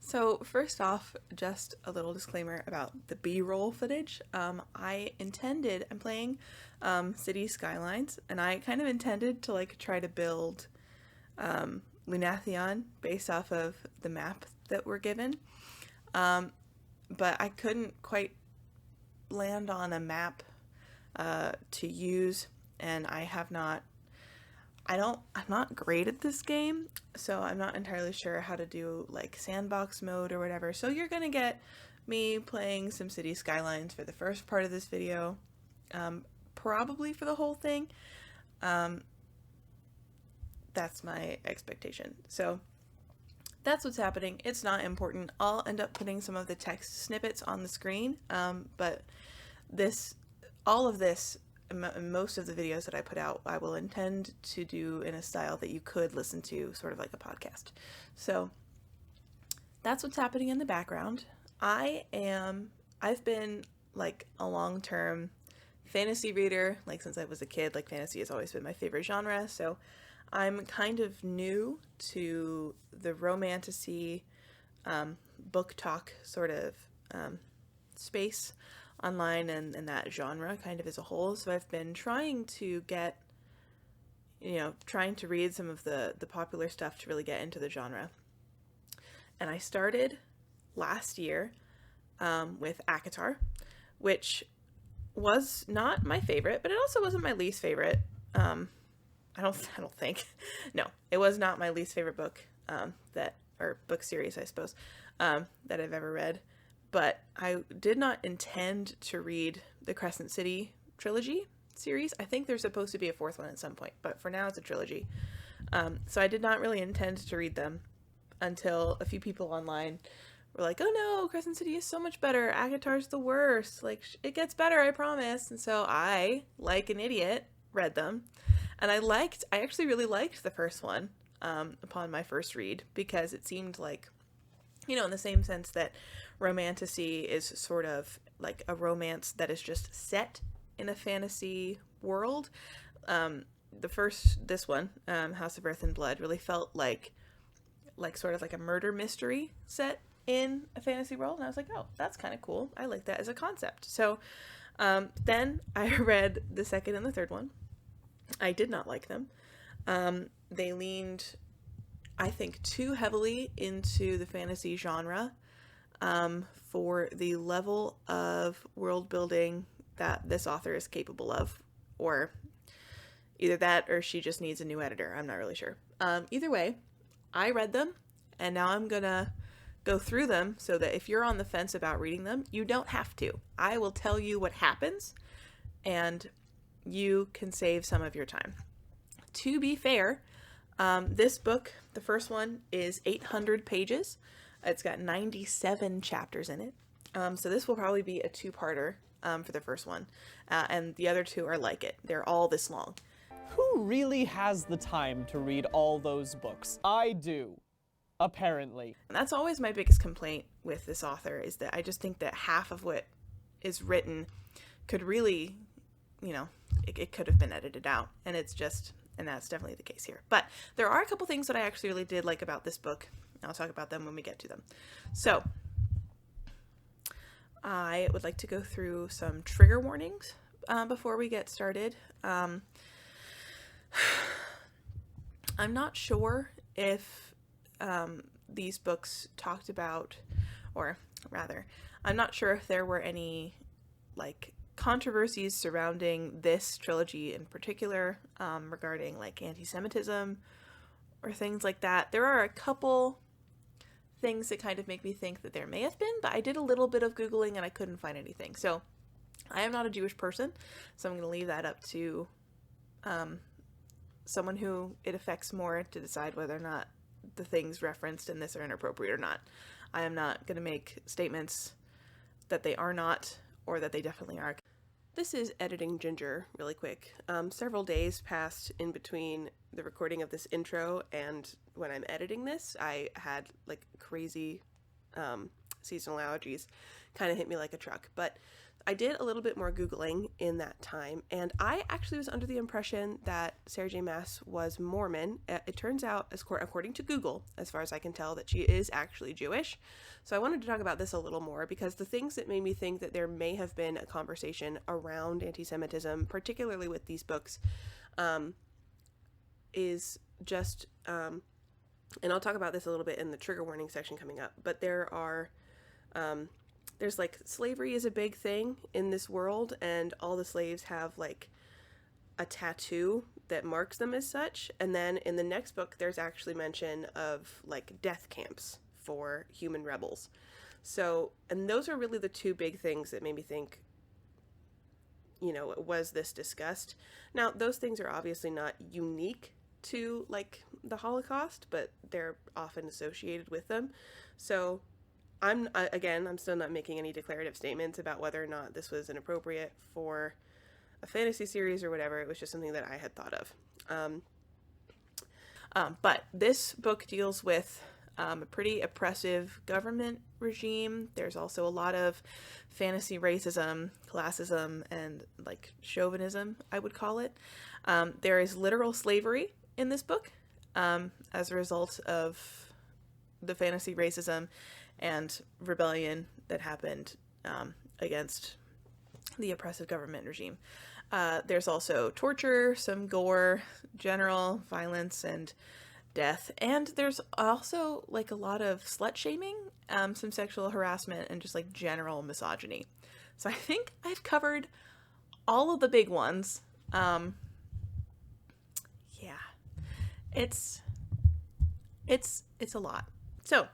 So first off, just a little disclaimer about the B-roll footage. I'm playing City Skylines, and I kind of intended to like try to build Lunathion based off of the map that we're given. But I couldn't quite land on a map to use, and I'm not great at this game, so I'm not entirely sure how to do like sandbox mode or whatever. So you're gonna get me playing some City Skylines for the first part of this video, probably for the whole thing. That's my expectation. So that's what's happening. It's not important. I'll end up putting some of the text snippets on the screen, but all of this, most of the videos that I put out, I will intend to do in a style that you could listen to, sort of like a podcast. So that's what's happening in the background. I've been like a long-term fantasy reader, like since I was a kid. Like fantasy has always been my favorite genre, so I'm kind of new to the romantasy, book talk sort of space online and that genre kind of as a whole. So I've been trying to read some of the popular stuff to really get into the genre. And I started last year with ACOTAR, which was not my favorite, but it also wasn't my least favorite. I don't think. No, it was not my least favorite book or book series, I suppose, that I've ever read. But I did not intend to read the Crescent City trilogy series. I think there's supposed to be a fourth one at some point, but for now it's a trilogy. So I did not really intend to read them until a few people online were like, oh no, Crescent City is so much better. ACOTAR's the worst. Like, it gets better, I promise. And so I, like an idiot, read them. And I actually really liked the first one upon my first read, because it seemed like, in the same sense that romantasy is sort of like a romance that is just set in a fantasy world. This one, House of Earth and Blood, really felt like sort of like a murder mystery set in a fantasy world. And I was like, oh, that's kind of cool. I like that as a concept. So then I read the second and the third one. I did not like them. They leaned, I think, too heavily into the fantasy genre for the level of world building that this author is capable of, or either that or she just needs a new editor. I'm not really sure. Either way, I read them, and now I'm gonna go through them so that if you're on the fence about reading them, you don't have to. I will tell you what happens, and you can save some of your time. To be fair, this book, the first one, is 800 pages. It's got 97 chapters in it. So this will probably be a two-parter for the first one. And the other two are like it. They're all this long. Who really has the time to read all those books? I do, apparently. And that's always my biggest complaint with this author, is that I just think that half of what is written could really, it could have been edited out. And that's definitely the case here. But there are a couple things that I actually really did like about this book. I'll talk about them when we get to them. So I would like to go through some trigger warnings before we get started. I'm not sure if these books talked about, or rather, I'm not sure if there were any controversies surrounding this trilogy in particular, regarding anti-Semitism or things like that. There are a couple things that kind of make me think that there may have been, but I did a little bit of Googling and I couldn't find anything. So I am not a Jewish person, so I'm going to leave that up to someone who it affects more to decide whether or not the things referenced in this are inappropriate or not. I am not going to make statements that they are not, or that they definitely are. This is editing Ginger really quick. Several days passed in between the recording of this intro and when I'm editing this. I had crazy seasonal allergies kind of hit me like a truck. But I did a little bit more Googling in that time, and I actually was under the impression that Sarah J. Maas was Mormon. It turns out, according to Google, as far as I can tell, that she is actually Jewish. So I wanted to talk about this a little more, because the things that made me think that there may have been a conversation around anti-Semitism, particularly with these books, is just, and I'll talk about this a little bit in the trigger warning section coming up, but there's like, slavery is a big thing in this world, and all the slaves have like a tattoo that marks them as such. And then in the next book, there's actually mention of like death camps for human rebels. So, and those are really the two big things that made me think, was this discussed? Now, those things are obviously not unique to like the Holocaust, but they're often associated with them. So I'm still not making any declarative statements about whether or not this was inappropriate for a fantasy series or whatever. It was just something that I had thought of. But this book deals with a pretty oppressive government regime. There's also a lot of fantasy racism, classism, and like chauvinism, I would call it. There is literal slavery in this book as a result of the fantasy racism and rebellion that happened against the oppressive government regime. There's also torture, some gore, general violence, and death. And there's also like a lot of slut shaming, some sexual harassment, and just like general misogyny. So I think I've covered all of the big ones. Yeah, it's a lot. So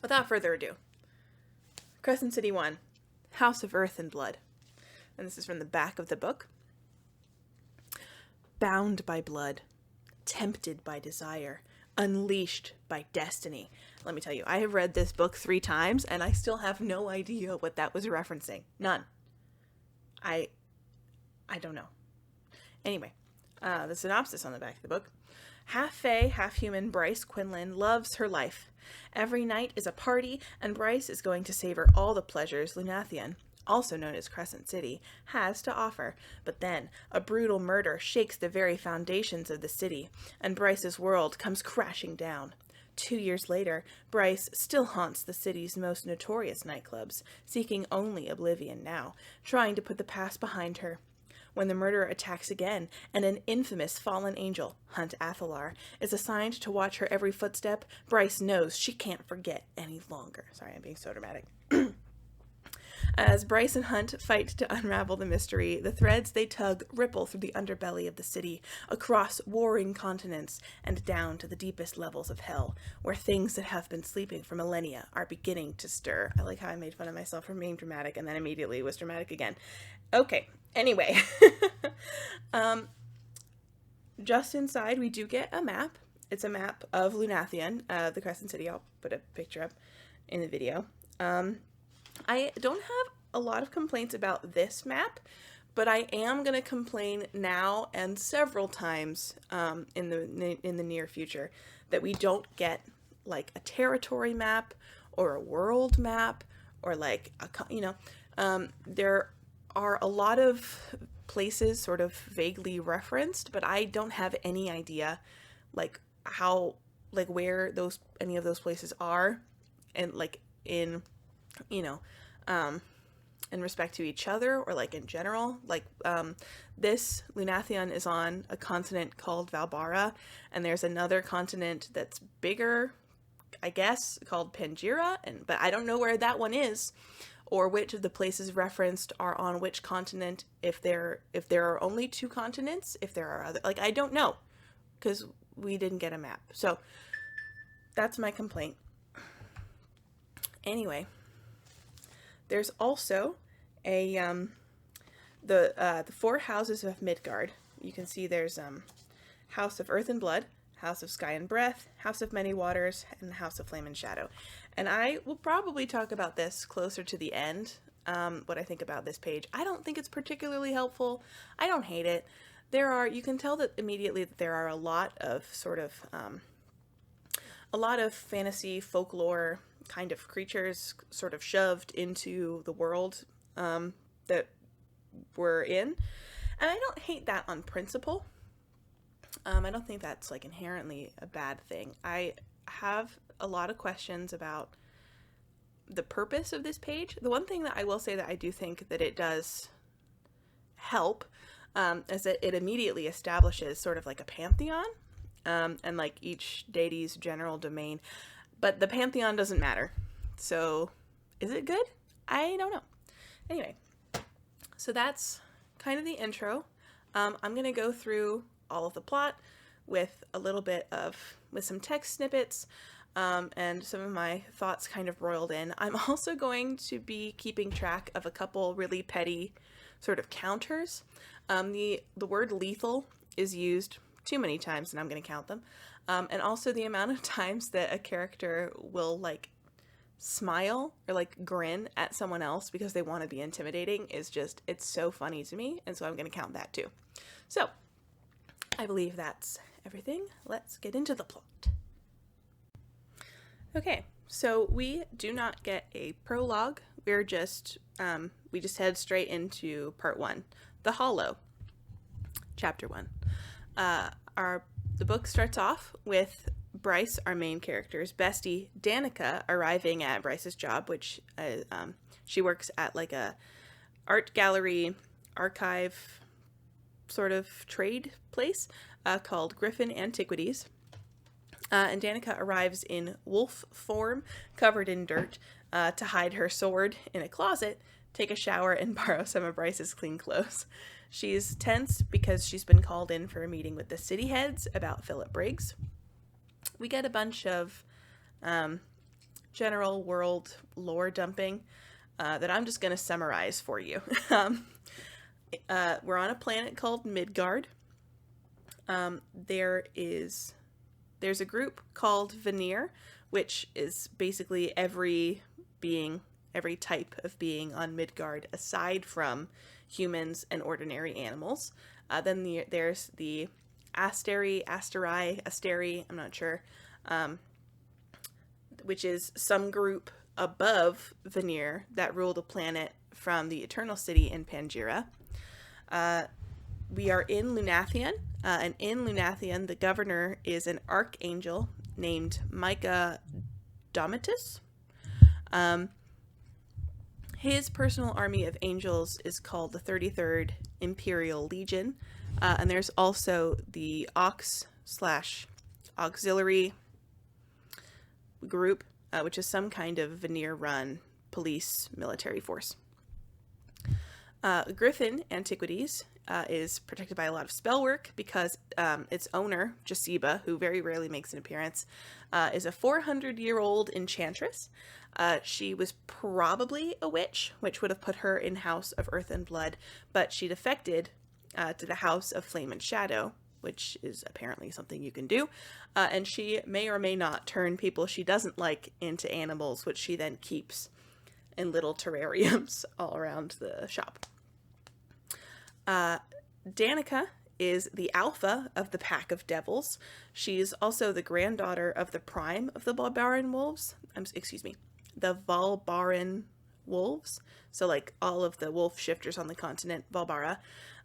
without further ado, Crescent City 1, House of Earth and Blood. And this is from the back of the book. Bound by blood, tempted by desire, unleashed by destiny. Let me tell you, I have read this book 3 times, and I still have no idea what that was referencing. None. I don't know. Anyway, the synopsis on the back of the book. Half fae, half human Bryce Quinlan loves her life. Every night is a party, and Bryce is going to savor all the pleasures Lunathian, also known as Crescent City, has to offer. But then, a brutal murder shakes the very foundations of the city, and Bryce's world comes crashing down. 2 years later, Bryce still haunts the city's most notorious nightclubs, seeking only oblivion now, trying to put the past behind her. When the murderer attacks again, and an infamous fallen angel, Hunt Athalar, is assigned to watch her every footstep, Bryce knows she can't forget any longer. Sorry, I'm being so dramatic. As Bryce and Hunt fight to unravel the mystery, the threads they tug ripple through the underbelly of the city, across warring continents, and down to the deepest levels of hell, where things that have been sleeping for millennia are beginning to stir. I like how I made fun of myself for being dramatic, and then immediately was dramatic again. Okay, anyway. Just inside, we do get a map. It's a map of Lunathian, the Crescent City. I'll put a picture up in the video. I don't have a lot of complaints about this map, but I am going to complain now and several times in the near future that we don't get like a territory map or a world map or like there are a lot of places sort of vaguely referenced, but I don't have any idea like how, like where any of those places are, and like in in respect to each other or like in general. Like this Lunathian is on a continent called Valbara, and there's another continent that's bigger, I guess, called Pangira, but I don't know where that one is, or which of the places referenced are on which continent, if there are only 2 continents, if there are other, like, I don't know, because we didn't get a map. So that's my complaint. Anyway, there's also a the 4 houses of Midgard. You can see there's House of Earth and Blood, House of Sky and Breath, House of Many Waters, and House of Flame and Shadow. And I will probably talk about this closer to the end, what I think about this page. I don't think it's particularly helpful. I don't hate it. You can tell that immediately that there are a lot of fantasy folklore kind of creatures sort of shoved into the world that we're in. And I don't hate that on principle. I don't think that's like inherently a bad thing. I have a lot of questions about the purpose of this page. The one thing that I will say that I do think that it does help is that it immediately establishes sort of like a pantheon, and like each deity's general domain. But the pantheon doesn't matter. So is it good? I don't know. Anyway, so that's kind of the intro. I'm going to go through all of the plot with with some text snippets, and some of my thoughts kind of roiled in. I'm also going to be keeping track of a couple really petty sort of counters. The word lethal is used too many times, and I'm going to count them. And also the amount of times that a character will like smile or like grin at someone else because they want to be intimidating is just, it's so funny to me. And so I'm going to count that too. So I believe that's everything. Let's get into the plot. Okay, so we do not get a prologue. We're just, we just head straight into part 1, The Hollow, chapter 1. The book starts off with Bryce, our main character's bestie, Danica, arriving at Bryce's job, which she works at like a art gallery archive sort of trade place called Griffin Antiquities. And Danica arrives in wolf form, covered in dirt, to hide her sword in a closet, take a shower, and borrow some of Bryce's clean clothes. She's tense because she's been called in for a meeting with the city heads about Philip Briggs. We get a bunch of general world lore dumping that I'm just going to summarize for you. We're on a planet called Midgard. There's a group called Veneer, which is basically every type of being on Midgard aside from humans and ordinary animals. Then there's the Asteri, I'm not sure, which is some group above Veneer that rule the planet from the Eternal City in Pangira. We are in Lunathian, and in Lunathian, the governor is an archangel named Micah Domitus. His personal army of angels is called the 33rd Imperial Legion, and there's also the Aux/Auxiliary group, which is some kind of Veneer-run police military force. Griffin Antiquities is protected by a lot of spell work because its owner, Jasiba, who very rarely makes an appearance, is a 400-year-old enchantress. She was probably a witch, which would have put her in House of Earth and Blood, but she defected to the House of Flame and Shadow, which is apparently something you can do, and she may or may not turn people she doesn't like into animals, which she then keeps in little terrariums all around the shop. Danica is the alpha of the pack of devils. She's also the granddaughter of the prime of the Valbaran wolves. The Valbaran wolves. So like all of the wolf shifters on the continent, Valbara.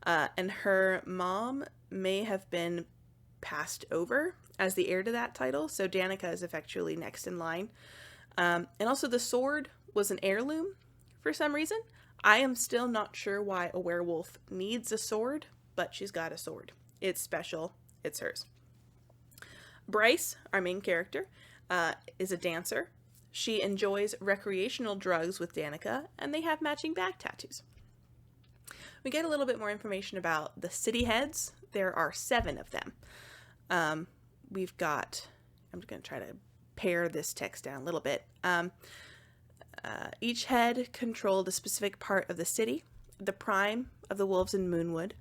And her mom may have been passed over as the heir to that title. So Danica is effectually next in line. And also the sword was an heirloom for some reason. I am still not sure why a werewolf needs a sword, but she's got a sword. It's special. It's hers. Bryce, our main character, is a dancer. She enjoys recreational drugs with Danica, and they have matching back tattoos. We get a little bit more information about the city heads. There are 7 of them. I'm just going to try to pare this text down a little bit. Each head controlled a specific part of the city. The prime of the wolves in Moonwood,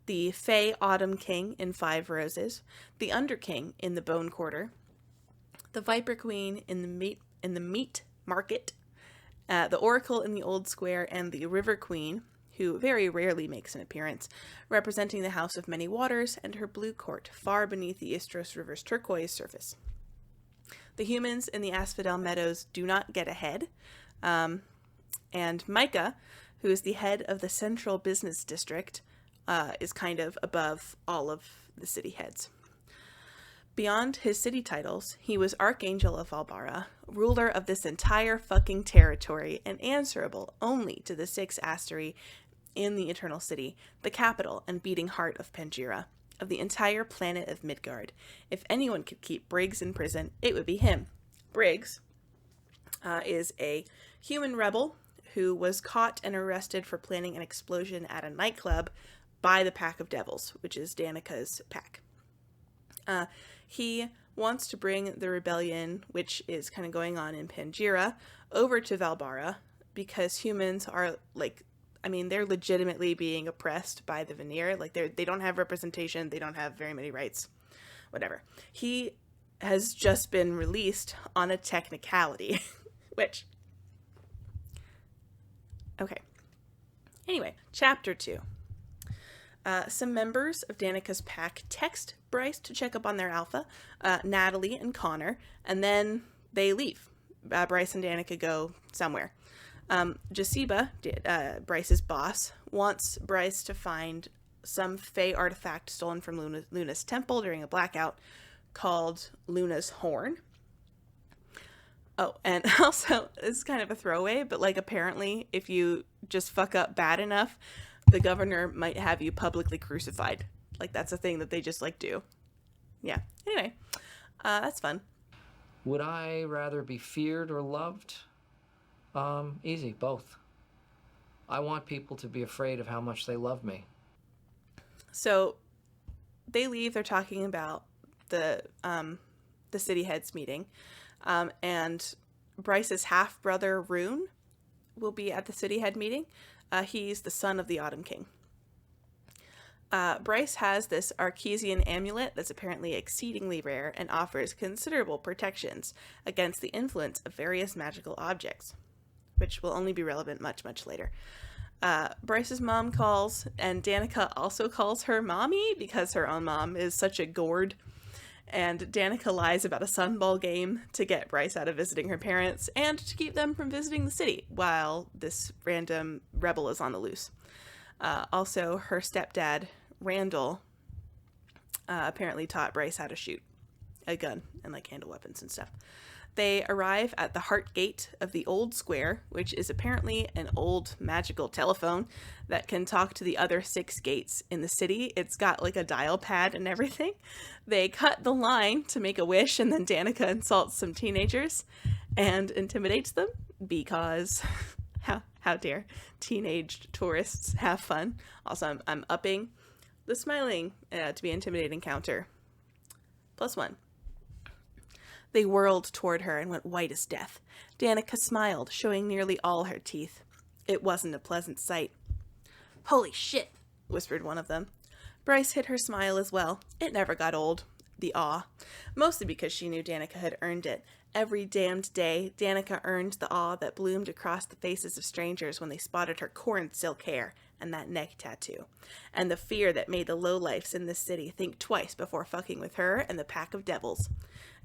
the Fey Autumn King in Five Roses, the Under King in the Bone Quarter, the Viper Queen in the Meat Market, the Oracle in the Old Square, and the River Queen, who very rarely makes an appearance, representing the House of Many Waters and her blue court far beneath the Istros River's turquoise surface. The humans in the Asphodel Meadows do not get ahead, and Micah, who is the head of the Central Business District, is kind of above all of the city heads. Beyond his city titles, he was Archangel of Valbara, ruler of this entire fucking territory, and answerable only to the 6 Asteri in the Eternal City, the capital and beating heart of Pangira, of the entire planet of Midgard. If anyone could keep Briggs in prison, it would be him. Briggs is a human rebel who was caught and arrested for planning an explosion at a nightclub by the Pack of Devils, which is Danica's pack. He wants to bring the rebellion, which is kind of going on in Pangira, over to Valbara, because humans are, like, I mean, they're legitimately being oppressed by the Vanir. Like, they don't have representation, they don't have very many rights, whatever. He has just been released on a technicality, which... Okay. Anyway, Chapter 2. Some members of Danica's pack text Bryce to check up on their alpha, Natalie and Connor, and then they leave. Bryce and Danica go somewhere. Jasiba, Bryce's boss, wants Bryce to find some Fey artifact stolen from Luna's temple during a blackout called Luna's Horn. Oh, and also, this is kind of a throwaway, but, like, apparently, if you just fuck up bad enough, the governor might have you publicly crucified. Like, that's a thing that they just, like, do. Yeah. Anyway, that's fun. Would I rather be feared or loved? Easy, both. I want people to be afraid of how much they love me. So, they leave, they're talking about the city heads meeting, and Bryce's half-brother, Rune, will be at the city head meeting. He's the son of the Autumn King. Bryce has this Archesian amulet that's apparently exceedingly rare and offers considerable protections against the influence of various magical objects, which will only be relevant much, much later. Bryce's mom calls, and Danica also calls her mommy because her own mom is such a gourd. And Danica lies about a sunball game to get Bryce out of visiting her parents and to keep them from visiting the city while this random rebel is on the loose. Also, her stepdad, Randall, apparently taught Bryce how to shoot a gun and, like, handle weapons and stuff. They arrive at the heart gate of the Old Square, which is apparently an old magical telephone that can talk to the other 6 gates in the city. It's got, like, a dial pad and everything. They cut the line to make a wish, and then Danica insults some teenagers and intimidates them because how dare teenage tourists have fun. Also, I'm upping the smiling to be intimidating counter. +1. They whirled toward her and went white as death. Danica smiled, showing nearly all her teeth. It wasn't a pleasant sight. "Holy shit," whispered one of them. Bryce hid her smile as well. It never got old. The awe. Mostly because she knew Danica had earned it. Every damned day, Danica earned the awe that bloomed across the faces of strangers when they spotted her corn silk hair and that neck tattoo. And the fear that made the lowlifes in this city think twice before fucking with her and the Pack of Devils.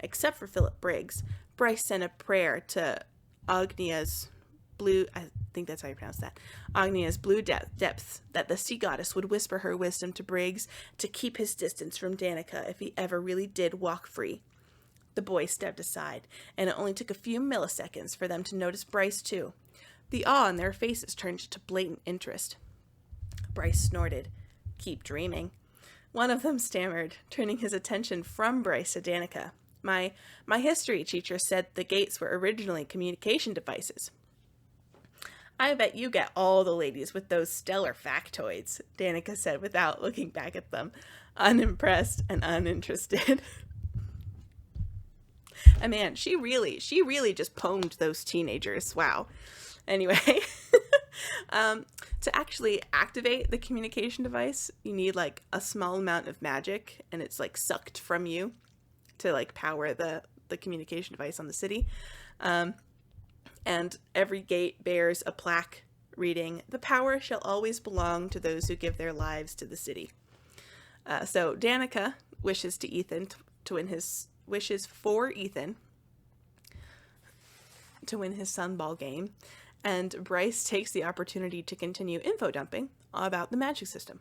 Except for Philip Briggs, Bryce sent a prayer to Agnia's blue, I think that's how you pronounce that, Agnia's blue depths, that the sea goddess would whisper her wisdom to Briggs to keep his distance from Danica if he ever really did walk free. The boys stepped aside, and it only took a few milliseconds for them to notice Bryce too. The awe in their faces turned to blatant interest. Bryce snorted. "Keep dreaming." One of them stammered, turning his attention from Bryce to Danica. My history teacher said the gates were originally communication devices." "I bet you get all the ladies with those stellar factoids," Danica said without looking back at them, unimpressed and uninterested. And man, she really just pwned those teenagers. Wow. Anyway, to actually activate the communication device, you need, like, a small amount of magic, and it's, like, sucked from you to, like, power the communication device on the city. And every gate bears a plaque reading, "The power shall always belong to those who give their lives to the city." So Danica wishes to Ethan to win his wishes for Ethan to win his sunball game, And Bryce takes the opportunity to continue info dumping about the magic system.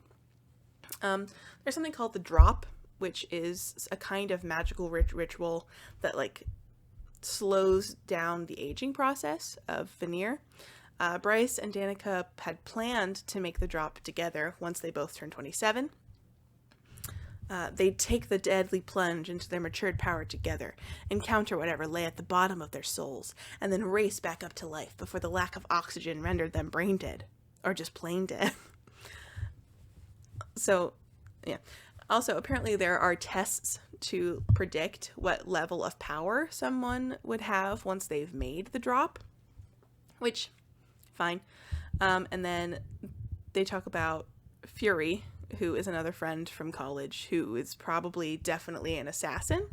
There's something called the drop, which is a kind of magical ritual that like slows down the aging process of veneer. Bryce and Danica had planned to make the drop together once they both turned 27. They'd take the deadly plunge into their matured power together, encounter whatever lay at the bottom of their souls, and then race back up to life before the lack of oxygen rendered them brain dead, or just plain dead. So, yeah. Also, apparently there are tests to predict what level of power someone would have once they've made the drop, which, fine. And then they talk about Fury, who is another friend from college, who is probably definitely an assassin.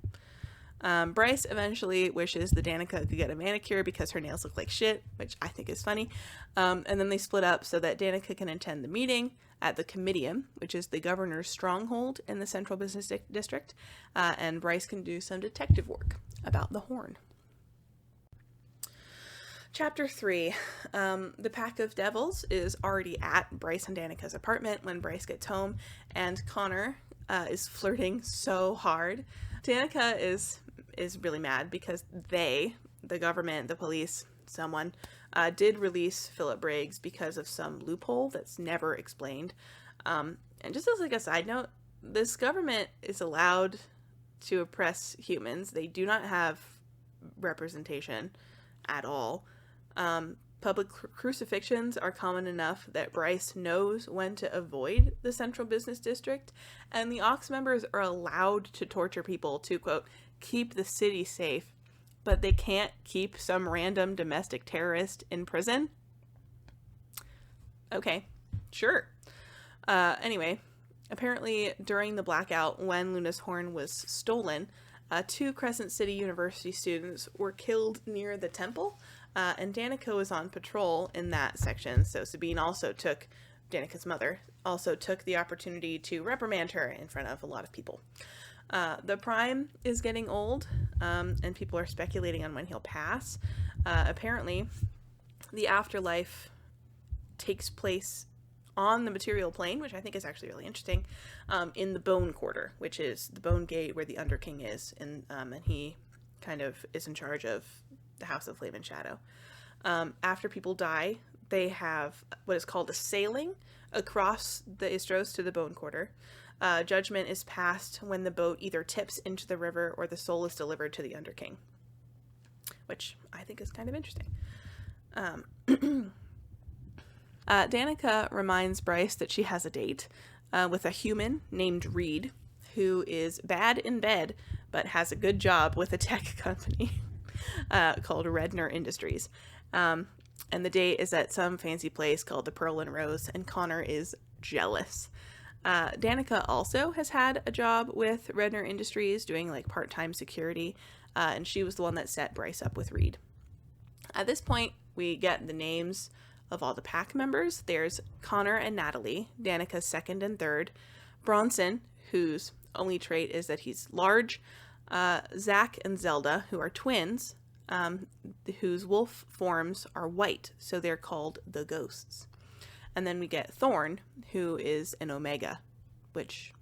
Bryce eventually wishes that Danica could get a manicure because her nails look like shit, which I think is funny. And then they split up so that Danica can attend the meeting at the Comitium, which is the governor's stronghold in the Central Business District, and Bryce can do some detective work about the horn. Chapter 3. The Pack of Devils is already at Bryce and Danica's apartment when Bryce gets home, and Connor is flirting so hard. Danica is really mad because the government, the police, someone, did release Philip Briggs because of some loophole that's never explained. And just as like a side note, this government is allowed to oppress humans. They do not have representation at all. Public crucifixions are common enough that Bryce knows when to avoid the Central Business District, and the Ox members are allowed to torture people to, quote, keep the city safe, but they can't keep some random domestic terrorist in prison? Okay, sure. Anyway, apparently during the blackout when Luna's horn was stolen, 2 Crescent City University students were killed near the temple, and Danica was on patrol in that section, so Sabine Danica's mother, also took the opportunity to reprimand her in front of a lot of people. The Prime is getting old, and people are speculating on when he'll pass. Apparently, the afterlife takes place on the material plane, which I think is actually really interesting, in the Bone Quarter, which is the Bone Gate where the Underking is, and he kind of is in charge of the House of Flame and Shadow. After people die, they have what is called a sailing across the Istros to the Bone Quarter. Judgment is passed when the boat either tips into the river or the soul is delivered to the Underking, which I think is kind of interesting. Danica reminds Bryce that she has a date with a human named Reed, who is bad in bed but has a good job with a tech company called Redner Industries. And the date is at some fancy place called the Pearl and Rose, and Connor is jealous. Danica also has had a job with Redner Industries doing like part-time security, and she was the one that set Bryce up with Reed. At this point, we get the names of all the pack members. There's Connor and Natalie, Danica's second and third, Bronson, whose only trait is that he's large, Zach and Zelda, who are twins, whose wolf forms are white, so they're called the Ghosts. And then we get Thorn, who is an Omega, which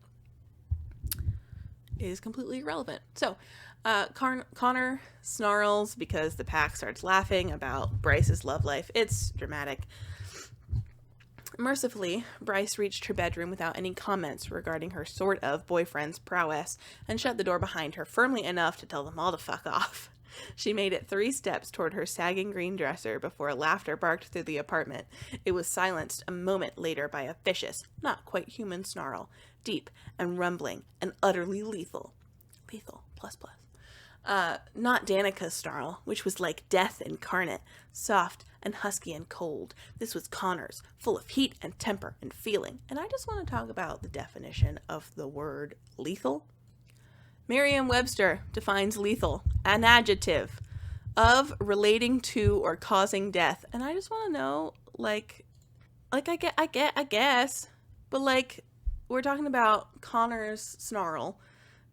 is completely irrelevant. So, Connor snarls because the pack starts laughing about Bryce's love life. It's dramatic. Mercifully, Bryce reached her bedroom without any comments regarding her sort of boyfriend's prowess and shut the door behind her firmly enough to tell them all to fuck off. She made it 3 steps toward her sagging green dresser before laughter barked through the apartment. It was silenced a moment later by a vicious, not quite human snarl, deep and rumbling and utterly lethal. Lethal, plus. Not Danica's snarl, which was like death incarnate, soft and husky and cold. This was Connor's, full of heat and temper and feeling. And I just want to talk about the definition of the word lethal. Merriam-Webster defines lethal, an adjective of relating to or causing death. And I just want to know, I guess, but like, we're talking about Connor's snarl,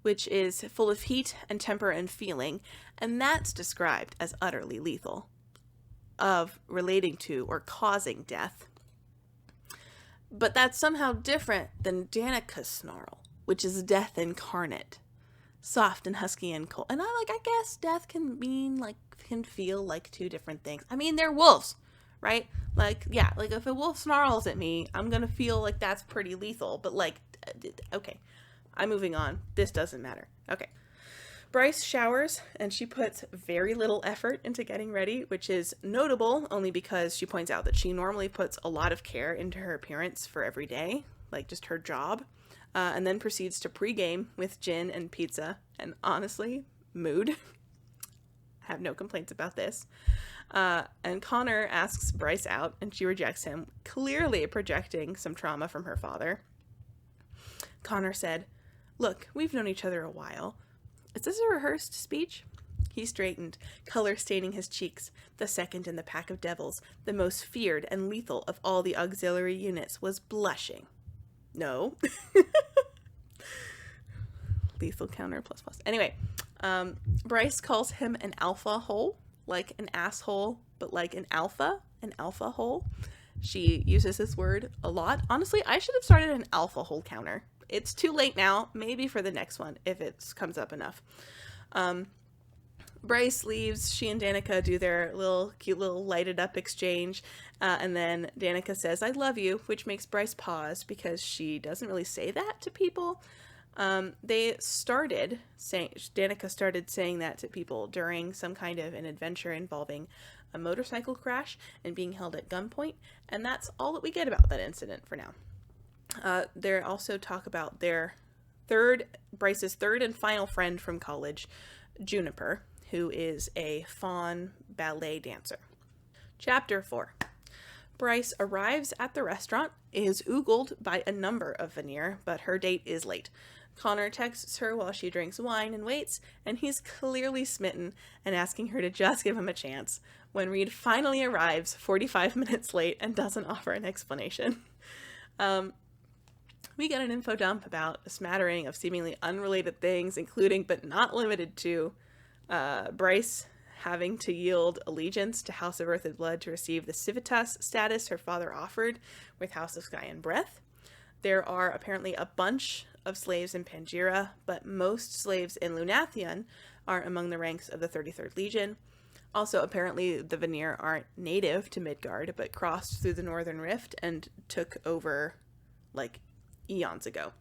which is full of heat and temper and feeling, and that's described as utterly lethal. of, relating to, or causing death. But that's somehow different than Danica's snarl, which is death incarnate. Soft and husky and cold. And I guess death can feel like two different things. I mean, they're wolves, right? If a wolf snarls at me, I'm gonna feel like that's pretty lethal. But okay, I'm moving on. This doesn't matter. Okay. Bryce showers, and she puts very little effort into getting ready, which is notable only because she points out that she normally puts a lot of care into her appearance for every day, like just her job, and then proceeds to pregame with gin and pizza, and honestly, mood. Have no complaints about this. And Connor asks Bryce out, and she rejects him, clearly projecting some trauma from her father. Connor said, "Look, we've known each other a while. Is this a rehearsed speech?" He straightened, color staining his cheeks. The second in the pack of devils, the most feared and lethal of all the auxiliary units, was blushing. No. Lethal counter plus plus. Anyway, Bryce calls him an alpha hole, like an asshole, but like an alpha hole. She uses this word a lot. Honestly, I should have started an alpha hole counter. It's too late now, maybe for the next one, if it comes up enough. Bryce leaves. She and Danica do their cute little lighted up exchange. And then Danica says, "I love you," which makes Bryce pause because she doesn't really say that to people. Danica started saying that to people during some kind of an adventure involving a motorcycle crash and being held at gunpoint. And that's all that we get about that incident for now. They also talk about Bryce's third and final friend from college, Juniper, who is a faun ballet dancer. Chapter 4. Bryce arrives at the restaurant, is oogled by a number of veneer, but her date is late. Connor texts her while she drinks wine and waits, and he's clearly smitten and asking her to just give him a chance, when Reed finally arrives 45 minutes late and doesn't offer an explanation. We get an info dump about a smattering of seemingly unrelated things, including but not limited to Bryce having to yield allegiance to House of Earth and Blood to receive the civitas status her father offered with House of Sky and Breath. There are apparently a bunch of slaves in Pangira, but most slaves in Lunathion are among the ranks of the 33rd Legion. Also, apparently the Veneer aren't native to Midgard, but crossed through the Northern Rift and took over, eons ago.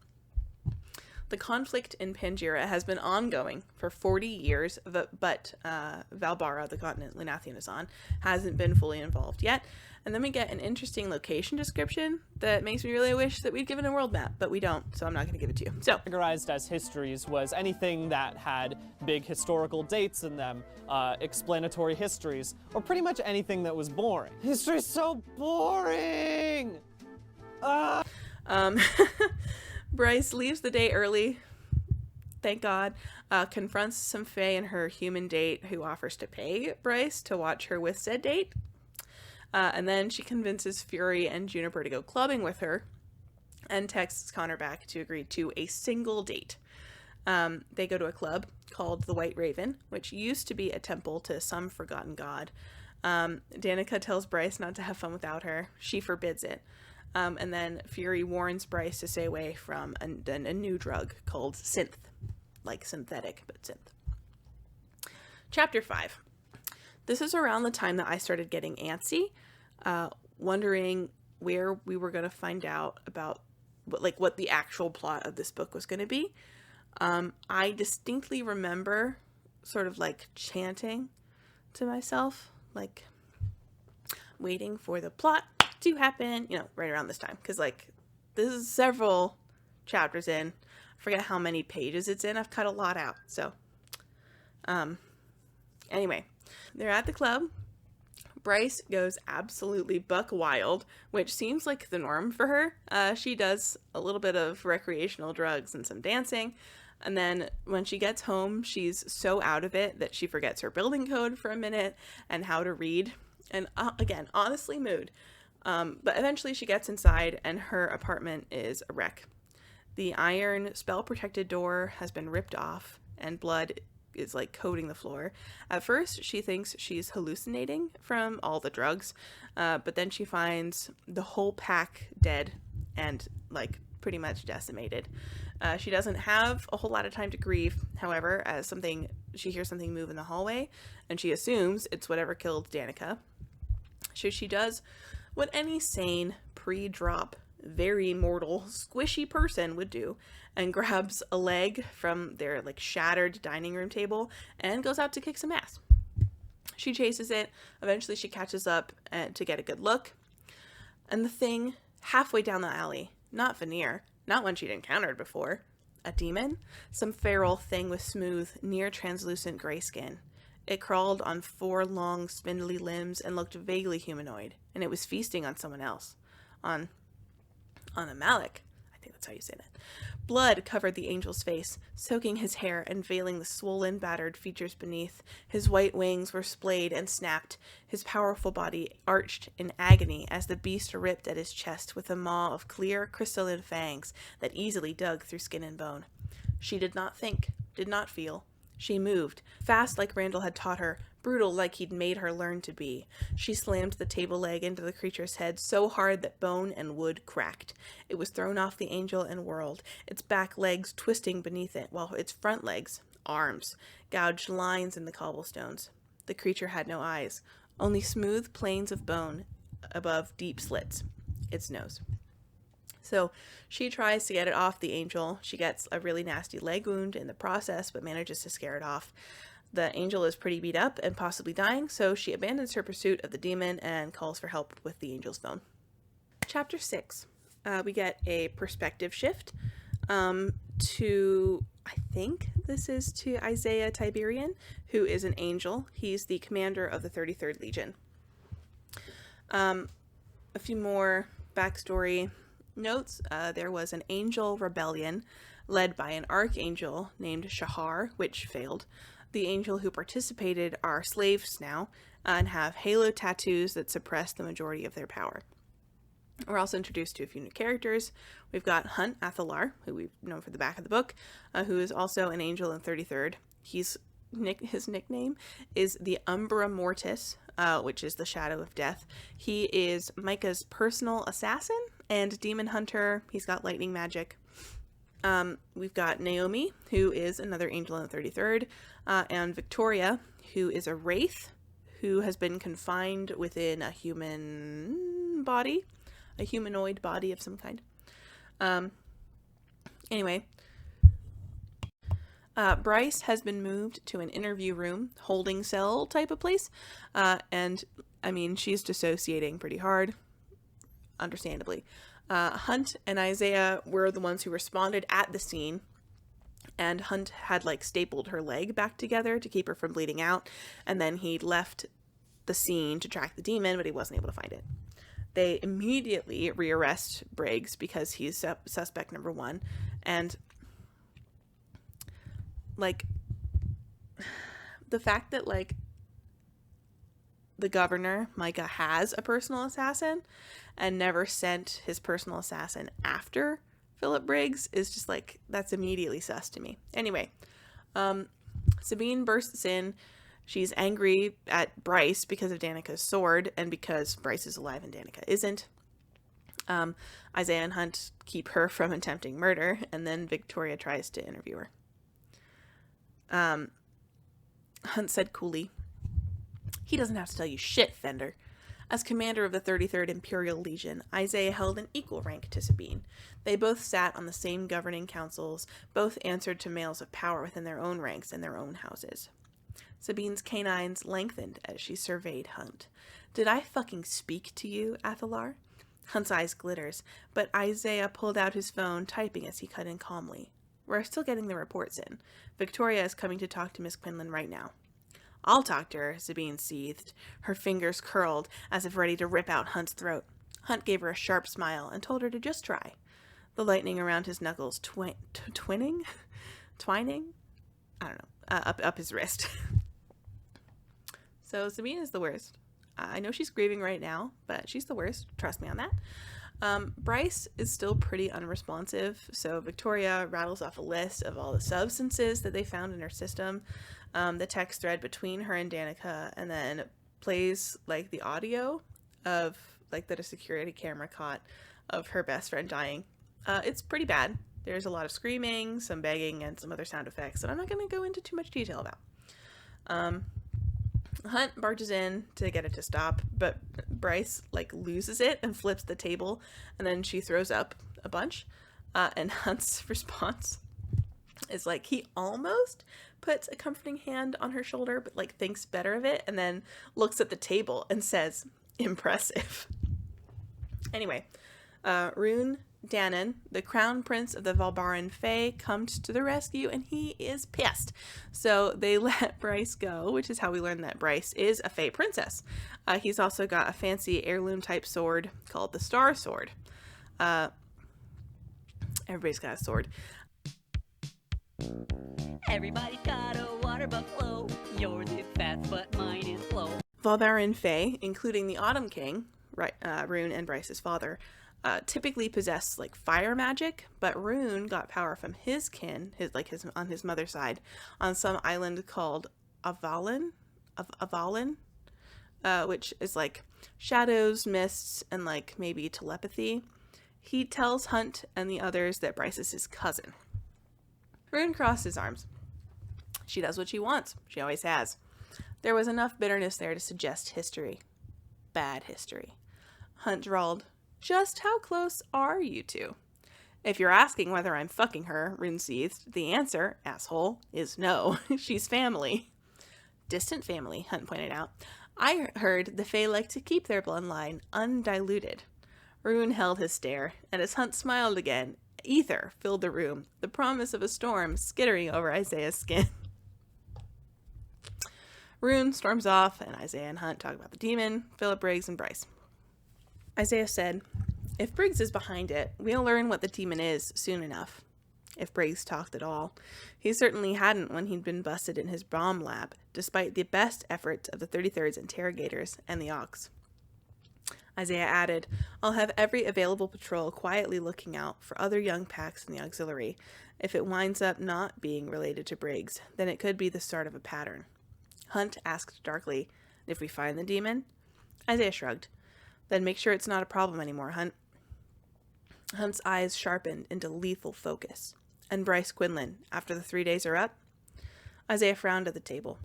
The conflict in Pangira has been ongoing for 40 years, but Valbara, the continent Lunathion is on, hasn't been fully involved yet. And then we get an interesting location description that makes me really wish that we'd given a world map, but we don't, so I'm not going to give it to you. So, Categorized as histories was anything that had big historical dates in them, explanatory histories, or pretty much anything that was boring. History's so boring! Bryce leaves the day early, thank God, confronts some fae and her human date who offers to pay Bryce to watch her with said date. And then she convinces Fury and Juniper to go clubbing with her and texts Connor back to agree to a single date. They go to a club called the White Raven, which used to be a temple to some forgotten god. Danica tells Bryce not to have fun without her. She forbids it. And then Fury warns Bryce to stay away from a new drug called synth. Like synthetic, but synth. Chapter 5. This is around the time that I started getting antsy, wondering where we were going to find out about what the actual plot of this book was going to be. I distinctly remember sort of chanting to myself, waiting for the plot to happen, right around this time. Because, this is several chapters in. I forget how many pages it's in. I've cut a lot out. So, anyway, they're at the club. Bryce goes absolutely buck wild, which seems like the norm for her. She does a little bit of recreational drugs and some dancing. And then when she gets home, she's so out of it that she forgets her building code for a minute and how to read. And again, honestly, mood. But eventually she gets inside and her apartment is a wreck. The iron spell-protected door has been ripped off and blood is like coating the floor. At first, she thinks she's hallucinating from all the drugs, but then she finds the whole pack dead and like pretty much decimated. She doesn't have a whole lot of time to grieve, however, as she hears something move in the hallway, and she assumes it's whatever killed Danica. So she does what any sane, pre-drop, very mortal, squishy person would do, and grabs a leg from their like shattered dining room table and goes out to kick some ass. She chases it. Eventually she catches up to get a good look. And the thing halfway down the alley, not veneer, not one she'd encountered before, a demon, some feral thing with smooth, near translucent gray skin. It crawled on 4 long, spindly limbs and looked vaguely humanoid, and it was feasting on someone else. On a Malik. I think that's how you say that. Blood covered the angel's face, soaking his hair and veiling the swollen, battered features beneath. His white wings were splayed and snapped. His powerful body arched in agony as the beast ripped at his chest with a maw of clear, crystalline fangs that easily dug through skin and bone. She did not think, did not feel. She moved, fast like Randall had taught her, brutal like he'd made her learn to be. She slammed the table leg into the creature's head so hard that bone and wood cracked. It was thrown off the angel and whirled, its back legs twisting beneath it, while its front legs, arms, gouged lines in the cobblestones. The creature had no eyes, only smooth planes of bone above deep slits. Its nose. So she tries to get it off the angel. She gets a really nasty leg wound in the process, but manages to scare it off. The angel is pretty beat up and possibly dying, so she abandons her pursuit of the demon and calls for help with the angel's phone. Chapter 6. We get a perspective shift to, I think this is to Isaiah Tiberian, who is an angel. He's the commander of the 33rd Legion. A few more backstory notes. There was an angel rebellion led by an archangel named Shahar, which failed. The angel who participated are slaves now and have halo tattoos that suppress the majority of their power. We're also introduced to a few new characters. We've got Hunt Athalar, who we've known for the back of the book, who is also an angel in 33rd. His nickname is the Umbra Mortis, which is the shadow of death. He is Micah's personal assassin and demon hunter. He's got lightning magic. We've got Naomi, who is another angel in the 33rd, and Victoria, who is a wraith who has been confined within a human body, a humanoid body of some kind. Anyway, Bryce has been moved to an interview room, holding cell type of place, and I mean, she's dissociating pretty hard, understandably. Hunt and Isaiah were the ones who responded at the scene, and Hunt had like stapled her leg back together to keep her from bleeding out, and then he left the scene to track the demon, but he wasn't able to find it. They immediately rearrest Briggs because he's suspect number 1, and like the fact that like the governor, Micah, has a personal assassin and never sent his personal assassin after Philip Briggs is just like, that's immediately sus to me. Anyway, Sabine bursts in. She's angry at Bryce because of Danica's sword and because Bryce is alive and Danica isn't. Isaiah and Hunt keep her from attempting murder, and then Victoria tries to interview her. Hunt said coolly, "He doesn't have to tell you shit, Fender." As commander of the 33rd Imperial Legion, Isaiah held an equal rank to Sabine. They both sat on the same governing councils, both answered to males of power within their own ranks and their own houses. Sabine's canines lengthened as she surveyed Hunt. "Did I fucking speak to you, Athalar?" Hunt's eyes glitters, but Isaiah pulled out his phone, typing as he cut in calmly. "We're still getting the reports in. Victoria is coming to talk to Miss Quinlan right now." "I'll talk to her," Sabine seethed. Her fingers curled as if ready to rip out Hunt's throat. Hunt gave her a sharp smile and told her to just try. The lightning around his knuckles twining? I don't know. Up his wrist. So Sabine is the worst. I know she's grieving right now, but she's the worst. Trust me on that. Bryce is still pretty unresponsive, so Victoria rattles off a list of all the substances that they found in her system, the text thread between her and Danica, and then plays like the audio of like that a security camera caught of her best friend dying. It's pretty bad. There's a lot of screaming, some begging, and some other sound effects that I'm not going to go into too much detail about. Hunt barges in to get it to stop, but Bryce like loses it and flips the table, and then she throws up a bunch. And Hunt's response is like he almost puts a comforting hand on her shoulder, but like thinks better of it, and then looks at the table and says, "Impressive." Anyway, Rune Dannon, the crown prince of the Valbaran Fae, comes to the rescue, and he is pissed. So they let Bryce go, which is how we learn that Bryce is a Fae princess. He's also got a fancy heirloom type sword called the Star Sword. Everybody's got a sword. Everybody's got a water buffalo. Yours is fast, but mine is slow. Valbaran Fae, including the Autumn King, Rune and Bryce's father, typically possess like fire magic, but Rune got power from his kin, on his mother's side, on some island called Avalon, which is like shadows, mists, and like maybe telepathy. He tells Hunt and the others that Bryce is his cousin. Rune crossed his arms. She does what she wants. She always has. There was enough bitterness there to suggest history. Bad history. Hunt drawled, "Just how close are you two?" "If you're asking whether I'm fucking her," Rune seethed, "the answer, asshole, is no. She's family." "Distant family," Hunt pointed out. "I heard the Fae like to keep their bloodline undiluted." Rune held his stare, and as Hunt smiled again, ether filled the room, the promise of a storm skittering over Isaiah's skin. Rune storms off, and Isaiah and Hunt talk about the demon, Philip, Briggs, and Bryce. Isaiah said, "If Briggs is behind it, we'll learn what the demon is soon enough." If Briggs talked at all. He certainly hadn't when he'd been busted in his bomb lab, despite the best efforts of the 33rd's interrogators and the Ox. Isaiah added, "I'll have every available patrol quietly looking out for other young packs in the auxiliary. If it winds up not being related to Briggs, then it could be the start of a pattern." Hunt asked darkly, "If we find the demon?" Isaiah shrugged. "Then make sure it's not a problem anymore, Hunt." Hunt's eyes sharpened into lethal focus. "And Bryce Quinlan, after the 3 days are up?" Isaiah frowned at the table,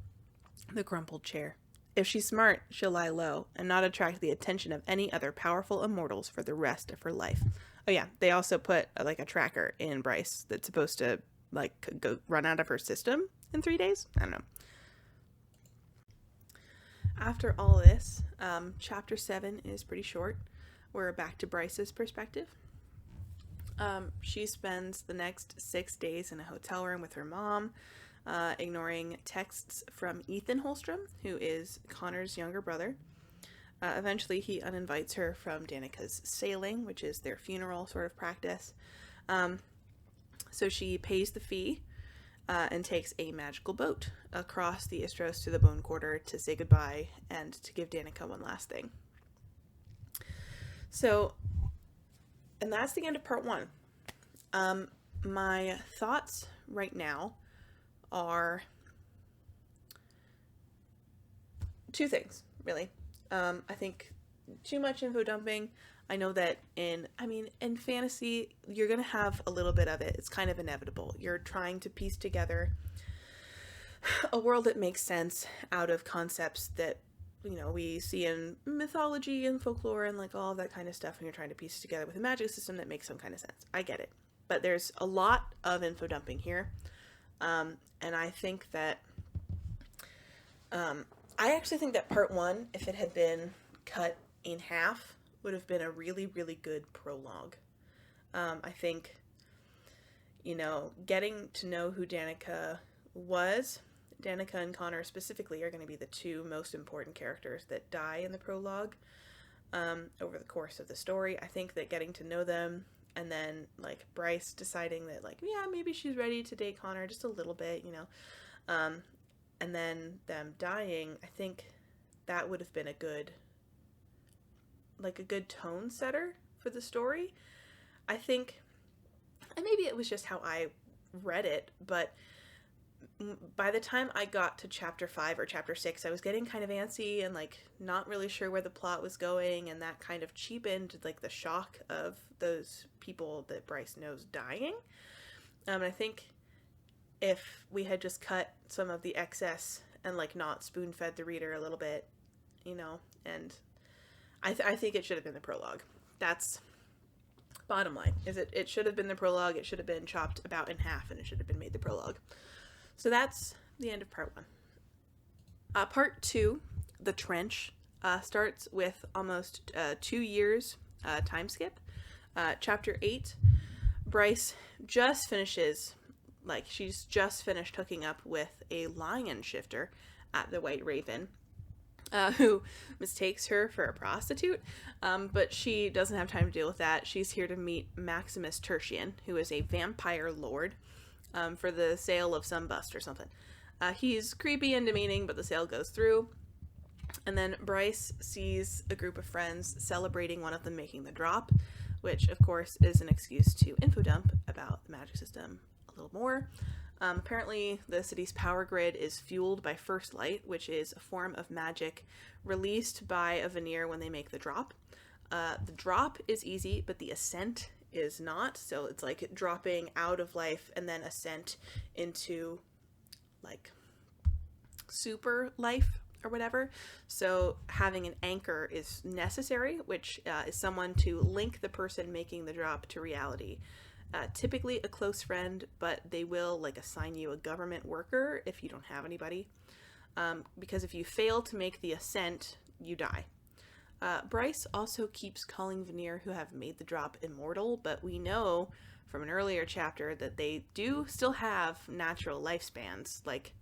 the crumpled chair. "If she's smart, she'll lie low and not attract the attention of any other powerful immortals for the rest of her life." Oh yeah, they also put like a tracker in Bryce that's supposed to like go run out of her system in 3 days. I don't know. After all this, chapter 7 is pretty short. We're back to Bryce's perspective. She spends the next 6 days in a hotel room with her mom, ignoring texts from Ethan Holstrom, who is Connor's younger brother. Eventually, he uninvites her from Danica's sailing, which is their funeral sort of practice. So she pays the fee and takes a magical boat across the Istros to the Bone Quarter to say goodbye and to give Danica one last thing. So, and that's the end of part 1. My thoughts right now are 2 things, really. I think too much info dumping. I know that in fantasy, you're going to have a little bit of it. It's kind of inevitable. You're trying to piece together a world that makes sense out of concepts that, we see in mythology and folklore and like all of that kind of stuff. And you're trying to piece it together with a magic system that makes some kind of sense. I get it. But there's a lot of info dumping here. And I think that, I actually think that part 1, if it had been cut in half, would have been a really, really good prologue. I think, getting to know who Danica was, Danica and Connor specifically are going to be the 2 most important characters that die in the prologue over the course of the story. I think that getting to know them and then, like, Bryce deciding that, like, yeah, maybe she's ready to date Connor just a little bit, and then them dying, I think that would have been a good tone setter for the story. I think, and maybe it was just how I read it, but by the time I got to chapter 5 or chapter 6, I was getting kind of antsy and like not really sure where the plot was going, and that kind of cheapened like the shock of those people that Bryce knows dying. I think if we had just cut some of the excess and like not spoon-fed the reader a little bit, you know, and I think it should have been the prologue. That's bottom line. Is it should have been the prologue. It should have been chopped about in half, and it should have been made the prologue. So that's the end of part 1. Part 2, The Trench, starts with almost 2 years time skip. Chapter 8, Bryce just finishes, like she's just finished hooking up with a lion shifter at the White Raven, who mistakes her for a prostitute, but she doesn't have time to deal with that. She's here to meet Maximus Tertian, who is a vampire lord, for the sale of some bust or something. He's creepy and demeaning, but the sale goes through. And then Bryce sees a group of friends celebrating one of them making the drop, which of course is an excuse to info dump about the magic system a little more. Apparently the city's power grid is fueled by first light, which is a form of magic released by a veneer when they make the drop. The drop is easy, but the ascent is not. So it's like dropping out of life and then ascent into like super life or whatever. So having an anchor is necessary, which is someone to link the person making the drop to reality. Typically a close friend, but they will like assign you a government worker if you don't have anybody. Because if you fail to make the ascent, you die. Bryce also keeps calling Veneer who have made the drop immortal, but we know from an earlier chapter that they do still have natural lifespans. Like,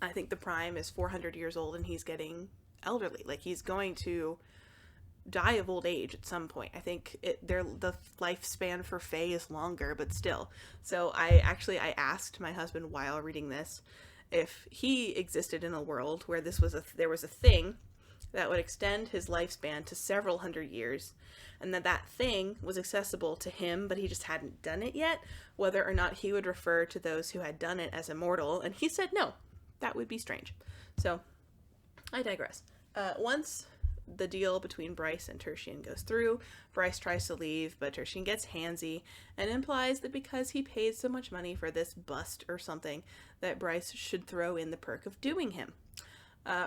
I think the prime is 400 years old and he's getting elderly. Like, he's going to die of old age at some point. I think the lifespan for Fae is longer, but still. So I asked my husband while reading this if he existed in a world where there was a thing that would extend his lifespan to several hundred years, and that thing was accessible to him, but he just hadn't done it yet, whether or not he would refer to those who had done it as immortal, and he said no, that would be strange. So, I digress. Once the deal between Bryce and Tertian goes through, Bryce tries to leave, but Tertian gets handsy and implies that because he paid so much money for this bust or something, that Bryce should throw in the perk of doing him.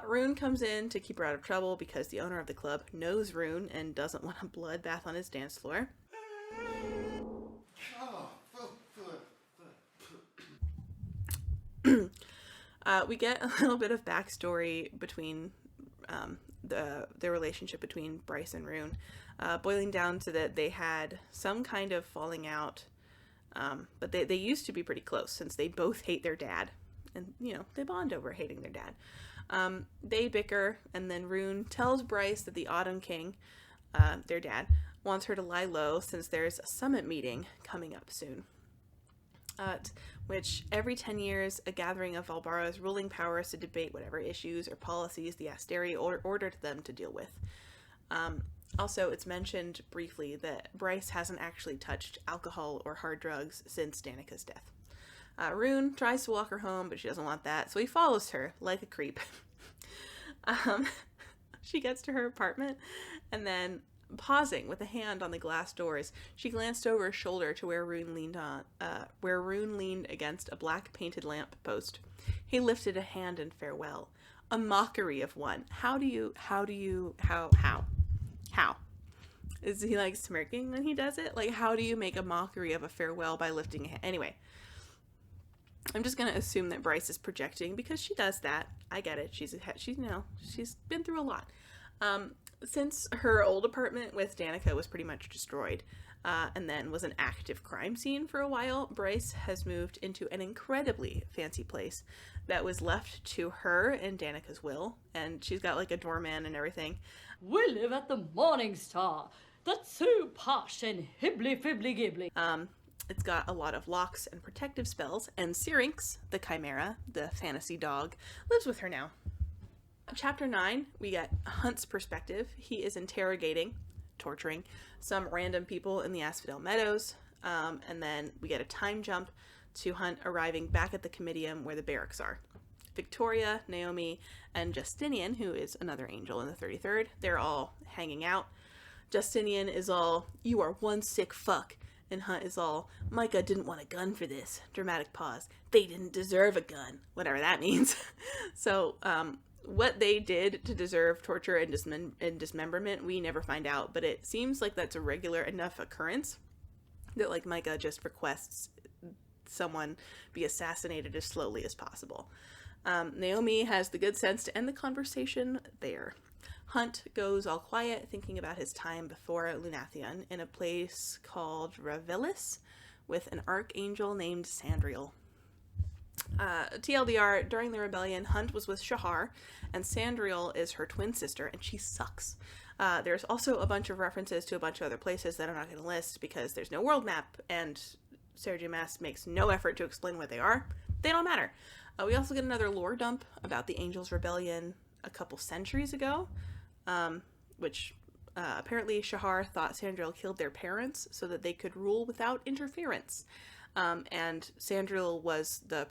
Rune comes in to keep her out of trouble because the owner of the club knows Rune and doesn't want a bloodbath on his dance floor. We get a little bit of backstory between the relationship between Bryce and Rune, boiling down to that they had some kind of falling out, but they used to be pretty close since they both hate their dad, and you know, they bond over hating their dad. They bicker, and then Rune tells Bryce that the Autumn King, their dad, wants her to lie low since there's a summit meeting coming up soon. Which every 10 years, a gathering of Valbara's ruling powers to debate whatever issues or policies the Asteri ordered them to deal with. Also, it's mentioned briefly that Bryce hasn't actually touched alcohol or hard drugs since Danica's death. Rune tries to walk her home, but she doesn't want that, so he follows her like a creep. She gets to her apartment, and then, pausing with a hand on the glass doors, she glanced over her shoulder to where Rune leaned against a black painted lamp post. He lifted a hand in farewell. A mockery of one. How? Is he like smirking when he does it? Like, how do you make a mockery of a farewell by lifting a hand? Anyway, I'm just gonna assume that Bryce is projecting because she does that. I get it. She's been through a lot. Since her old apartment with Danica was pretty much destroyed, and then was an active crime scene for a while, Bryce has moved into an incredibly fancy place that was left to her and Danica's will, and she's got like a doorman and everything. We live at the Morning Star. That's so posh and hibbly-fibbly-gibbly. It's got a lot of locks and protective spells, and Syrinx, the Chimera, the fantasy dog, lives with her now. Chapter 9, we get Hunt's perspective. He is interrogating torturing some random people in the Asphodel Meadows. And then we get a time jump to Hunt arriving back at the Comitium where the barracks are. Victoria, Naomi, and Justinian, who is another angel in the 33rd, they're all hanging out. Justinian is all, "You are one sick fuck." And Hunt is all, "Micah didn't want a gun for this." Dramatic pause. "They didn't deserve a gun." Whatever that means. So, what they did to deserve torture and dismemberment, we never find out. But it seems like that's a regular enough occurrence that, like, Micah just requests someone be assassinated as slowly as possible. Naomi has the good sense to end the conversation there. Hunt goes all quiet, thinking about his time before Lunathion in a place called Ravelis with an archangel named Sandriel. TLDR, during the rebellion, Hunt was with Shahar, and Sandriel is her twin sister, and she sucks. There's also a bunch of references to a bunch of other places that I'm not going to list because there's no world map, and Sarah J. Maas makes no effort to explain what they are. They don't matter. We also get another lore dump about the Angels' Rebellion a couple centuries ago, which apparently Shahar thought Sandriel killed their parents so that they could rule without interference. And Sandriel was the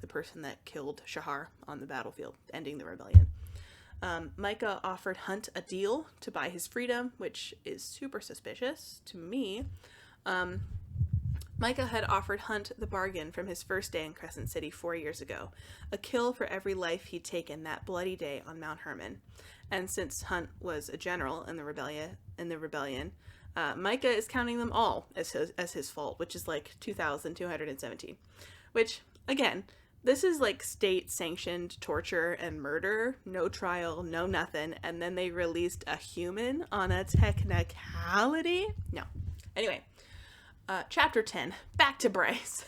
person that killed Shahar on the battlefield, ending the rebellion. Micah offered Hunt a deal to buy his freedom, which is super suspicious to me. Micah had offered Hunt the bargain from his first day in Crescent City 4 years ago, a kill for every life he'd taken that bloody day on Mount Hermon. And since Hunt was a general in the rebellion, Micah is counting them all as his fault, which is like 2,217. Which, again, this is like state-sanctioned torture and murder, no trial, no nothing, and then they released a human on a technicality? No. Anyway. Chapter 10, back to Bryce.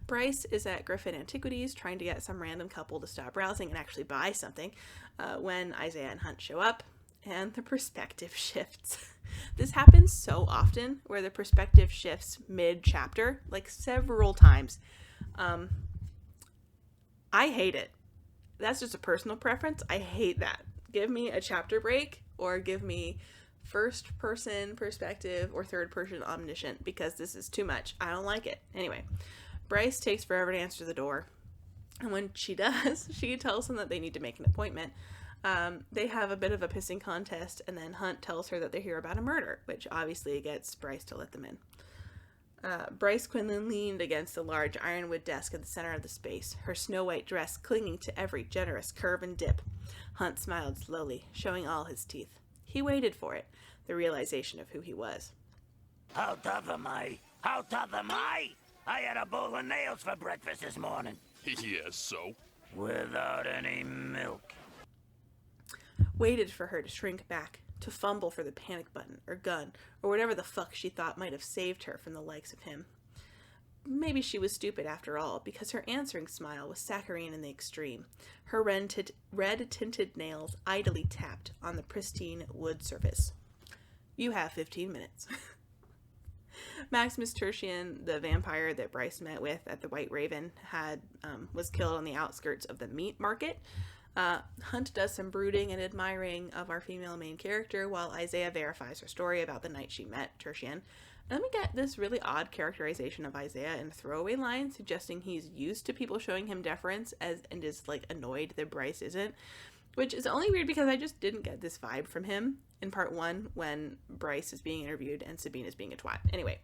Bryce is at Griffin Antiquities trying to get some random couple to stop browsing and actually buy something when Isaiah and Hunt show up, and the perspective shifts. This happens so often where the perspective shifts mid-chapter, like several times. I hate it. That's just a personal preference. I hate that. Give me a chapter break or give me first person perspective or third person omniscient because this is too much. I don't like it. Anyway, Bryce takes forever to answer the door. And when she does, she tells him that they need to make an appointment. They have a bit of a pissing contest, and then Hunt tells her that they're here about a murder, which obviously gets Bryce to let them in. Bryce Quinlan leaned against the large ironwood desk at the center of the space, her snow-white dress clinging to every generous curve and dip. Hunt smiled slowly, showing all his teeth. He waited for it, the realization of who he was. How tough am I? How tough am I? I had a bowl of nails for breakfast this morning. Yes, so? Without any milk. Waited for her to shrink back, to fumble for the panic button, or gun, or whatever the fuck she thought might have saved her from the likes of him. Maybe she was stupid after all, because her answering smile was saccharine in the extreme. Her red-tinted nails idly tapped on the pristine wood surface. You have 15 minutes. Maximus Tertian, the vampire that Bryce met with at the White Raven, was killed on the outskirts of the meat market. Hunt does some brooding and admiring of our female main character, while Isaiah verifies her story about the night she met Tertian. And then we get this really odd characterization of Isaiah in a throwaway line, suggesting he's used to people showing him deference and is, like, annoyed that Bryce isn't. Which is only weird because I just didn't get this vibe from him in part 1 when Bryce is being interviewed and Sabine is being a twat. Anyway,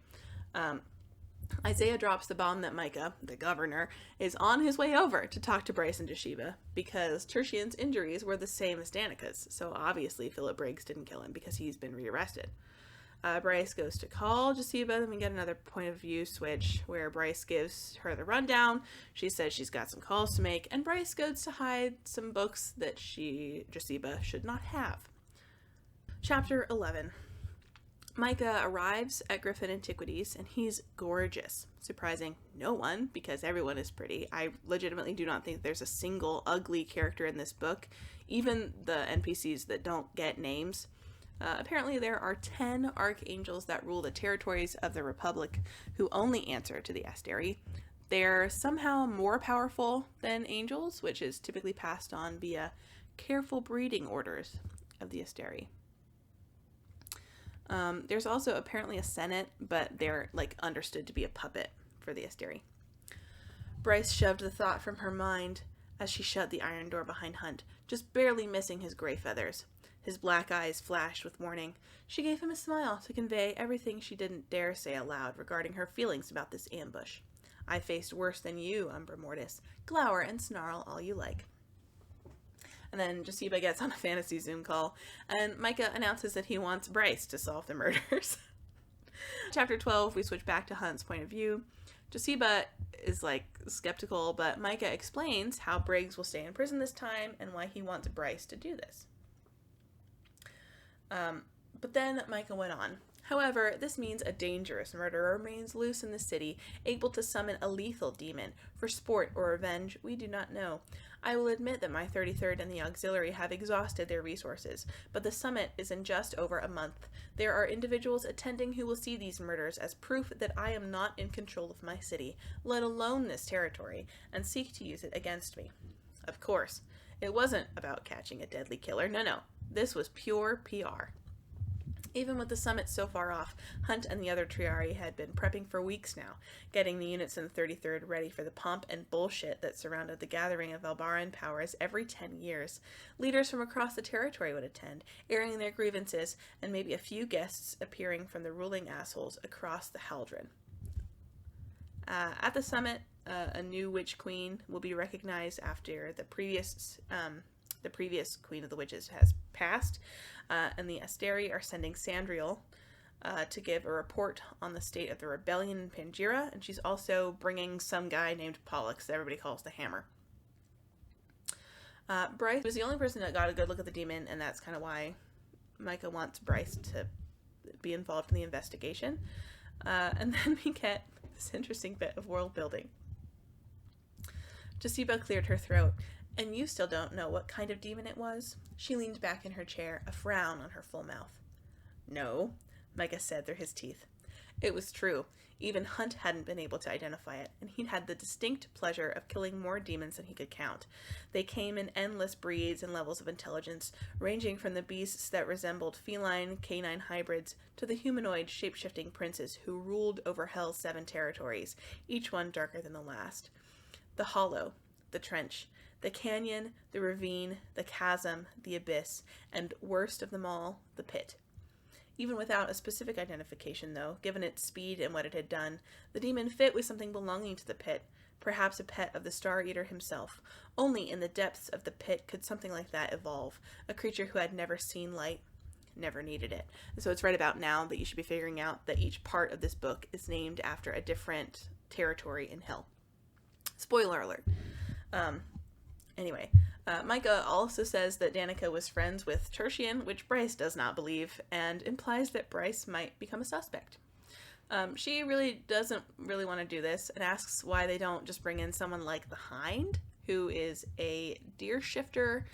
Isaiah drops the bomb that Micah, the governor, is on his way over to talk to Bryce and Jashiva because Tertian's injuries were the same as Danica's, so obviously Philip Briggs didn't kill him because he's been rearrested. Bryce goes to call Jashiva, then we get another point of view switch where Bryce gives her the rundown. She says she's got some calls to make, and Bryce goes to hide some books that Jashiva should not have. Chapter 11. Micah arrives at Griffin Antiquities, and he's gorgeous, surprising no one because everyone is pretty. I legitimately do not think there's a single ugly character in this book, even the NPCs that don't get names. Apparently there are 10 archangels that rule the territories of the Republic who only answer to the Asteri. They're somehow more powerful than angels, which is typically passed on via careful breeding orders of the Asteri. There's also apparently a Senate, but they're like understood to be a puppet for the Asteri. Bryce shoved the thought from her mind as she shut the iron door behind Hunt, just barely missing his gray feathers. His black eyes flashed with warning. She gave him a smile to convey everything she didn't dare say aloud regarding her feelings about this ambush. I faced worse than you, Umbra Mortis. Glower and snarl all you like. And then Josiba gets on a fantasy Zoom call, and Micah announces that he wants Bryce to solve the murders. Chapter 12, we switch back to Hunt's point of view. Josiba is, like, skeptical, but Micah explains how Briggs will stay in prison this time and why he wants Bryce to do this. But then Micah went on. However, this means a dangerous murderer remains loose in the city, able to summon a lethal demon. For sport or revenge, we do not know. I will admit that my 33rd and the auxiliary have exhausted their resources, but the summit is in just over a month. There are individuals attending who will see these murders as proof that I am not in control of my city, let alone this territory, and seek to use it against me. Of course, it wasn't about catching a deadly killer. No. This was pure PR. Even with the summit so far off, Hunt and the other Triari had been prepping for weeks now, getting the units in the 33rd ready for the pomp and bullshit that surrounded the gathering of Valbaran powers every 10 years. Leaders from across the territory would attend, airing their grievances, and maybe a few guests appearing from the ruling assholes across the Haldren. At the summit, a new witch queen will be recognized after the previous Queen of the Witches has passed, and the Asteri are sending Sandriel to give a report on the state of the rebellion in Pangira, and she's also bringing some guy named Pollux that everybody calls the Hammer. Bryce was the only person that got a good look at the demon, and that's kind of why Micah wants Bryce to be involved in the investigation. And then we get this interesting bit of world building. Josiba cleared her throat. And you still don't know what kind of demon it was? She leaned back in her chair, a frown on her full mouth. No, Micah said through his teeth. It was true. Even Hunt hadn't been able to identify it, and he'd had the distinct pleasure of killing more demons than he could count. They came in endless breeds and levels of intelligence, ranging from the beasts that resembled feline, canine hybrids to the humanoid, shape-shifting princes who ruled over Hell's 7 territories, each one darker than the last. The hollow, the trench, the canyon, the ravine, the chasm, the abyss, and worst of them all, the pit. Even without a specific identification, though, given its speed and what it had done, the demon fit with something belonging to the pit, perhaps a pet of the Star Eater himself. Only in the depths of the pit could something like that evolve, a creature who had never seen light, never needed it. And so it's right about now that you should be figuring out that each part of this book is named after a different territory in Hell. Spoiler alert. Anyway, Micah also says that Danica was friends with Tertian, which Bryce does not believe, and implies that Bryce might become a suspect. She really doesn't really want to do this, and asks why they don't just bring in someone like the Hind, who is a deer shifter,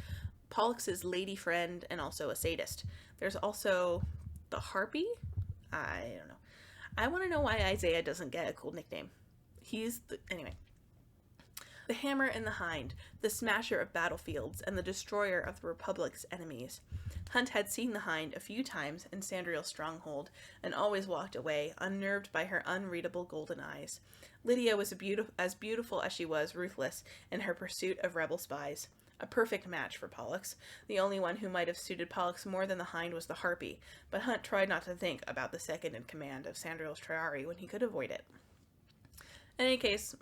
Pollux's lady friend, and also a sadist. There's also the Harpy? I don't know. I want to know why Isaiah doesn't get a cool nickname. Anyway. The Hammer and the Hind, the smasher of battlefields and the destroyer of the Republic's enemies. Hunt had seen the Hind a few times in Sandriel's stronghold, and always walked away, unnerved by her unreadable golden eyes. Lydia was as beautiful as she was ruthless in her pursuit of rebel spies. A perfect match for Pollux. The only one who might have suited Pollux more than the Hind was the Harpy, but Hunt tried not to think about the second in command of Sandriel's Triari when he could avoid it. In any case,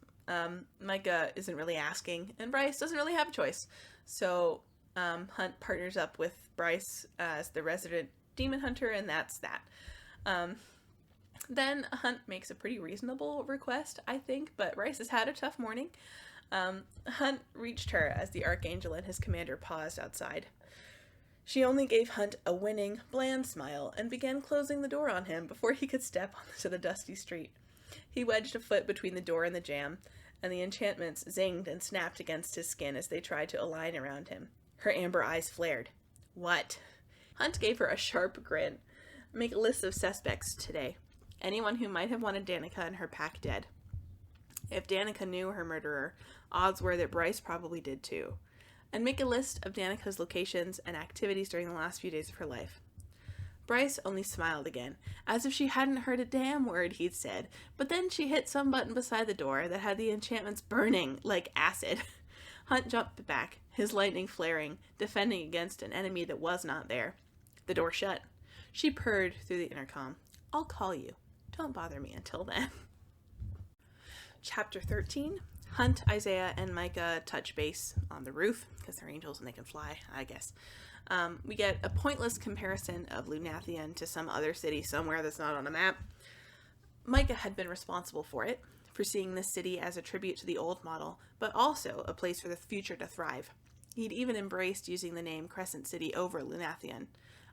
Micah isn't really asking, and Bryce doesn't really have a choice. So Hunt partners up with Bryce as the resident demon hunter, and that's that. Then Hunt makes a pretty reasonable request, I think, but Bryce has had a tough morning. Hunt reached her as the Archangel and his commander paused outside. She only gave Hunt a winning, bland smile and began closing the door on him before he could step onto the dusty street. He wedged a foot between the door and the jamb, and the enchantments zinged and snapped against his skin as they tried to align around him. Her amber eyes flared. What? Hunt gave her a sharp grin. Make a list of suspects today. Anyone who might have wanted Danica and her pack dead. If Danica knew her murderer, odds were that Bryce probably did too. And make a list of Danica's locations and activities during the last few days of her life. Bryce only smiled again, as if she hadn't heard a damn word he'd said, but then she hit some button beside the door that had the enchantments burning like acid. Hunt jumped back, his lightning flaring, defending against an enemy that was not there. The door shut. She purred through the intercom. I'll call you. Don't bother me until then. Chapter 13. Hunt, Isaiah, and Micah touch base on the roof, because they're angels and they can fly, I guess. We get a pointless comparison of Lunathian to some other city somewhere that's not on a map. Micah had been responsible for it, for seeing this city as a tribute to the old model, but also a place for the future to thrive. He'd even embraced using the name Crescent City over Lunathian.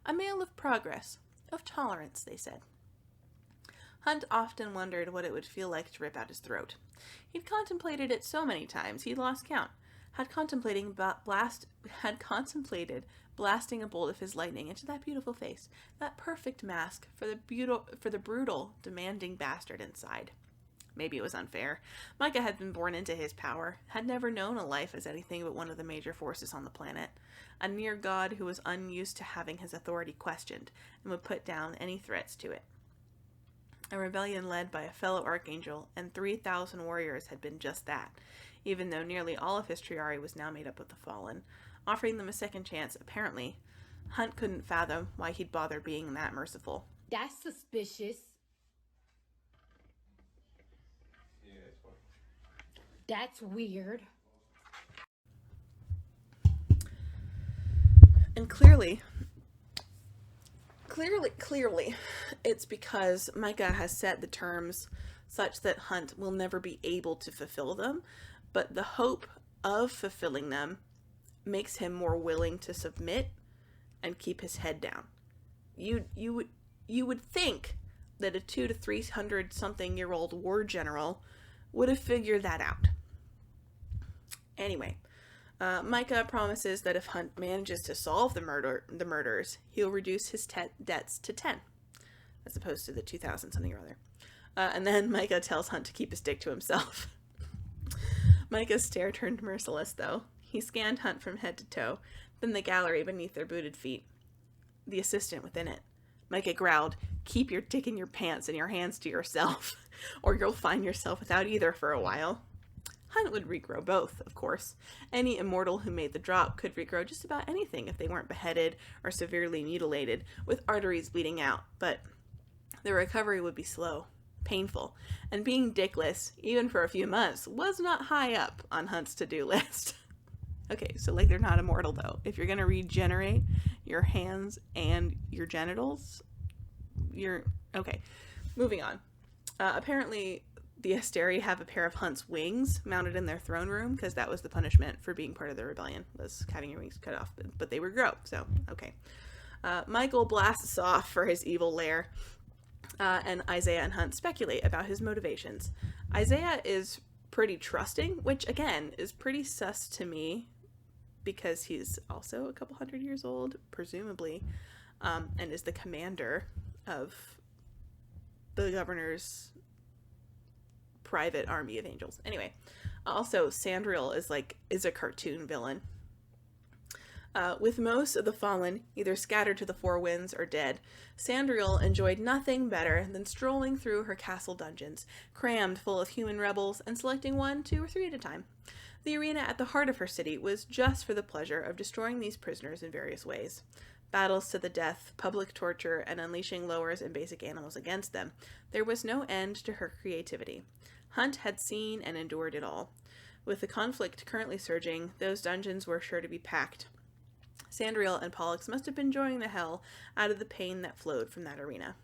A mail of progress, of tolerance, they said. Hunt often wondered what it would feel like to rip out his throat. He'd contemplated it so many times he'd lost count. Had contemplated blasting a bolt of his lightning into that beautiful face, that perfect mask for the brutal, demanding bastard inside. Maybe it was unfair. Micah had been born into his power, had never known a life as anything but one of the major forces on the planet, a near god who was unused to having his authority questioned and would put down any threats to it. A rebellion led by a fellow archangel and 3,000 warriors had been just that, even though nearly all of his triarii was now made up of the fallen. Offering them a second chance, apparently, Hunt couldn't fathom why he'd bother being that merciful. That's suspicious. That's weird. And clearly, it's because Micah has set the terms such that Hunt will never be able to fulfill them, but the hope of fulfilling them makes him more willing to submit and keep his head down. You would think that a 200 to 300 something year old war general would have figured that out. Anyway, Micah promises that if Hunt manages to solve the murders, he'll reduce his debts to 10, as opposed to the 2,000 something or other. And then Micah tells Hunt to keep his dick to himself. Micah's stare turned merciless, though. He scanned Hunt from head to toe, then the gallery beneath their booted feet, the assistant within it. Micah growled, "Keep your dick in your pants and your hands to yourself, or you'll find yourself without either for a while." Hunt would regrow both, of course. Any immortal who made the drop could regrow just about anything if they weren't beheaded or severely mutilated, with arteries bleeding out, but the recovery would be slow, painful, and being dickless, even for a few months, was not high up on Hunt's to-do list. Okay, so like they're not immortal though. If you're gonna regenerate your hands and your genitals, you're... Okay, moving on. Apparently, the Asteri have a pair of Hunt's wings mounted in their throne room, because that was the punishment for being part of the rebellion, was having your wings cut off, but they would grow, so, okay. Michael blasts off for his evil lair, and Isaiah and Hunt speculate about his motivations. Isaiah is pretty trusting, which, again, is pretty sus to me, because he's also a couple hundred years old, presumably, and is the commander of the governor's private army of angels. Anyway, also Sandriel is a cartoon villain. With most of the fallen either scattered to the four winds or dead, Sandriel enjoyed nothing better than strolling through her castle dungeons, crammed full of human rebels, and selecting 1, 2, or 3 at a time. The arena at the heart of her city was just for the pleasure of destroying these prisoners in various ways. Battles to the death, public torture, and unleashing lowers and basic animals against them. There was no end to her creativity. Hunt had seen and endured it all. With the conflict currently surging, those dungeons were sure to be packed. Sandriel and Pollux must have been enjoying the hell out of the pain that flowed from that arena.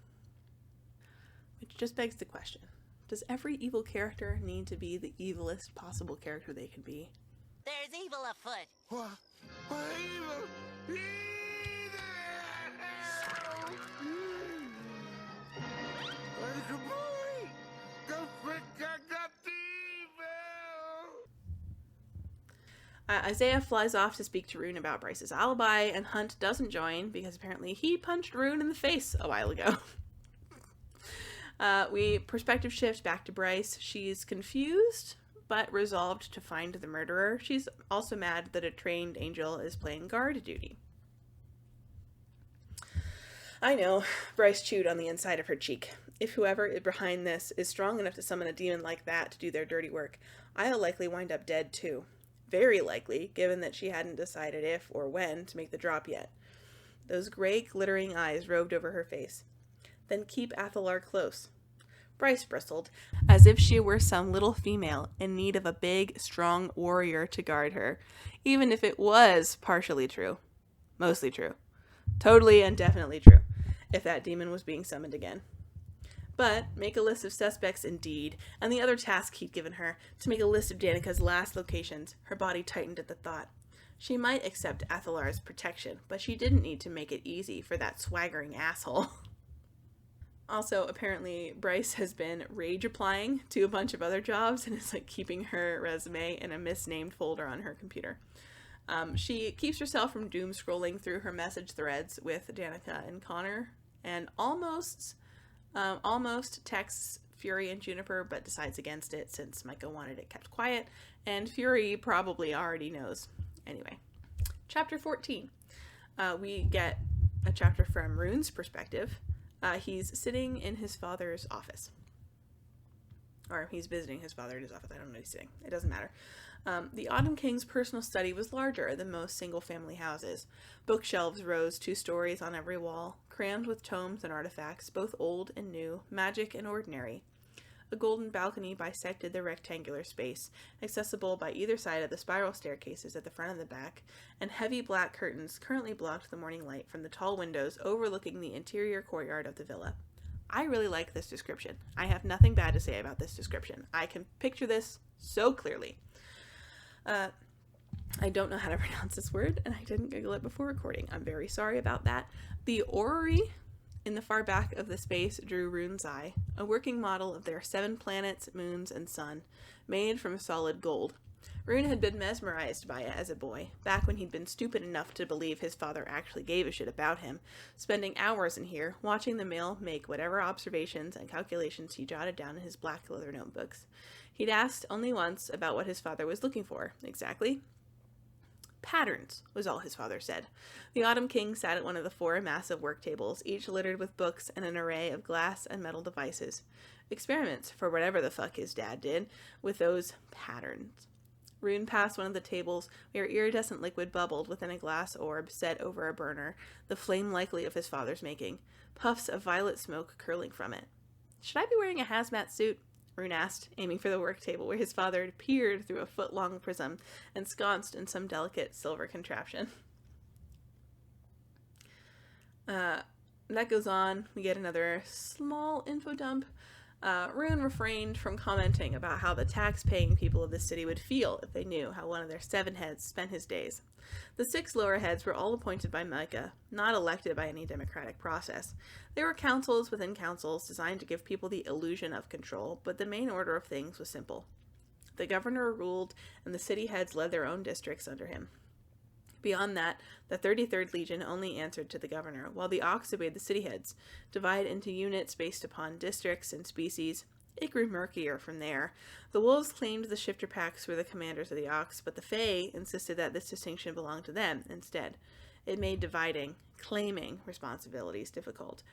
Which just begs the question, does every evil character need to be the evilest possible character they can be? There's evil afoot. What evil? Isaiah flies off to speak to Rune about Bryce's alibi, and Hunt doesn't join because apparently he punched Rune in the face a while ago. We perspective shift back to Bryce. She's confused, but resolved to find the murderer. She's also mad that a trained angel is playing guard duty. I know, Bryce chewed on the inside of her cheek. If whoever is behind this is strong enough to summon a demon like that to do their dirty work, I'll likely wind up dead too. Very likely, given that she hadn't decided if or when to make the drop yet. Those gray, glittering eyes roved over her face. Then keep Athalar close. Bryce bristled, as if she were some little female in need of a big, strong warrior to guard her, even if it was partially true. Mostly true. Totally and definitely true, if that demon was being summoned again. But make a list of suspects indeed, and the other task he'd given her, to make a list of Danica's last locations. Her body tightened at the thought. She might accept Athalar's protection, but she didn't need to make it easy for that swaggering asshole. Also, apparently, Bryce has been rage applying to a bunch of other jobs and is like keeping her resume in a misnamed folder on her computer. She keeps herself from doom scrolling through her message threads with Danica and Connor, and almost texts Fury and Juniper, but decides against it since Micah wanted it kept quiet, and Fury probably already knows. Anyway, chapter 14. We get a chapter from Rune's perspective. He's sitting in his father's office. Or he's visiting his father in his office. I don't know where he's sitting. It doesn't matter. The Autumn King's personal study was larger than most single-family houses. Bookshelves rose 2 stories on every wall, crammed with tomes and artifacts, both old and new, magic and ordinary. A golden balcony bisected the rectangular space, accessible by either side of the spiral staircases at the front and the back, and heavy black curtains currently blocked the morning light from the tall windows overlooking the interior courtyard of the villa. I really like this description. I have nothing bad to say about this description. I can picture this so clearly. I don't know how to pronounce this word, and I didn't Google it before recording. I'm very sorry about that. The orrery in the far back of the space drew Rune's eye, a working model of their 7 planets, moons, and sun, made from solid gold. Rune had been mesmerized by it as a boy, back when he'd been stupid enough to believe his father actually gave a shit about him, spending hours in here, watching the male make whatever observations and calculations he jotted down in his black leather notebooks. He'd asked only once about what his father was looking for, exactly. Patterns, was all his father said. The Autumn King sat at one of the 4 massive work tables, each littered with books and an array of glass and metal devices. Experiments, for whatever the fuck his dad did, with those patterns. Rune passed one of the tables where iridescent liquid bubbled within a glass orb set over a burner, the flame likely of his father's making, puffs of violet smoke curling from it. Should I be wearing a hazmat suit? Rune asked, aiming for the work table where his father had peered through a foot-long prism, ensconced in some delicate silver contraption. That goes on. We get another small info dump. Rune refrained from commenting about how the tax-paying people of the city would feel if they knew how one of their 7 heads spent his days. The 6 lower heads were all appointed by Micah, not elected by any democratic process. They were councils within councils designed to give people the illusion of control, but the main order of things was simple. The governor ruled, and the city heads led their own districts under him. Beyond that, the 33rd Legion only answered to the governor, while the Ox obeyed the city heads, divided into units based upon districts and species. It grew murkier from there. The Wolves claimed the shifter packs were the commanders of the Ox, but the Fae insisted that this distinction belonged to them instead. It made dividing, claiming responsibilities difficult.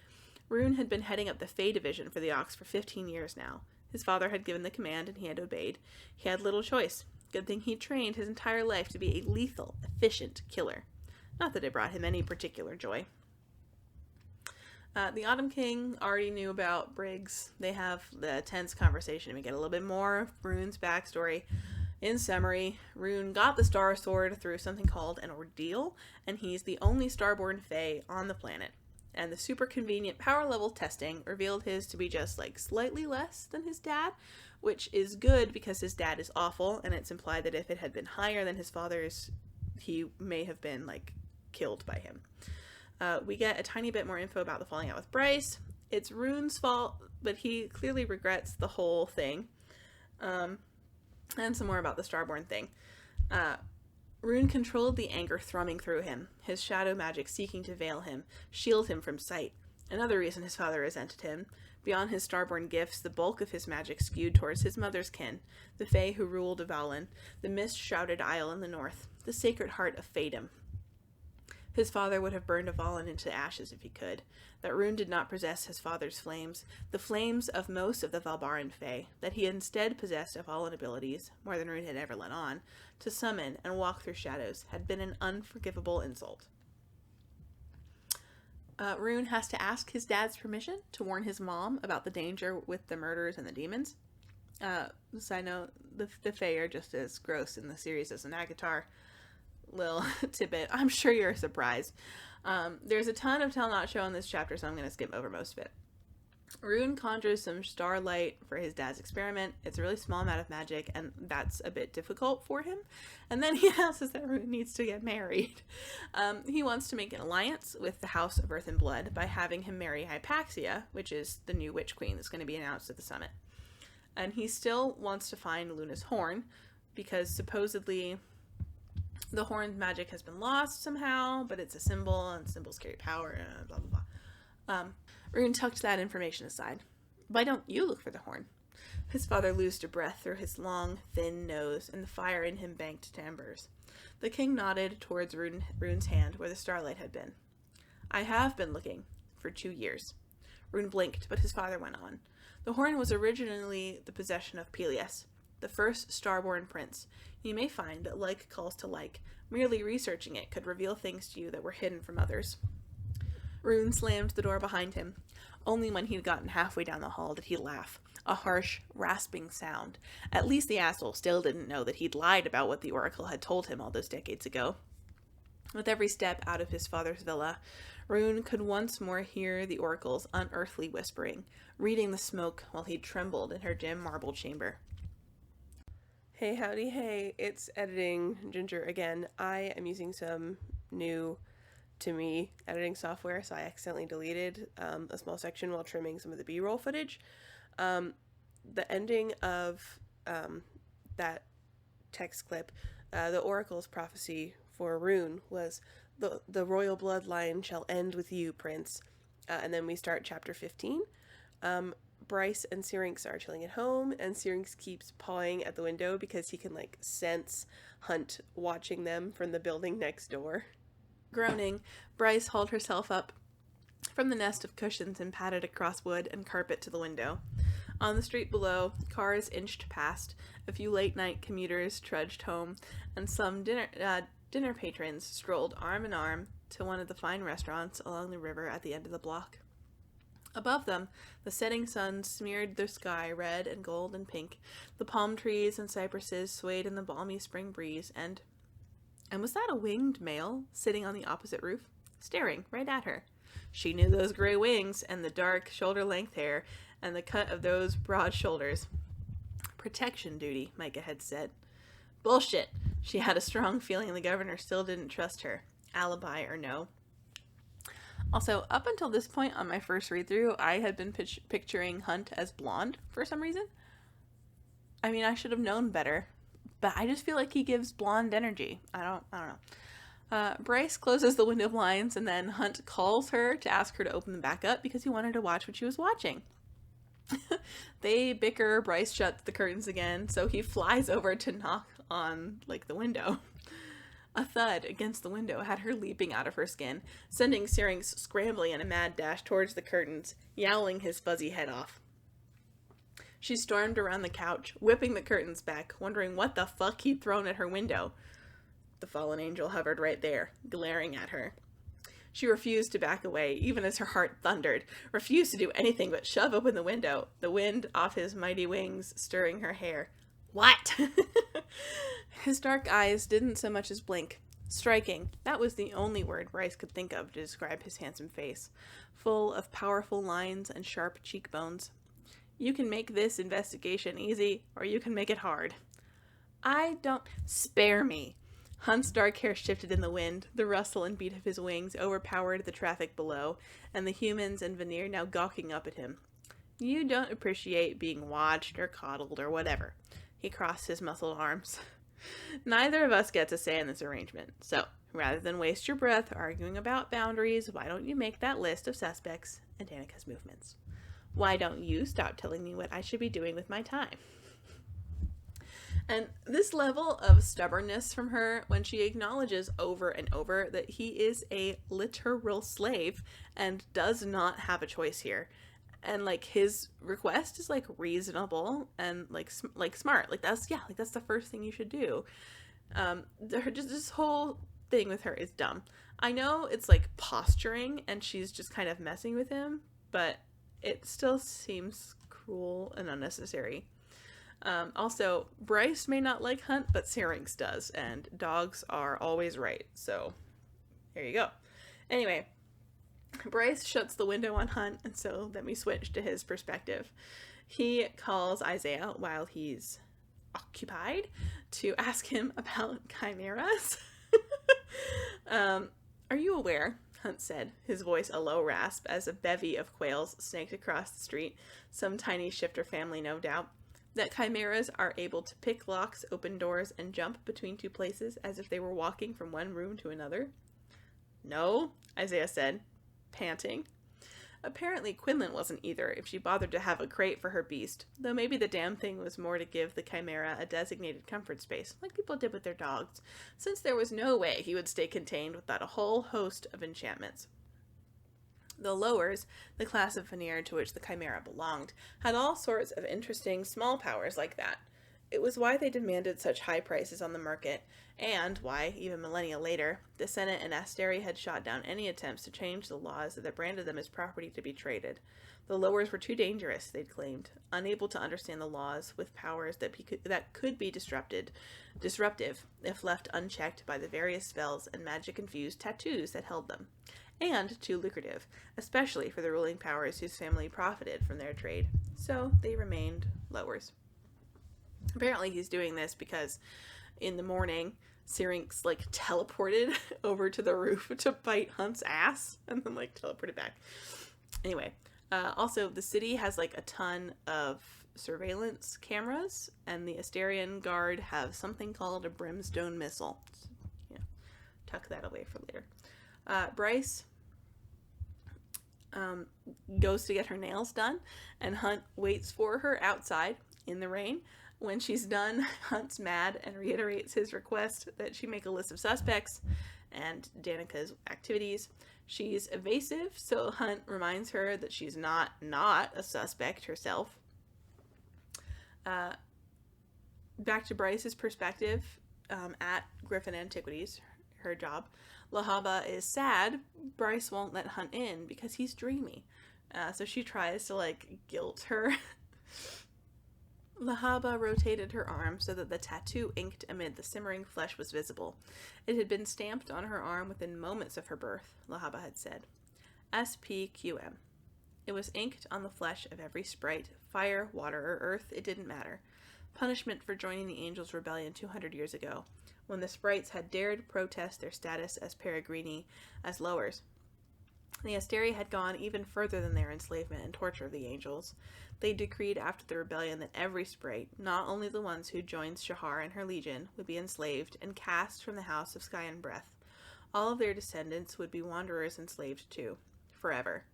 Rune had been heading up the Fae division for the Ox for 15 years now. His father had given the command and he had obeyed. He had little choice. Good thing he trained his entire life to be a lethal, efficient killer. Not that it brought him any particular joy. The Autumn King already knew about Briggs. They have the tense conversation. We get a little bit more of Rune's backstory. In summary, Rune got the Star Sword through something called an ordeal, and he's the only Starborn Fae on the planet. And the super convenient power level testing revealed his to be just like slightly less than his dad, which is good because his dad is awful, and it's implied that if it had been higher than his father's, he may have been like killed by him. We get a tiny bit more info about the falling out with Bryce. It's Rune's fault, but he clearly regrets the whole thing. And some more about the Starborn thing. Rune controlled the anger thrumming through him, his shadow magic seeking to veil him, shield him from sight. Another reason his father resented him. Beyond his Starborn gifts, the bulk of his magic skewed towards his mother's kin, the Fae who ruled Avalon, the mist-shrouded isle in the north, the sacred heart of Faedom. His father would have burned Avalon into ashes if he could. That Rune did not possess his father's flames, the flames of most of the Valbaran Fae, that he instead possessed Avalon abilities, more than Rune had ever let on, to summon and walk through shadows, had been an unforgivable insult. Rune has to ask his dad's permission to warn his mom about the danger with the murders and the demons. Side note, the Fae are just as gross in the series as an Agatar. Little tidbit. I'm sure you're surprised. There's a ton of tell not show in this chapter, so I'm going to skip over most of it. Rune conjures some starlight for his dad's experiment. It's a really small amount of magic, and that's a bit difficult for him. And then he announces that Rune needs to get married. He wants to make an alliance with the House of Earth and Blood by having him marry Hypaxia, which is the new witch queen that's going to be announced at the summit. And he still wants to find Luna's horn, because supposedly the horn's magic has been lost somehow, but it's a symbol, and symbols carry power, blah, blah, blah. Rune tucked that information aside. Why don't you look for the horn? His father loosed a breath through his long, thin nose, and the fire in him banked to embers. The king nodded towards Rune's hand where the starlight had been. I have been looking for 2 years. Rune blinked, but his father went on. The horn was originally the possession of Peleus, the first starborn prince. You may find that like calls to like. Merely researching it could reveal things to you that were hidden from others. Rune slammed the door behind him. Only when he'd gotten halfway down the hall did he laugh. A harsh, rasping sound. At least the asshole still didn't know that he'd lied about what the oracle had told him all those decades ago. With every step out of his father's villa, Rune could once more hear the oracle's unearthly whispering, reading the smoke while he trembled in her dim marble chamber. Hey, howdy, hey, it's Editing Ginger again. I am using some new, to me, editing software, so I accidentally deleted a small section while trimming some of the B-roll footage. The ending of that text clip, the oracle's prophecy for Rune was, the royal bloodline shall end with you, prince. And then we start chapter 15. Bryce and Syrinx are chilling at home, and Syrinx keeps pawing at the window because he can, sense Hunt watching them from the building next door. Groaning, Bryce hauled herself up from the nest of cushions and padded across wood and carpet to the window. On the street below, cars inched past, a few late-night commuters trudged home, and some dinner patrons strolled arm in arm to one of the fine restaurants along the river at the end of the block. Above them, the setting sun smeared the sky red and gold and pink. The palm trees and cypresses swayed in the balmy spring breeze, and was that a winged male sitting on the opposite roof, staring right at her? She knew those gray wings and the dark shoulder-length hair and the cut of those broad shoulders. Protection duty, Micah had said. Bullshit. She had a strong feeling the governor still didn't trust her, alibi or no. Also, up until this point on my first read-through, I had been picturing Hunt as blonde for some reason. I mean, I should have known better, but I just feel like he gives blonde energy. I don't know. Bryce closes the window blinds, and then Hunt calls her to ask her to open them back up because he wanted to watch what she was watching. They bicker, Bryce shuts the curtains again, so he flies over to knock on, the window. A thud against the window had her leaping out of her skin, sending Syrinx scrambling in a mad dash towards the curtains, yowling his fuzzy head off. She stormed around the couch, whipping the curtains back, wondering what the fuck he'd thrown at her window. The fallen angel hovered right there, glaring at her. She refused to back away, even as her heart thundered, refused to do anything but shove open the window, the wind off his mighty wings stirring her hair. What? His dark eyes didn't so much as blink. Striking, that was the only word Bryce could think of to describe his handsome face, full of powerful lines and sharp cheekbones. You can make this investigation easy, or you can make it hard. I don't... Spare me. Hunt's dark hair shifted in the wind. The rustle and beat of his wings overpowered the traffic below, and the humans and Veneer now gawking up at him. You don't appreciate being watched or coddled or whatever. He crossed his muscled arms. Neither of us gets a say in this arrangement, so rather than waste your breath arguing about boundaries, why don't you make that list of suspects and Danica's movements? Why don't you stop telling me what I should be doing with my time? And this level of stubbornness from her, when she acknowledges over and over that he is a literal slave and does not have a choice here, and like his request is like reasonable and like smart, like that's the first thing you should do. Just this whole thing with her is dumb. I know it's like posturing and she's just kind of messing with him, but it still seems cruel and unnecessary. Also, Bryce may not like Hunt, but Syrinx does, and dogs are always right, so there you go. Anyway, Bryce shuts the window on Hunt, and so then we switch to his perspective. He calls Isaiah while he's occupied to ask him about chimeras. Are you aware, Hunt said, his voice a low rasp as a bevy of quails snaked across the street, some tiny shifter family no doubt, that chimeras are able to pick locks, open doors, and jump between two places as if they were walking from one room to another? No, Isaiah said, panting. Apparently Quinlan wasn't either, if she bothered to have a crate for her beast, though maybe the damn thing was more to give the chimera a designated comfort space, like people did with their dogs, since there was no way he would stay contained without a whole host of enchantments. The Lowers, the class of veneer to which the chimera belonged, had all sorts of interesting small powers like that. It was why they demanded such high prices on the market, and why, even millennia later, the Senate and Asteri had shot down any attempts to change the laws that branded them as property to be traded. The Lowers were too dangerous, they'd claimed, unable to understand the laws, with powers that could be disruptive if left unchecked by the various spells and magic-infused tattoos that held them, and too lucrative, especially for the ruling powers whose family profited from their trade. So they remained Lowers. Apparently he's doing this because in the morning, Syrinx like teleported over to the roof to bite Hunt's ass and then like teleported back. Anyway, also the city has like a ton of surveillance cameras, and the Asterian guard have something called a brimstone missile. So, tuck that away for later. Bryce goes to get her nails done, and Hunt waits for her outside in the rain. When she's done, Hunt's mad and reiterates his request that she make a list of suspects and Danica's activities. She's evasive, so Hunt reminds her that she's not a suspect herself. Back to Bryce's perspective, at Griffin Antiquities, her job, Lahaba is sad Bryce won't let Hunt in because he's dreamy. So she tries to like guilt her. Lahaba rotated her arm so that the tattoo inked amid the simmering flesh was visible. It had been stamped on her arm within moments of her birth, Lahaba had said. SPQM. It was inked on the flesh of every sprite, fire, water, or earth, it didn't matter. Punishment for joining the Angels' rebellion 200 years ago, when the sprites had dared protest their status as Peregrini, as Lowers. The Asteri had gone even further than their enslavement and torture of the Angels. They decreed after the rebellion that every sprite, not only the ones who joined Shahar and her legion, would be enslaved and cast from the house of Sky and Breath. All of their descendants would be wanderers enslaved too, forever.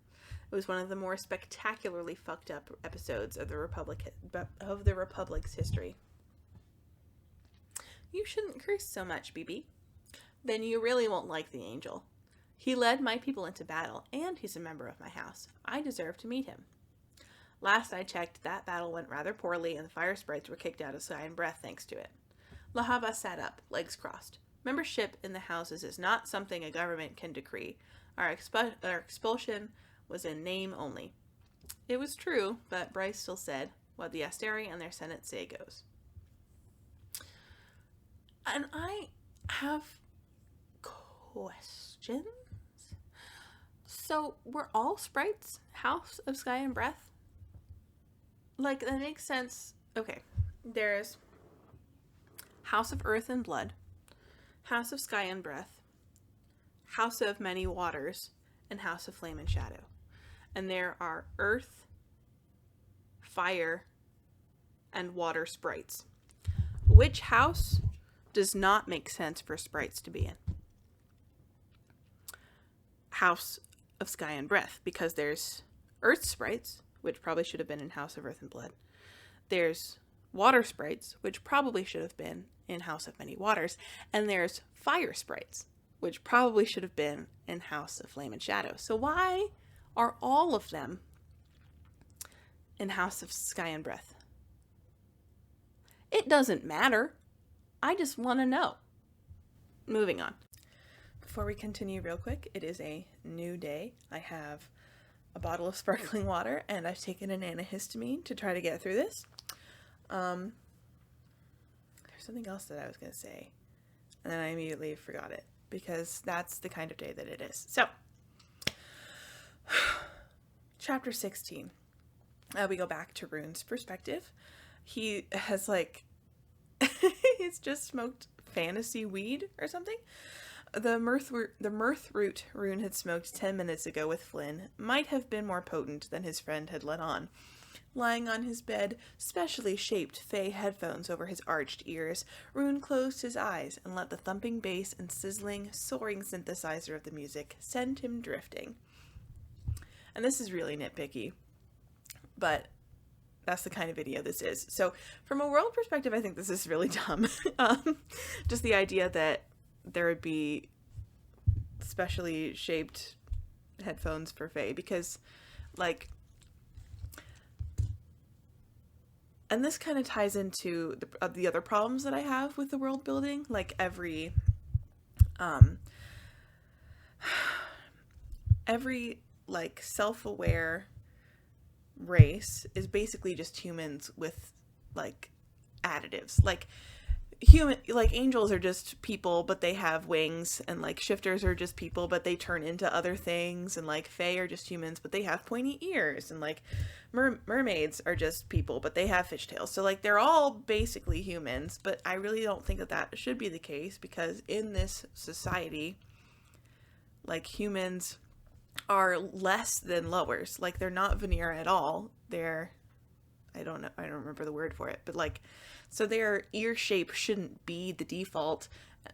It was one of the more spectacularly fucked up episodes of the Republic's history. You shouldn't curse so much, BB. Then you really won't like the Angel. He led my people into battle, and he's a member of my house. I deserve to meet him. Last I checked, that battle went rather poorly, and the fire sprites were kicked out of Sky and Breath thanks to it. Lahaba sat up, legs crossed. Membership in the houses is not something a government can decree. Our expulsion was in name only. It was true, but Bryce still said, what the Asteri and their Senate say goes. And I have questions. So, were all sprites House of Sky and Breath? Like, that makes sense. Okay, there's House of Earth and Blood, House of Sky and Breath, House of Many Waters, and House of Flame and Shadow. And there are Earth, Fire, and Water sprites. Which house does not make sense for sprites to be in? House of Sky and Breath, because there's Earth sprites, which probably should have been in House of Earth and Blood. There's water sprites, which probably should have been in House of Many Waters, and there's fire sprites, which probably should have been in House of Flame and Shadow. So why are all of them in House of Sky and Breath? It doesn't matter. I just want to know. Moving on. Before we continue real quick, it is a new day. I have a bottle of sparkling water, and I've taken an antihistamine to try to get through this. There's something else that I was going to say, and then I immediately forgot it, because that's the kind of day that it is. So, chapter 16. We go back to Rune's perspective. He has, like, he's just smoked fantasy weed or something. The mirth root Rune had smoked 10 minutes ago with Flynn might have been more potent than his friend had let on. Lying on his bed, specially shaped fey headphones over his arched ears, Rune closed his eyes and let the thumping bass and sizzling, soaring synthesizer of the music send him drifting. And this is really nitpicky, but that's the kind of video this is. So from a world perspective, I think this is really dumb. Just the idea that there would be specially shaped headphones for Faye, because, like, and this kind of ties into the other problems that I have with the world building. Like, every like self-aware race is basically just humans with, like, additives. Like, angels are just people, but they have wings, and, like, shifters are just people, but they turn into other things, and, like, fae are just humans, but they have pointy ears, and, like, mermaids are just people, but they have fishtails. So, like, they're all basically humans, but I really don't think that should be the case, because in this society, like, humans are less than lowers. Like, they're not veneer at all. They're, I don't remember the word for it, but, like, so their ear shape shouldn't be the default.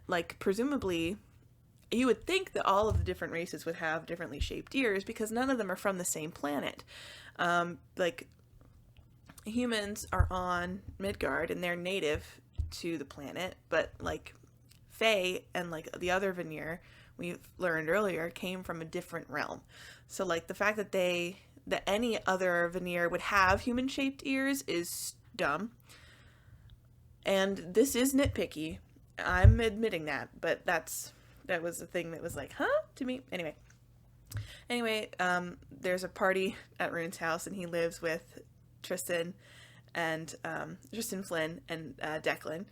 Like, presumably, you would think that all of the different races would have differently shaped ears, because none of them are from the same planet. Like, humans are on Midgard, and they're native to the planet, but, like, Fae and, like, the other veneer we've learned earlier came from a different realm. So, like, the fact that any other veneer would have human-shaped ears is dumb. And this is nitpicky. I'm admitting that, but that was the thing that was like, huh? To me. Anyway, there's a party at Rune's house, and he lives with Tristan Flynn and Declan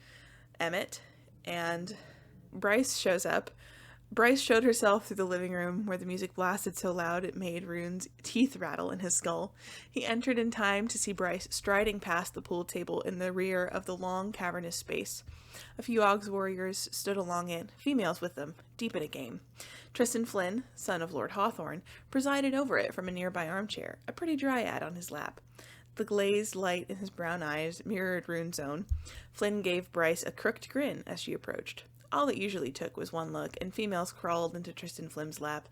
Emmett, and Bryce shows up. Bryce showed herself through the living room, where the music blasted so loud it made Rune's teeth rattle in his skull. He entered in time to see Bryce striding past the pool table in the rear of the long, cavernous space. A few Oggs warriors stood along it, females with them, deep in a game. Tristan Flynn, son of Lord Hawthorne, presided over it from a nearby armchair, a pretty dryad on his lap. The glazed light in his brown eyes mirrored Rune's own. Flynn gave Bryce a crooked grin as she approached. All it usually took was one look, and females crawled into Tristan Flynn's lap,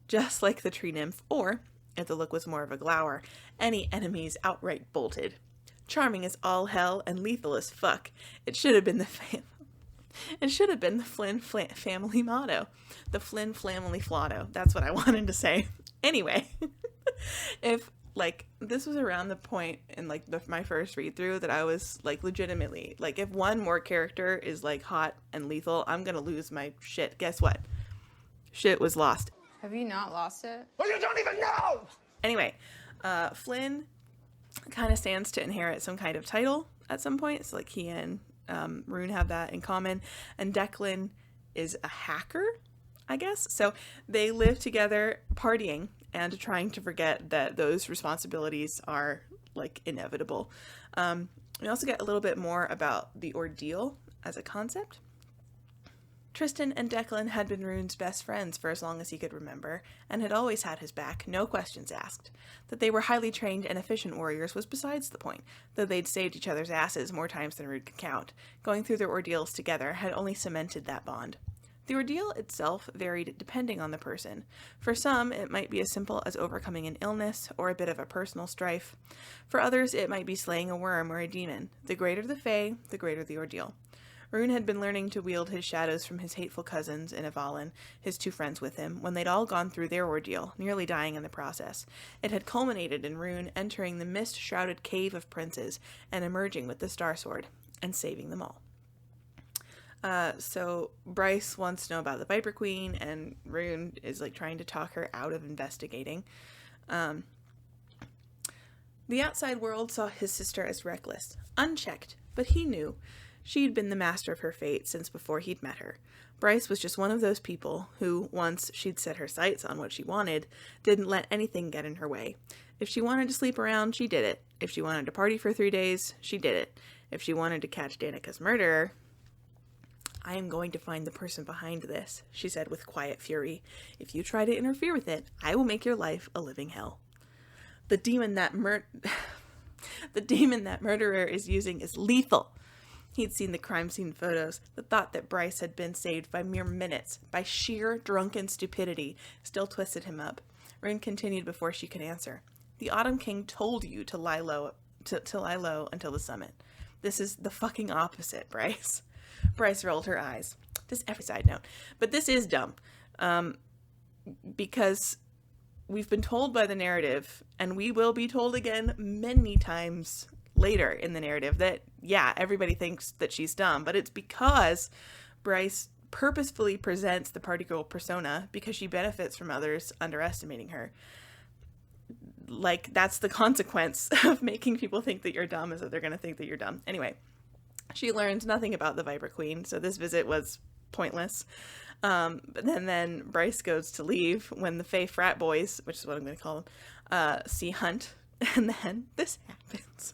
just like the tree nymph, or, if the look was more of a glower, any enemies outright bolted. Charming as all hell and lethal as fuck. It should have been the Flynn family motto. The Flynn family flotto. That's what I wanted to say. Anyway, if, like, this was around the point in, like, my first read through that I was, like, legitimately, like, if one more character is, like, hot and lethal, I'm gonna lose my shit. Guess what? Shit was lost. Have you not lost it? Well, you don't even know! Anyway, Flynn kind of stands to inherit some kind of title at some point. So, like, he and Rune have that in common. And Declan is a hacker, I guess. So they live together partying and trying to forget that those responsibilities are, like, inevitable. We also get a little bit more about the ordeal as a concept. Tristan and Declan had been Rune's best friends for as long as he could remember, and had always had his back, no questions asked. That they were highly trained and efficient warriors was besides the point, though they'd saved each other's asses more times than Rune could count. Going through their ordeals together had only cemented that bond. The ordeal itself varied depending on the person. For some, it might be as simple as overcoming an illness or a bit of a personal strife. For others, it might be slaying a worm or a demon. The greater the fae, the greater the ordeal. Rune had been learning to wield his shadows from his hateful cousins in Avalon, his 2 friends with him, when they'd all gone through their ordeal, nearly dying in the process. It had culminated in Rune entering the mist-shrouded cave of princes and emerging with the Star Sword and saving them all. So Bryce wants to know about the Viper Queen, and Rune is like trying to talk her out of investigating. The outside world saw his sister as reckless, unchecked, but he knew she'd been the master of her fate since before he'd met her. Bryce was just one of those people who, once she'd set her sights on what she wanted, didn't let anything get in her way. If she wanted to sleep around, she did it. If she wanted to party for 3 days, she did it. If she wanted to catch Danica's murderer, "I am going to find the person behind this," she said with quiet fury. "If you try to interfere with it, I will make your life a living hell. The demon that murderer is using is lethal." He'd seen the crime scene photos. The thought that Bryce had been saved by mere minutes, by sheer drunken stupidity, still twisted him up. Rune continued before she could answer. "The Autumn King told you to lie low until the summit. This is the fucking opposite, Bryce." Bryce rolled her eyes. This every side note. But this is dumb. Because we've been told by the narrative, and we will be told again many times later in the narrative, that, yeah, everybody thinks that she's dumb, but it's because Bryce purposefully presents the party girl persona because she benefits from others underestimating her. Like, that's the consequence of making people think that you're dumb, is that they're going to think that you're dumb. Anyway, she learned nothing about the Viper Queen, so this visit was pointless. But then Bryce goes to leave when the Fae frat boys, which is what I'm going to call them, see Hunt, and then this happens.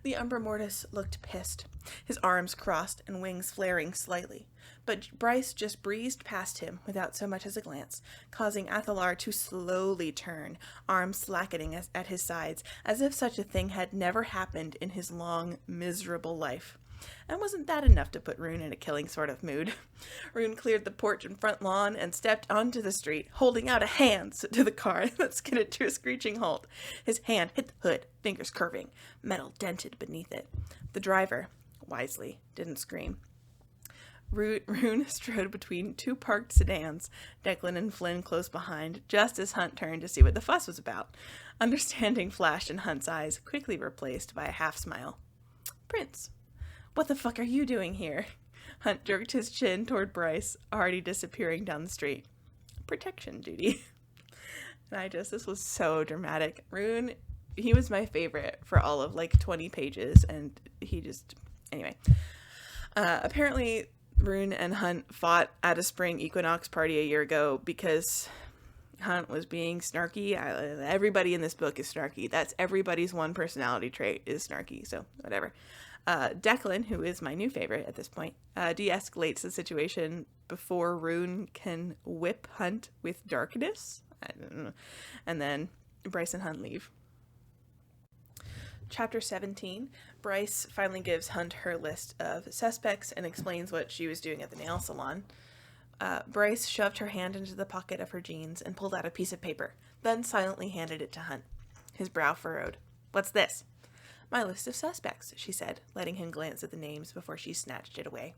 The Umbra Mortis looked pissed, his arms crossed and wings flaring slightly. But Bryce just breezed past him without so much as a glance, causing Athalar to slowly turn, arms slackening at his sides, as if such a thing had never happened in his long, miserable life. And wasn't that enough to put Rune in a killing sort of mood? Rune cleared the porch and front lawn and stepped onto the street, holding out a hand to the car that skidded to a screeching halt. His hand hit the hood, fingers curving, metal dented beneath it. The driver, wisely, didn't scream. Rune strode between 2 parked sedans, Declan and Flynn close behind, just as Hunt turned to see what the fuss was about. Understanding flashed in Hunt's eyes, quickly replaced by a half-smile. "Prince, what the fuck are you doing here?" Hunt jerked his chin toward Bryce, already disappearing down the street. "Protection duty." And this was so dramatic. Rune, he was my favorite for all of 20 pages, and anyway. Apparently, Rune and Hunt fought at a spring equinox party a year ago because Hunt was being snarky. Everybody in this book is snarky. That's everybody's one personality trait, is snarky, so whatever. Declan, who is my new favorite at this point, de-escalates the situation before Rune can whip Hunt with darkness. I don't know. And then Bryce and Hunt leave. Chapter 17, Bryce finally gives Hunt her list of suspects and explains what she was doing at the nail salon. Bryce shoved her hand into the pocket of her jeans and pulled out a piece of paper, then silently handed it to Hunt. His brow furrowed. "What's this?" "My list of suspects," she said, letting him glance at the names before she snatched it away.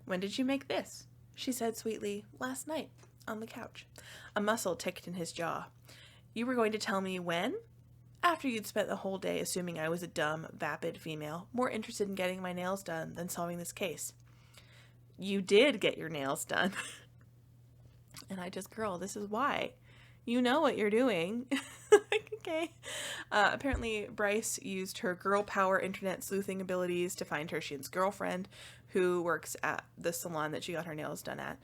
"When did you make this?" She said sweetly, "Last night, on the couch." A muscle ticked in his jaw. "You were going to tell me when?" "After you'd spent the whole day assuming I was a dumb, vapid female, more interested in getting my nails done than solving this case." "You did get your nails done." And girl, this is why. You know what you're doing. Okay. Apparently, Bryce used her girl power internet sleuthing abilities to find Tertian's girlfriend, who works at the salon that she got her nails done at,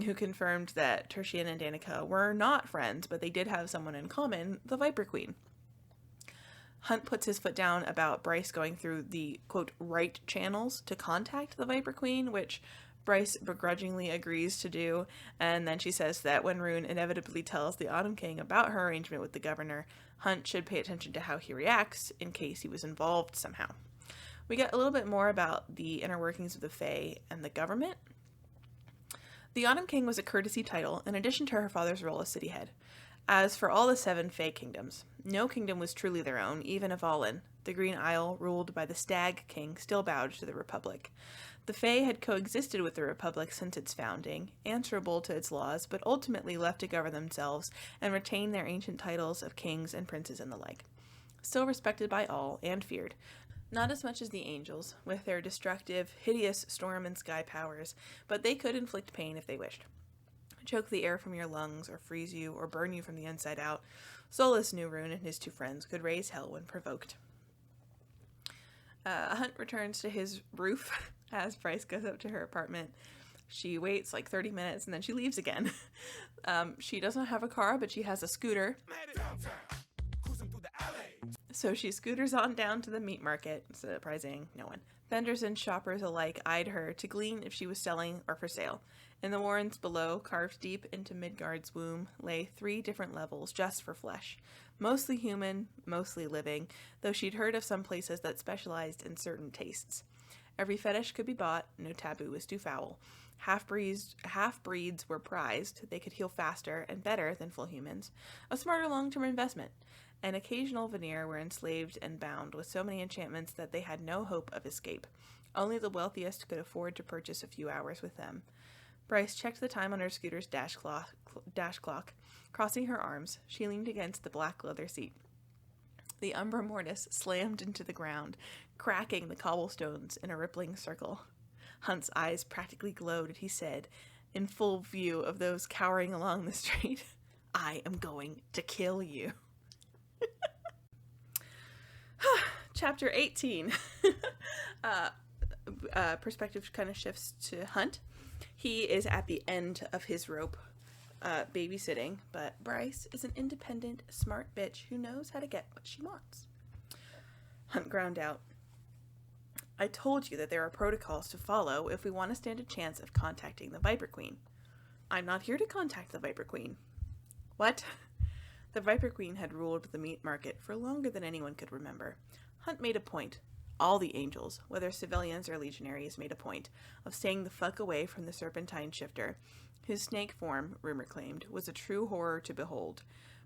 who confirmed that Tertian and Danica were not friends, but they did have someone in common, the Viper Queen. Hunt puts his foot down about Bryce going through the, quote, right channels to contact the Viper Queen, which Bryce begrudgingly agrees to do, and then she says that when Rune inevitably tells the Autumn King about her arrangement with the governor, Hunt should pay attention to how he reacts in case he was involved somehow. We get a little bit more about the inner workings of the Fae and the government. The Autumn King was a courtesy title in addition to her father's role as city head. As for all the 7 Fey kingdoms, no kingdom was truly their own, even Avalon. The Green Isle, ruled by the Stag King, still bowed to the Republic. The Fey had coexisted with the Republic since its founding, answerable to its laws, but ultimately left to govern themselves and retain their ancient titles of kings and princes and the like. Still respected by all and feared. Not as much as the angels, with their destructive, hideous storm and sky powers, but they could inflict pain if they wished. Choke the air from your lungs, or freeze you, or burn you from the inside out. Solus Newrune and his 2 friends could raise hell when provoked. Hunt returns to his roof as Bryce goes up to her apartment. She waits like 30 minutes and then she leaves again. She doesn't have a car, but she has a scooter. So she scooters on down to the meat market, surprising no one. Vendors and shoppers alike eyed her to glean if she was selling or for sale. In the warrens below, carved deep into Midgard's womb, lay 3 different levels just for flesh. Mostly human, mostly living, though she'd heard of some places that specialized in certain tastes. Every fetish could be bought, no taboo was too foul. Half-breeds were prized, they could heal faster and better than full humans. A smarter long-term investment. An occasional veneer were enslaved and bound with so many enchantments that they had no hope of escape. Only the wealthiest could afford to purchase a few hours with them. Bryce checked the time on her scooter's dash clock. Crossing her arms, she leaned against the black leather seat. The Umbra Mortis slammed into the ground, cracking the cobblestones in a rippling circle. Hunt's eyes practically glowed as he said, in full view of those cowering along the street, "I am going to kill you." Chapter 18. Perspective kind of shifts to Hunt. He is at the end of his rope, babysitting, but Bryce is an independent, smart bitch who knows how to get what she wants. Hunt ground out. "I told you that there are protocols to follow if we want to stand a chance of contacting the Viper Queen." "I'm not here to contact the Viper Queen." "What?" The Viper Queen had ruled the meat market for longer than anyone could remember. Hunt made a point. All the angels, whether civilians or legionaries, made a point of staying the fuck away from the serpentine shifter, whose snake form, rumor claimed, was a true horror to behold.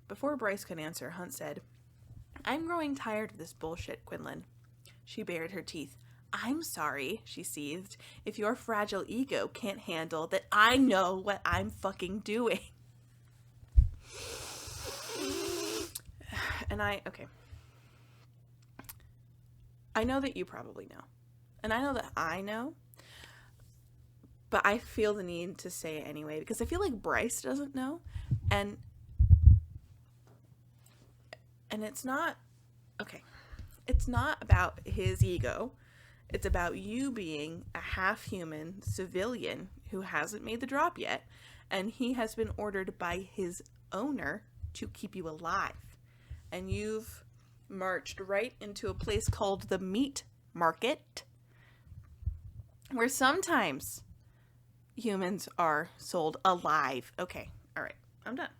Before Bryce could answer, Hunt said, "I'm growing tired of this bullshit, Quinlan." She bared her teeth. "I'm sorry," she seethed, "if your fragile ego can't handle that I know what I'm fucking doing." Okay. I know that you probably know. And I know that I know. But I feel the need to say it anyway, because I feel like Bryce doesn't know. And it's not, okay. It's not about his ego. It's about you being a half-human civilian who hasn't made the drop yet. And he has been ordered by his owner to keep you alive. And you've marched right into a place called the meat market, where sometimes humans are sold alive. Okay, all right, I'm done.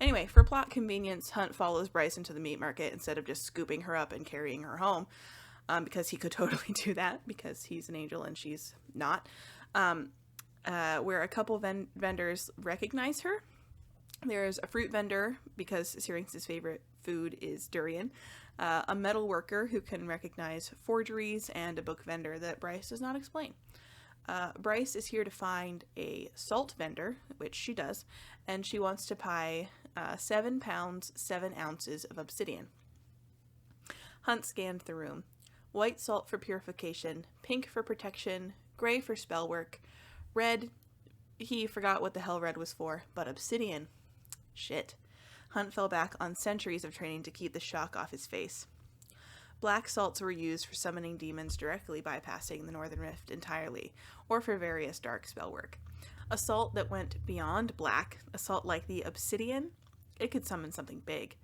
Anyway, for plot convenience, Hunt follows Bryce into the meat market instead of just scooping her up and carrying her home, because he could totally do that because he's an angel and she's not. Where a couple vendors recognize her. There's a fruit vendor, because Syrinx's favorite food is durian, a metal worker who can recognize forgeries, and a book vendor that Bryce does not explain. Bryce is here to find a salt vendor, which she does, and she wants to buy 7 pounds, 7 ounces of obsidian. Hunt scanned the room. White salt for purification, pink for protection, gray for spell work, red, he forgot what the hell red was for, but obsidian. Shit. Hunt fell back on centuries of training to keep the shock off his face. Black salts were used for summoning demons directly bypassing the Northern Rift entirely, or for various dark spell work. A salt that went beyond black, a salt like the obsidian, it could summon something big.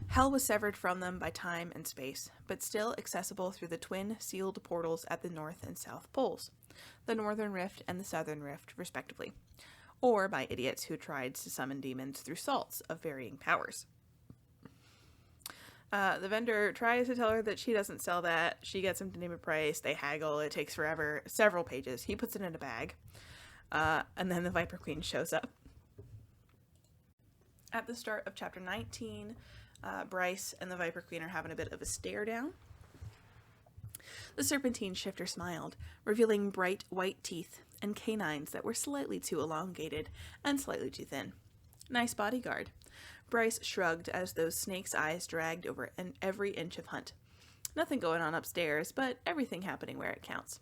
Hell was severed from them by time and space, but still accessible through the twin sealed portals at the North and South Poles, the Northern Rift and the Southern Rift, respectively, or by idiots who tried to summon demons through salts of varying powers. The vendor tries to tell her that she doesn't sell that. She gets him to name a price. They haggle. It takes forever. Several pages. He puts it in a bag. And then the Viper Queen shows up. At the start of chapter 19, Bryce and the Viper Queen are having a bit of a stare down. The Serpentine Shifter smiled, revealing bright white teeth and canines that were slightly too elongated and slightly too thin. Nice bodyguard. Bryce shrugged as those snake's eyes dragged over every inch of Hunt. Nothing going on upstairs, but everything happening where it counts.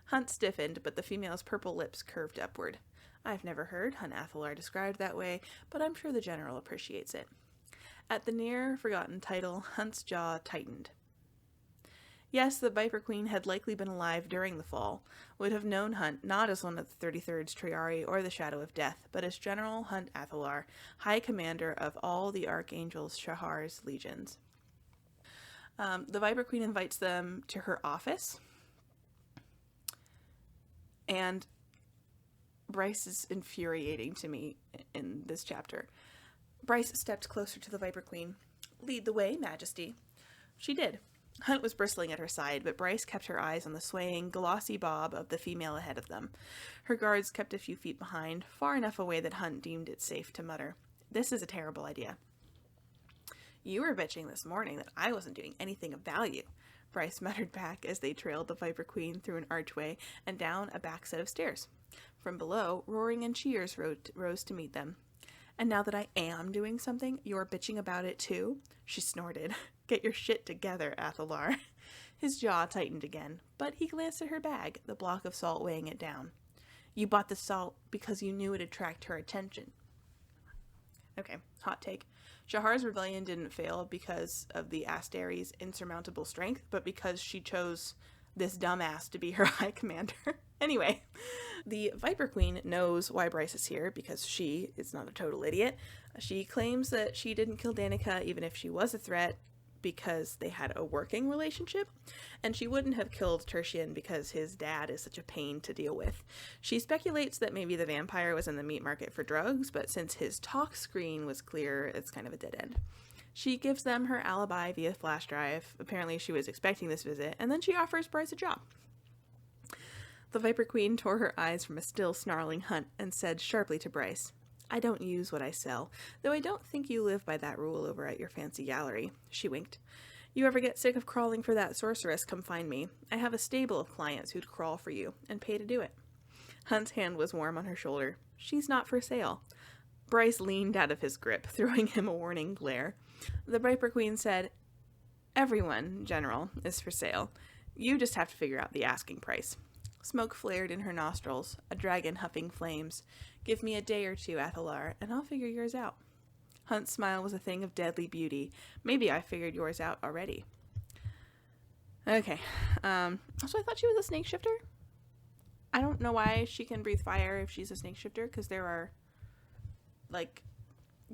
Hunt stiffened, but the female's purple lips curved upward. I've never heard Hunt Athalar described that way, but I'm sure the general appreciates it. At the near-forgotten title, Hunt's jaw tightened. Yes, the Viper Queen had likely been alive during the fall, would have known Hunt not as one of the 33rd Triari or the Shadow of Death, but as General Hunt Athalar, High Commander of all the Archangels Shahar's legions. The Viper Queen invites them to her office, and Bryce is infuriating to me in this chapter. Bryce stepped closer to the Viper Queen. "Lead the way, Majesty." She did. Hunt was bristling at her side, but Bryce kept her eyes on the swaying, glossy bob of the female ahead of them. Her guards kept a few feet behind, far enough away that Hunt deemed it safe to mutter, "This is a terrible idea." "You were bitching this morning that I wasn't doing anything of value," Bryce muttered back as they trailed the Viper Queen through an archway and down a back set of stairs. From below, roaring and cheers rose to meet them. "And now that I am doing something, you're bitching about it too?" She snorted. "Get your shit together, Athalar." His jaw tightened again, but he glanced at her bag, the block of salt weighing it down. "You bought the salt because you knew it'd attract her attention." Okay, hot take. Shahar's rebellion didn't fail because of the Astari's insurmountable strength, but because she chose this dumbass to be her high commander. Anyway, the Viper Queen knows why Bryce is here because she is not a total idiot. She claims that she didn't kill Danica even if she was a threat because they had a working relationship, and she wouldn't have killed Tertian because his dad is such a pain to deal with. She speculates that maybe the vampire was in the meat market for drugs, but since his talk screen was clear, it's kind of a dead end. She gives them her alibi via flash drive. Apparently she was expecting this visit, and then she offers Bryce a job. The Viper Queen tore her eyes from a still snarling Hunt and said sharply to Bryce, "I don't use what I sell, though I don't think you live by that rule over at your fancy gallery." She winked. "You ever get sick of crawling for that sorceress, come find me. I have a stable of clients who'd crawl for you and pay to do it." Hunt's hand was warm on her shoulder. "She's not for sale." Bryce leaned out of his grip, throwing him a warning glare. The Viper Queen said, "Everyone, General, is for sale. You just have to figure out the asking price." Smoke flared in her nostrils, a dragon huffing flames. "Give me a day or two, Athalar, and I'll figure yours out." Hunt's smile was a thing of deadly beauty. "Maybe I figured yours out already." Okay, so I thought she was a snake shifter. I don't know why she can breathe fire if she's a snake shifter, because there are, like,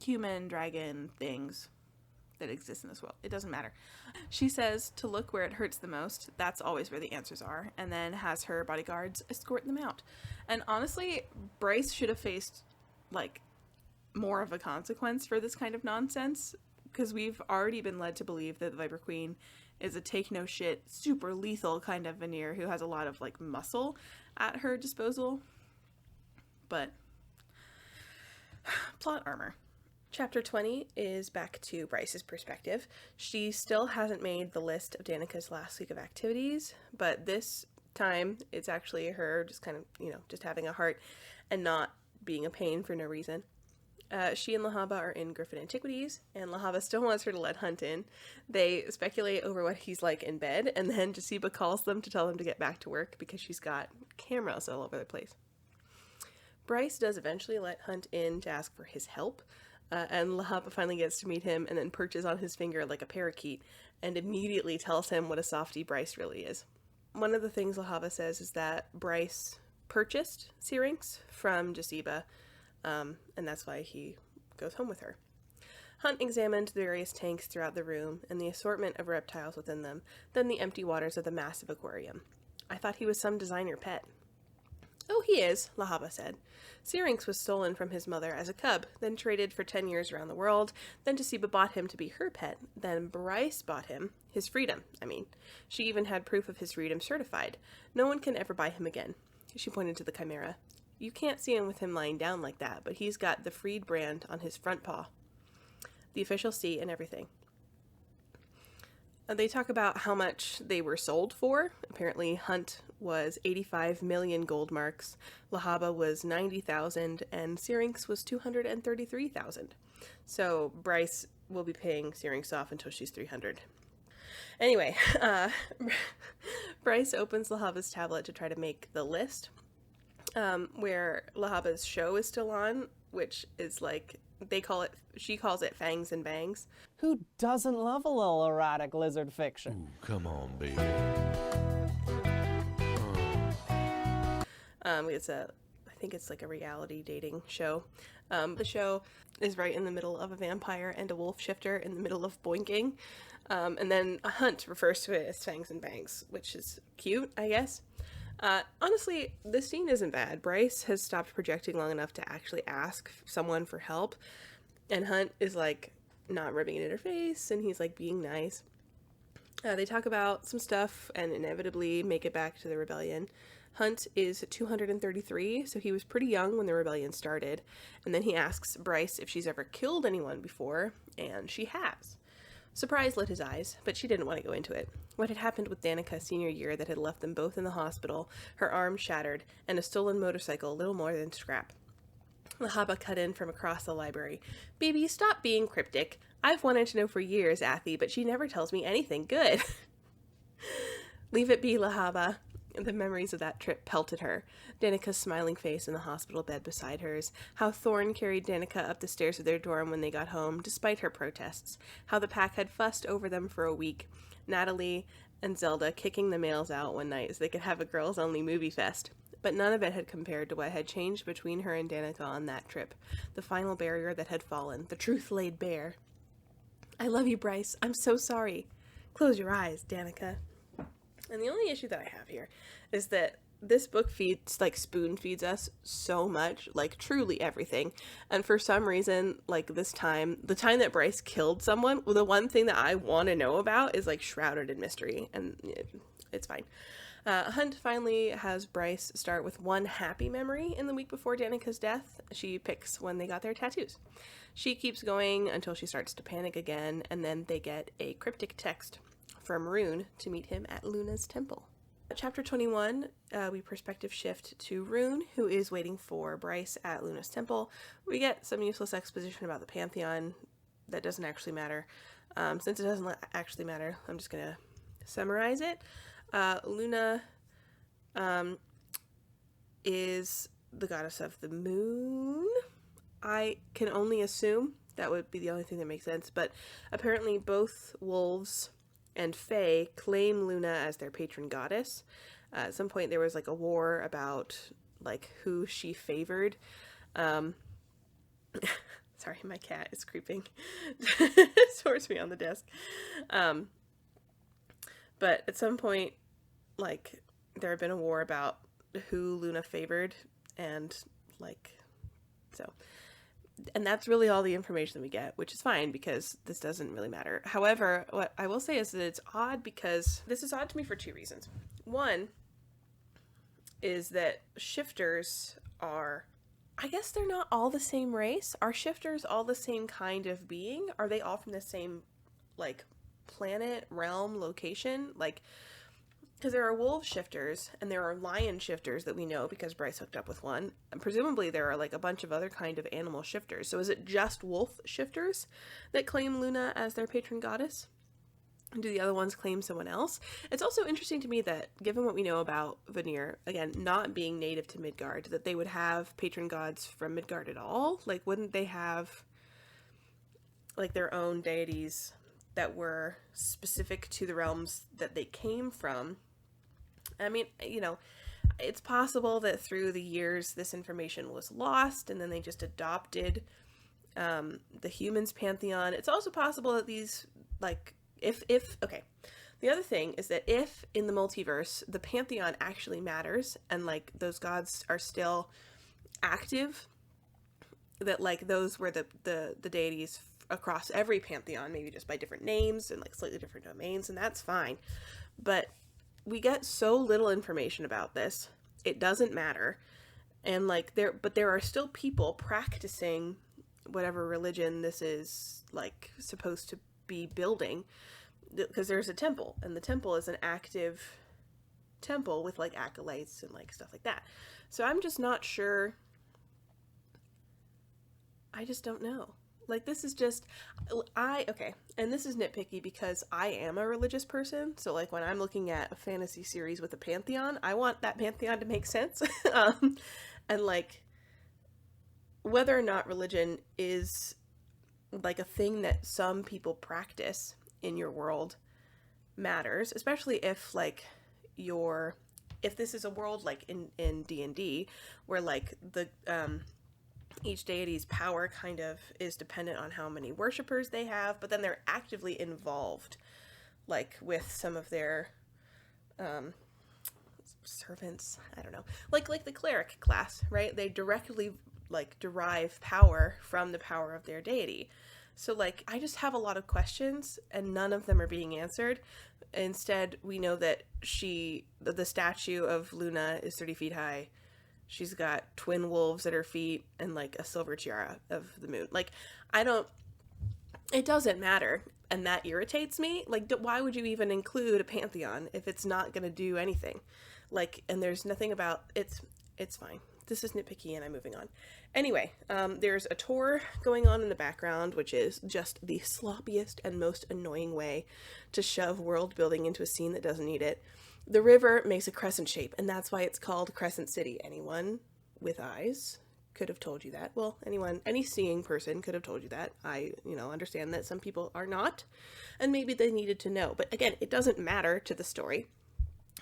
human dragon things that exist in this world. It doesn't matter. She says to look where it hurts the most. That's always where the answers are. And then has her bodyguards escort them out. And honestly, Bryce should have faced, like, more of a consequence for this kind of nonsense. Because we've already been led to believe that the Viper Queen is a take-no-shit, super lethal kind of veneer who has a lot of, like, muscle at her disposal. But plot armor. Chapter 20 is back to Bryce's perspective. She still hasn't made the list of Danica's last week of activities, but this time it's actually her just kind of, just having a heart and not being a pain for no reason. She and Lahaba are in Griffin Antiquities, and Lahaba still wants her to let Hunt in. They speculate over what he's like in bed, and then Jasiba calls them to tell them to get back to work because she's got cameras all over the place. Bryce does eventually let Hunt in to ask for his help, and Lahaba finally gets to meet him and then perches on his finger like a parakeet and immediately tells him what a softie Bryce really is. One of the things Lahaba says is that Bryce purchased Syrinx from Jasiba, and that's why he goes home with her. Hunt examined the various tanks throughout the room and the assortment of reptiles within them, then the empty waters of the massive aquarium. "I thought he was some designer pet." "Oh, he is," Lahaba said. "Syrinx was stolen from his mother as a cub, then traded for 10 years around the world, then Jasiba bought him to be her pet, then Bryce bought him, his freedom, I mean. She even had proof of his freedom certified. No one can ever buy him again." She pointed to the chimera. You can't see him with him lying down like that, but he's got the freed brand on his front paw. The official seat and everything. They talk about how much they were sold for. Apparently Hunt was 85 million gold marks, Lahaba was 90,000, and Syrinx was 233,000. So Bryce will be paying Syrinx off until she's 300. Anyway, Bryce opens Lahaba's tablet to try to make the list, where Lahaba's show is still on, which is like, she calls it Fangs and Bangs. Who doesn't love a little erratic lizard fiction? Ooh, come on, baby. I think it's like a reality dating show. The show is right in the middle of a vampire and a wolf shifter in the middle of boinking. And then a Hunt refers to it as Fangs and Bangs, which is cute, I guess. Honestly, this scene isn't bad. Bryce has stopped projecting long enough to actually ask someone for help. And Hunt is like not rubbing it in her face, and he's like being nice. They talk about some stuff and inevitably make it back to the rebellion. Hunt is 233, so he was pretty young when the rebellion started. And then he asks Bryce if she's ever killed anyone before, and she has. Surprise lit his eyes, but she didn't want to go into it. What had happened with Danica senior year that had left them both in the hospital, her arm shattered, and a stolen motorcycle little more than scrap. Lahaba cut in from across the library. "Baby, stop being cryptic. I've wanted to know for years, Athy, but she never tells me anything good." "Leave it be, Lahaba." The memories of that trip pelted her. Danica's smiling face in the hospital bed beside hers. How Thorne carried Danica up the stairs of their dorm when they got home, despite her protests. How the pack had fussed over them for a week. Natalie and Zelda kicking the males out one night so they could have a girls-only movie fest. But none of it had compared to what had changed between her and Danica on that trip. The final barrier that had fallen. The truth laid bare. "I love you, Bryce. I'm so sorry." "Close your eyes, Danica." And the only issue that I have here is that this book spoon feeds us so much, like truly everything. And for some reason, like the time that Bryce killed someone, well, the one thing that I want to know about is like shrouded in mystery, and it's fine. Hunt finally has Bryce start with one happy memory in the week before Danica's death. She picks when they got their tattoos. She keeps going until she starts to panic again, and then they get a cryptic text from Rune to meet him at Luna's temple. Chapter 21, we perspective shift to Rune, who is waiting for Bryce at Luna's temple. We get some useless exposition about the Pantheon that doesn't actually matter. Since it doesn't actually matter, I'm just going to summarize it. Luna is the goddess of the moon. I can only assume that would be the only thing that makes sense, but apparently both wolves and Fae claim Luna as their patron goddess. At some point there was like a war about like who she favored. Sorry, my cat is creeping towards me on the desk. But at some point, like, there had been a war about who Luna favored, and like, so. And that's really all the information that we get, which is fine because this doesn't really matter. However, what I will say is that it's odd because this is odd to me for two reasons. One is that shifters are, I guess they're not all the same race. Are shifters all the same kind of being? Are they all from the same, like, planet, realm, location? Like, because there are wolf shifters and there are lion shifters that we know because Bryce hooked up with one. And presumably there are like a bunch of other kind of animal shifters. So is it just wolf shifters that claim Luna as their patron goddess? Do the other ones claim someone else? It's also interesting to me that, given what we know about Vanir, again, not being native to Midgard, that they would have patron gods from Midgard at all? Like, wouldn't they have like their own deities that were specific to the realms that they came from? I mean, you know, it's possible that through the years this information was lost and then they just adopted the humans' pantheon. It's also possible that these, like, okay. The other thing is that if in the multiverse the pantheon actually matters and like those gods are still active, that like those were the deities across every pantheon, maybe just by different names and like slightly different domains, and that's fine. But we get so little information about this, it doesn't matter. And like there are still people practicing whatever religion this is like supposed to be building, because there's a temple, and the temple is an active temple with like acolytes and like stuff like that. So I'm just not sure. I just don't know. Like, this is just, okay, and this is nitpicky because I am a religious person, so, like, when I'm looking at a fantasy series with a pantheon, I want that pantheon to make sense, and, like, whether or not religion is, like, a thing that some people practice in your world matters, especially if, like, if this is a world, like, in D&D, where, like, each deity's power kind of is dependent on how many worshippers they have, but then they're actively involved, like, with some of their servants. I don't know, like the cleric class, right? They directly like derive power from the power of their deity. So like, I just have a lot of questions, and none of them are being answered. Instead, we know that the statue of Luna is 30 feet high. She's got twin wolves at her feet and, like, a silver tiara of the moon. Like, it doesn't matter, and that irritates me. Like, why would you even include a pantheon if it's not going to do anything? Like, and there's nothing about, it's fine. This is nitpicky, and I'm moving on. Anyway, there's a tour going on in the background, which is just the sloppiest and most annoying way to shove world building into a scene that doesn't need it. The river makes a crescent shape, and that's why it's called Crescent City. Anyone with eyes could have told you that. Well, any seeing person could have told you that. I, understand that some people are not, and maybe they needed to know. But again, it doesn't matter to the story.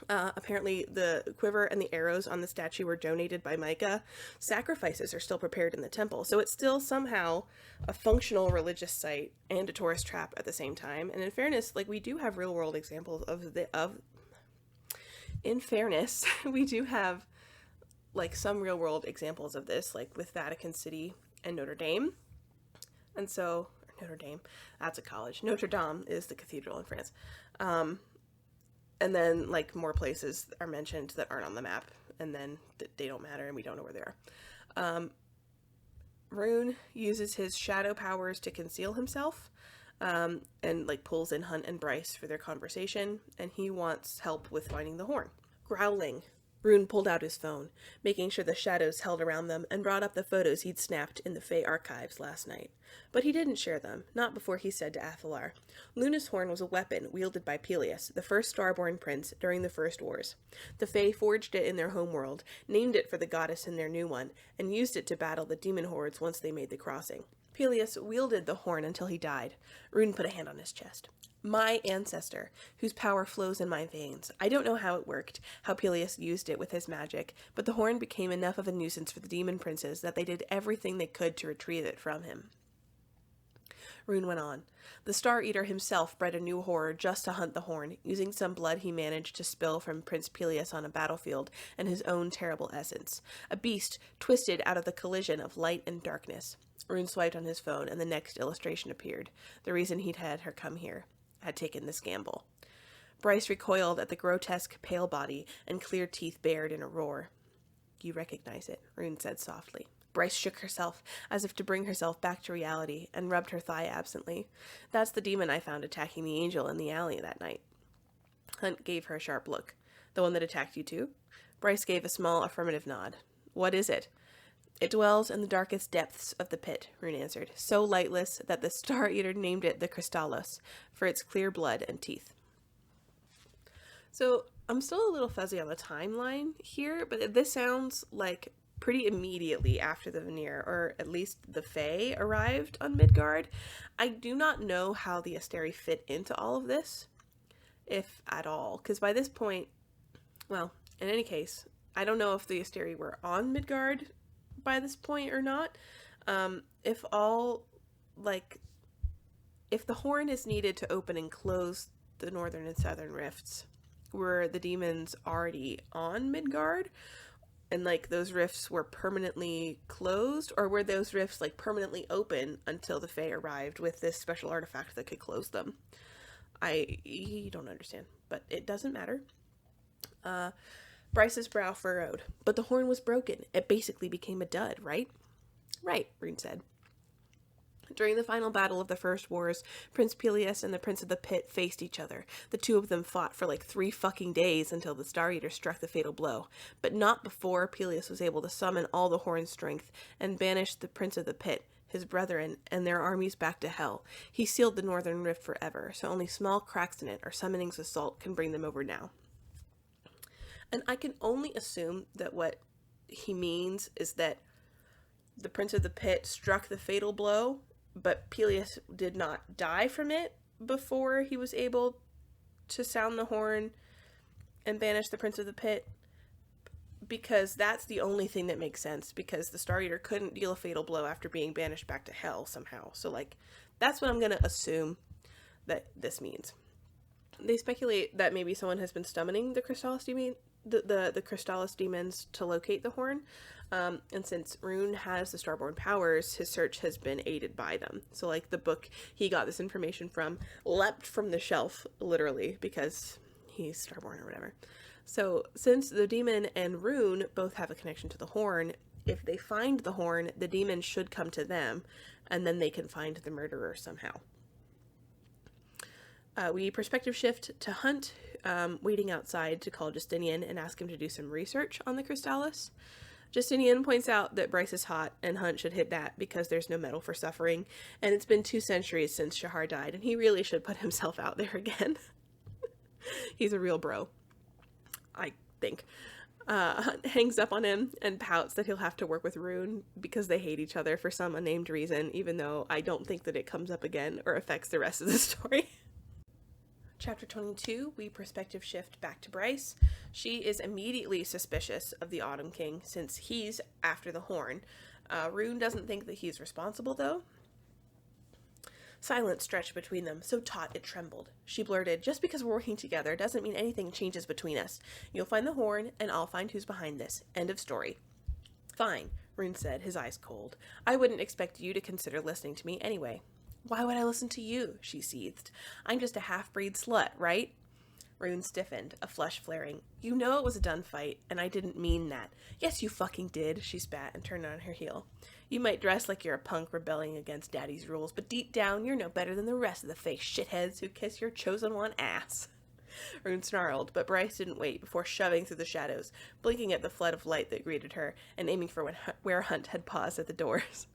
Apparently, the quiver and the arrows on the statue were donated by Micah. Sacrifices are still prepared in the temple, so it's still somehow a functional religious site and a tourist trap at the same time. And in fairness, like, we do have real-world examples in fairness, we do have, like, some real-world examples of this, like, with Vatican City and Notre Dame. And so, Notre Dame, that's a college. Notre Dame is the cathedral in France. And then, like, more places are mentioned that aren't on the map, and then they don't matter, and we don't know where they are. Rune uses his shadow powers to conceal himself, and, like, pulls in Hunt and Bryce for their conversation, and he wants help with finding the horn. Growling, Rune pulled out his phone, making sure the shadows held around them, and brought up the photos he'd snapped in the Fae archives last night. But he didn't share them, not before he said to Athalar, Luna's horn was a weapon wielded by Peleus, the first Starborn prince, during the First Wars. The Fae forged it in their homeworld, named it for the goddess in their new one, and used it to battle the demon hordes once they made the crossing. Peleus wielded the horn until he died. Rune put a hand on his chest. My ancestor, whose power flows in my veins. I don't know how it worked, how Peleus used it with his magic, but the horn became enough of a nuisance for the demon princes that they did everything they could to retrieve it from him. Rune went on. The Star Eater himself bred a new horror just to hunt the horn, using some blood he managed to spill from Prince Peleus on a battlefield and his own terrible essence. A beast twisted out of the collision of light and darkness. Rune swiped on his phone, and the next illustration appeared. The reason he'd had her come here. Had taken this gamble. Bryce recoiled at the grotesque pale body and clear teeth bared in a roar. You recognize it, Rune said softly. Bryce shook herself, as if to bring herself back to reality, and rubbed her thigh absently. That's the demon I found attacking the angel in the alley that night. Hunt gave her a sharp look. The one that attacked you too? Bryce gave a small affirmative nod. What is it? It dwells in the darkest depths of the pit, Rune answered, so lightless that the Star Eater named it the Crystallos, for its clear blood and teeth. So, I'm still a little fuzzy on the timeline here, but this sounds like pretty immediately after the Vanir, or at least the Fae, arrived on Midgard. I do not know how the Asteri fit into all of this, if at all, because by this point, well, in any case, I don't know if the Asteri were on Midgard by this point or not. If the horn is needed to open and close the northern and southern rifts, were the demons already on Midgard, and like those rifts were permanently closed, or were those rifts like permanently open until the Fae arrived with this special artifact that could close them? I don't understand, but it doesn't matter. Bryce's brow furrowed. But the horn was broken. It basically became a dud, right? Right, Rune said. During the final battle of the First Wars, Prince Peleus and the Prince of the Pit faced each other. The two of them fought for like 3 fucking days until the Star Eater struck the fatal blow. But not before Peleus was able to summon all the horn's strength and banish the Prince of the Pit, his brethren, and their armies back to hell. He sealed the Northern Rift forever, so only small cracks in it or summoning's assault can bring them over now. And I can only assume that what he means is that the Prince of the Pit struck the fatal blow, but Peleus did not die from it before he was able to sound the horn and banish the Prince of the Pit, because that's the only thing that makes sense, because the Star Eater couldn't deal a fatal blow after being banished back to hell somehow. So, like, that's what I'm going to assume that this means. They speculate that maybe someone has been summoning the Crystallis demon, the Crystallis demons to locate the horn, and since Rune has the Starborn powers, his search has been aided by them. So, like, the book he got this information from leapt from the shelf, literally, because he's Starborn or whatever. So, since the demon and Rune both have a connection to the horn, if they find the horn, the demon should come to them, and then they can find the murderer somehow. We perspective shift to Hunt, waiting outside to call Justinian and ask him to do some research on the Crystallis. Justinian points out that Bryce is hot, and Hunt should hit that because there's no medal for suffering, and it's been 2 centuries since Shahar died, and he really should put himself out there again. He's a real bro, I think. Hunt hangs up on him and pouts that he'll have to work with Rune because they hate each other for some unnamed reason, even though I don't think that it comes up again or affects the rest of the story. Chapter 22, we perspective shift back to Bryce. She is immediately suspicious of the Autumn King since he's after the horn. Rune doesn't think that he's responsible, though. Silence stretched between them, so taut it trembled. She blurted, "Just because we're working together doesn't mean anything changes between us. You'll find the horn, and I'll find who's behind this. End of story." "Fine," Rune said, his eyes cold. "I wouldn't expect you to consider listening to me anyway." "Why would I listen to you?" she seethed. "I'm just a half-breed slut, right?" Rune stiffened, a flush flaring. "You know it was a done fight, and I didn't mean that." "Yes, you fucking did," she spat and turned on her heel. "You might dress like you're a punk rebelling against daddy's rules, but deep down you're no better than the rest of the fake shitheads who kiss your chosen one ass." Rune snarled, but Bryce didn't wait before shoving through the shadows, blinking at the flood of light that greeted her, and aiming for where Hunt had paused at the doors.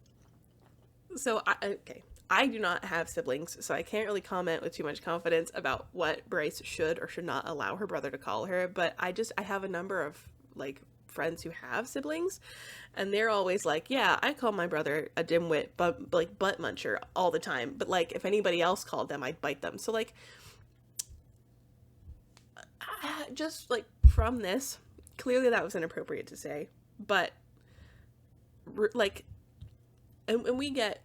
So, I do not have siblings, so I can't really comment with too much confidence about what Bryce should or should not allow her brother to call her, but I have a number of, like, friends who have siblings, and they're always like, "Yeah, I call my brother a dimwit, but, like, butt muncher all the time, but, like, if anybody else called them, I'd bite them." So, like, just, like, from this, clearly that was inappropriate to say, but, like, and we get,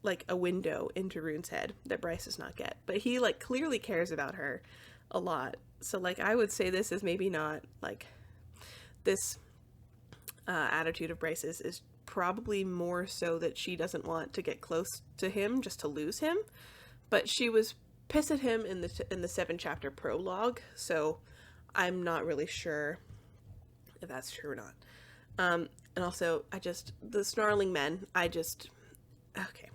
like, a window into Rune's head that Bryce does not get, but he, like, clearly cares about her a lot. So, like, I would say this is maybe not, like, this attitude of Bryce's is probably more so that she doesn't want to get close to him just to lose him, but she was pissed at him in the 7-chapter prologue, so I'm not really sure if that's true or not. And also, the snarling men, okay.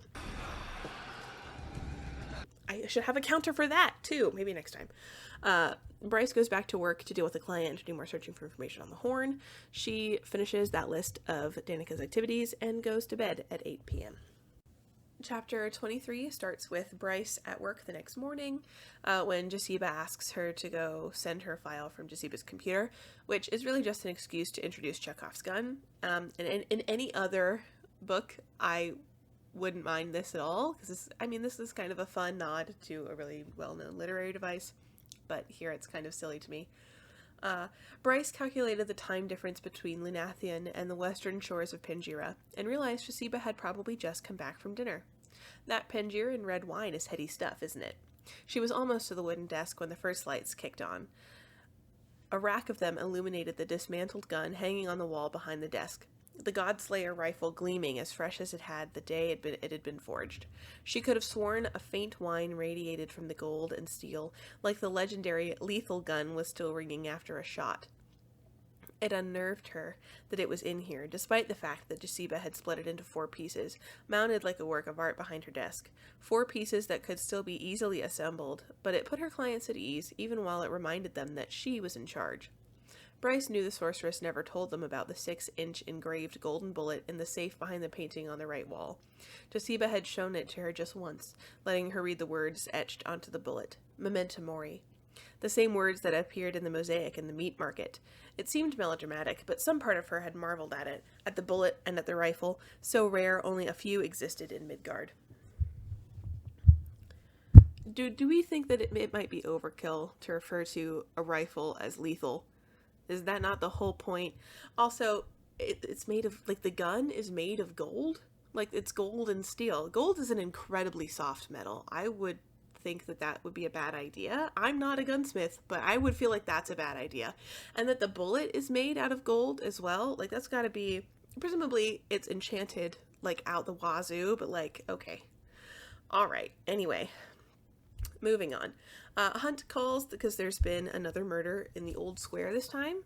I should have a counter for that, too. Maybe next time. Bryce goes back to work to deal with a client to do more searching for information on the horn. She finishes that list of Danica's activities and goes to bed at 8 p.m. Chapter 23 starts with Bryce at work the next morning when Jasiba asks her to go send her a file from Jasiba's computer, which is really just an excuse to introduce Chekhov's gun. And in any other book, I wouldn't mind this at all, because this is kind of a fun nod to a really well-known literary device, but here it's kind of silly to me. Bryce calculated the time difference between Lunathian and the western shores of Pangira, and realized Jasiba had probably just come back from dinner. That Pangira and red wine is heady stuff, isn't it? She was almost to the wooden desk when the first lights kicked on. A rack of them illuminated the dismantled gun hanging on the wall behind the desk, the Godslayer rifle gleaming as fresh as it had the day it had been forged. She could have sworn a faint whine radiated from the gold and steel, like the legendary lethal gun was still ringing after a shot. It unnerved her that it was in here, despite the fact that Jasiba had split it into 4 pieces, mounted like a work of art behind her desk. 4 pieces that could still be easily assembled, but it put her clients at ease, even while it reminded them that she was in charge. Bryce knew the sorceress never told them about the 6-inch engraved golden bullet in the safe behind the painting on the right wall. Jasiba had shown it to her just once, letting her read the words etched onto the bullet. Memento Mori. The same words that appeared in the mosaic in the meat market. It seemed melodramatic, but some part of her had marveled at it, at the bullet and at the rifle, so rare only a few existed in Midgard. Do we think that it might be overkill to refer to a rifle as lethal? Is that not the whole point? Also, it's made of, like, the gun is made of gold? Like, it's gold and steel. Gold is an incredibly soft metal. I would think that would be a bad idea. I'm not a gunsmith, but I would feel like that's a bad idea. And that the bullet is made out of gold as well, like, that's gotta be, presumably it's enchanted, like, out the wazoo, but, like, okay. Alright, anyway. Moving on. Hunt calls because there's been another murder in the old square this time.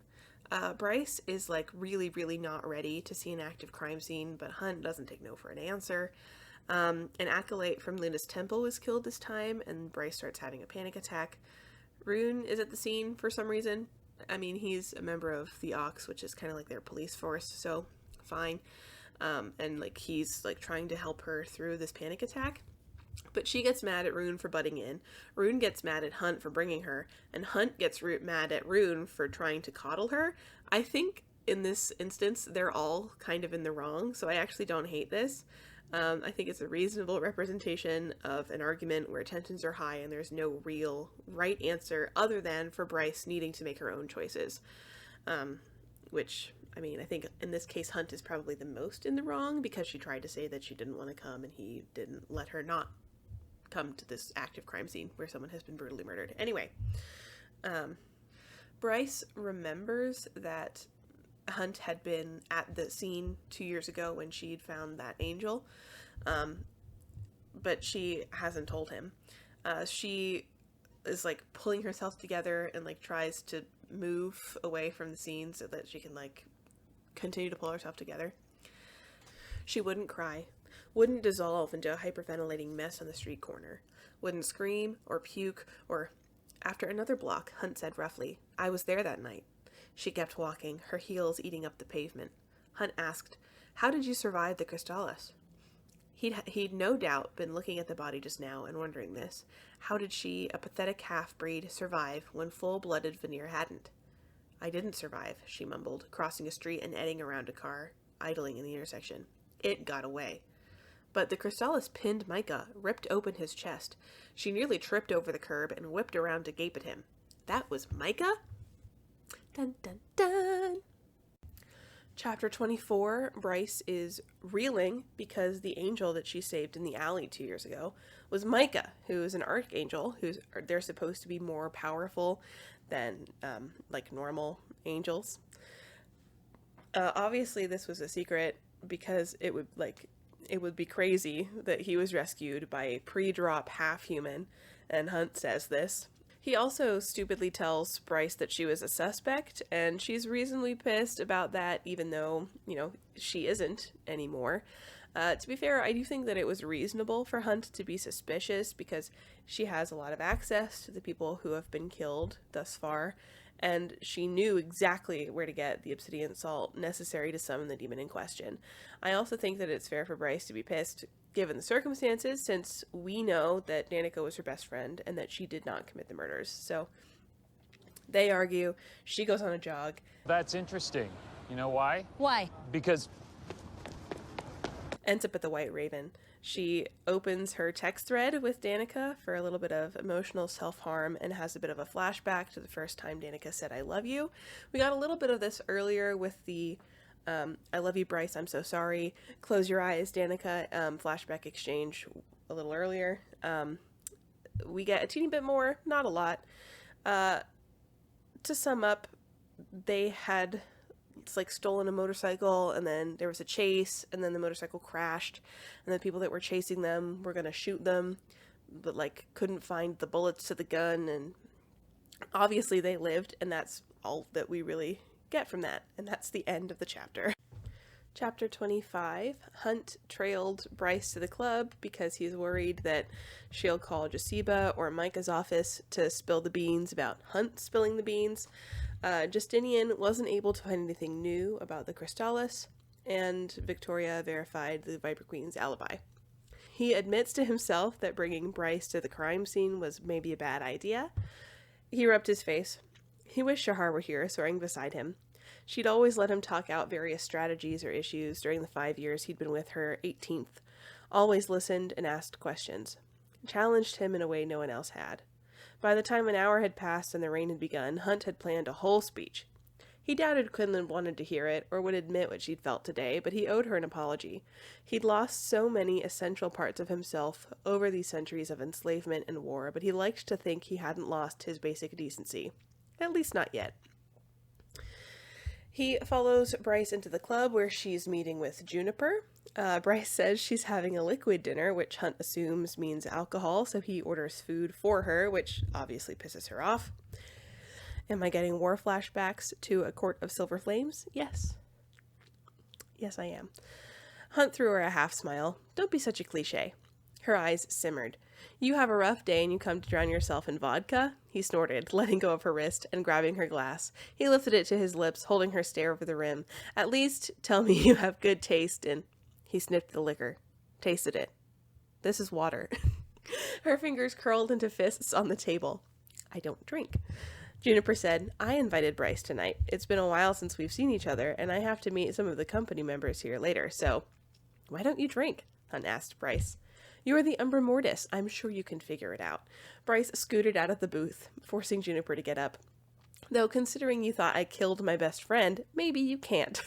Bryce is, like, really, really not ready to see an active crime scene, but Hunt doesn't take no for an answer. An acolyte from Luna's temple was killed this time, and Bryce starts having a panic attack. Rune is at the scene for some reason. I mean, he's a member of the Ox, which is kind of like their police force, so fine. And, like, he's, like, trying to help her through this panic attack. But she gets mad at Rune for butting in. Rune gets mad at Hunt for bringing her, and Hunt gets mad at Rune for trying to coddle her. I think in this instance, they're all kind of in the wrong, so I actually don't hate this. I think it's a reasonable representation of an argument where tensions are high and there's no real right answer other than for Bryce needing to make her own choices. Which, I mean, I think in this case Hunt is probably the most in the wrong because she tried to say that she didn't want to come and he didn't let her not come to this active crime scene where someone has been brutally murdered. Anyway, Bryce remembers that Hunt had been at the scene 2 years ago when she'd found that angel, but she hasn't told him. She is, like, pulling herself together and, like, tries to move away from the scene so that she can, like, continue to pull herself together. She wouldn't cry, wouldn't dissolve into a hyperventilating mess on the street corner, wouldn't scream or puke or... After another block, Hunt said roughly, "I was there that night." She kept walking, her heels eating up the pavement. Hunt asked, "How did you survive the Crystallis?" He'd no doubt been looking at the body just now and wondering this. How did she, a pathetic half-breed, survive when full-blooded Veneer hadn't? "I didn't survive," she mumbled, crossing a street and eddying around a car, idling in the intersection. "It got away." But the Crystallis pinned Micah, ripped open his chest. She nearly tripped over the curb and whipped around to gape at him. That was Micah? Dun dun dun! Chapter 24, Bryce is reeling because the angel that she saved in the alley 2 years ago was Micah, who is an archangel, they're supposed to be more powerful than, like, normal angels. Obviously this was a secret because it would be crazy that he was rescued by a pre-drop half-human, and Hunt says this. He also stupidly tells Bryce that she was a suspect, and she's reasonably pissed about that, even though, you know, she isn't anymore. To be fair, I do think that it was reasonable for Hunt to be suspicious, because she has a lot of access to the people who have been killed thus far, and she knew exactly where to get the obsidian salt necessary to summon the demon in question. I also think that it's fair for Bryce to be pissed, given the circumstances, since we know that Danica was her best friend and that she did not commit the murders. So they argue, she goes on a jog. That's interesting. You know why? Why? Because... Ends up at the White Raven. She opens her text thread with Danica for a little bit of emotional self-harm and has a bit of a flashback to the first time Danica said, "I love you." We got a little bit of this earlier with the "I love you, Bryce, I'm so sorry. Close your eyes, Danica" flashback exchange a little earlier. We get a teeny bit more, not a lot. To sum up, they had... It's like stolen a motorcycle, and then there was a chase, and then the motorcycle crashed, and the people that were chasing them were gonna shoot them, but, like, couldn't find the bullets to the gun, and obviously they lived, and that's all that we really get from that. And that's the end of the chapter. Chapter 25, Hunt trailed Bryce to the club because he's worried that she'll call Josiba or Micah's office to spill the beans about Hunt spilling the beans. Justinian wasn't able to find anything new about the Crystallis, and Victoria verified the Viper Queen's alibi. He admits to himself that bringing Bryce to the crime scene was maybe a bad idea. He rubbed his face. He wished Shahar were here, soaring beside him. She'd always let him talk out various strategies or issues during the 5 years he'd been with her 18th. Always listened and asked questions. Challenged him in a way no one else had. By the time an hour had passed and the rain had begun, Hunt had planned a whole speech. He doubted Quinlan wanted to hear it or would admit what she'd felt today, but he owed her an apology. He'd lost so many essential parts of himself over these centuries of enslavement and war, but he liked to think he hadn't lost his basic decency. At least not yet. He follows Bryce into the club where she's meeting with Juniper. Bryce says she's having a liquid dinner, which Hunt assumes means alcohol, so he orders food for her, which obviously pisses her off. Am I getting war flashbacks to A Court of Silver Flames? Yes. Yes, I am. Hunt threw her a half smile. Don't be such a cliche. Her eyes simmered. You have a rough day and you come to drown yourself in vodka? He snorted, letting go of her wrist and grabbing her glass. He lifted it to his lips, holding her stare over the rim. At least tell me you have good taste in... He sniffed the liquor. Tasted it. This is water. Her fingers curled into fists on the table. I don't drink. Juniper said, I invited Bryce tonight. It's been a while since we've seen each other, and I have to meet some of the company members here later, so... Why don't you drink? Hunt asked Bryce. You are the Umbra Mortis. I'm sure you can figure it out. Bryce scooted out of the booth, forcing Juniper to get up. Though considering you thought I killed my best friend, maybe you can't.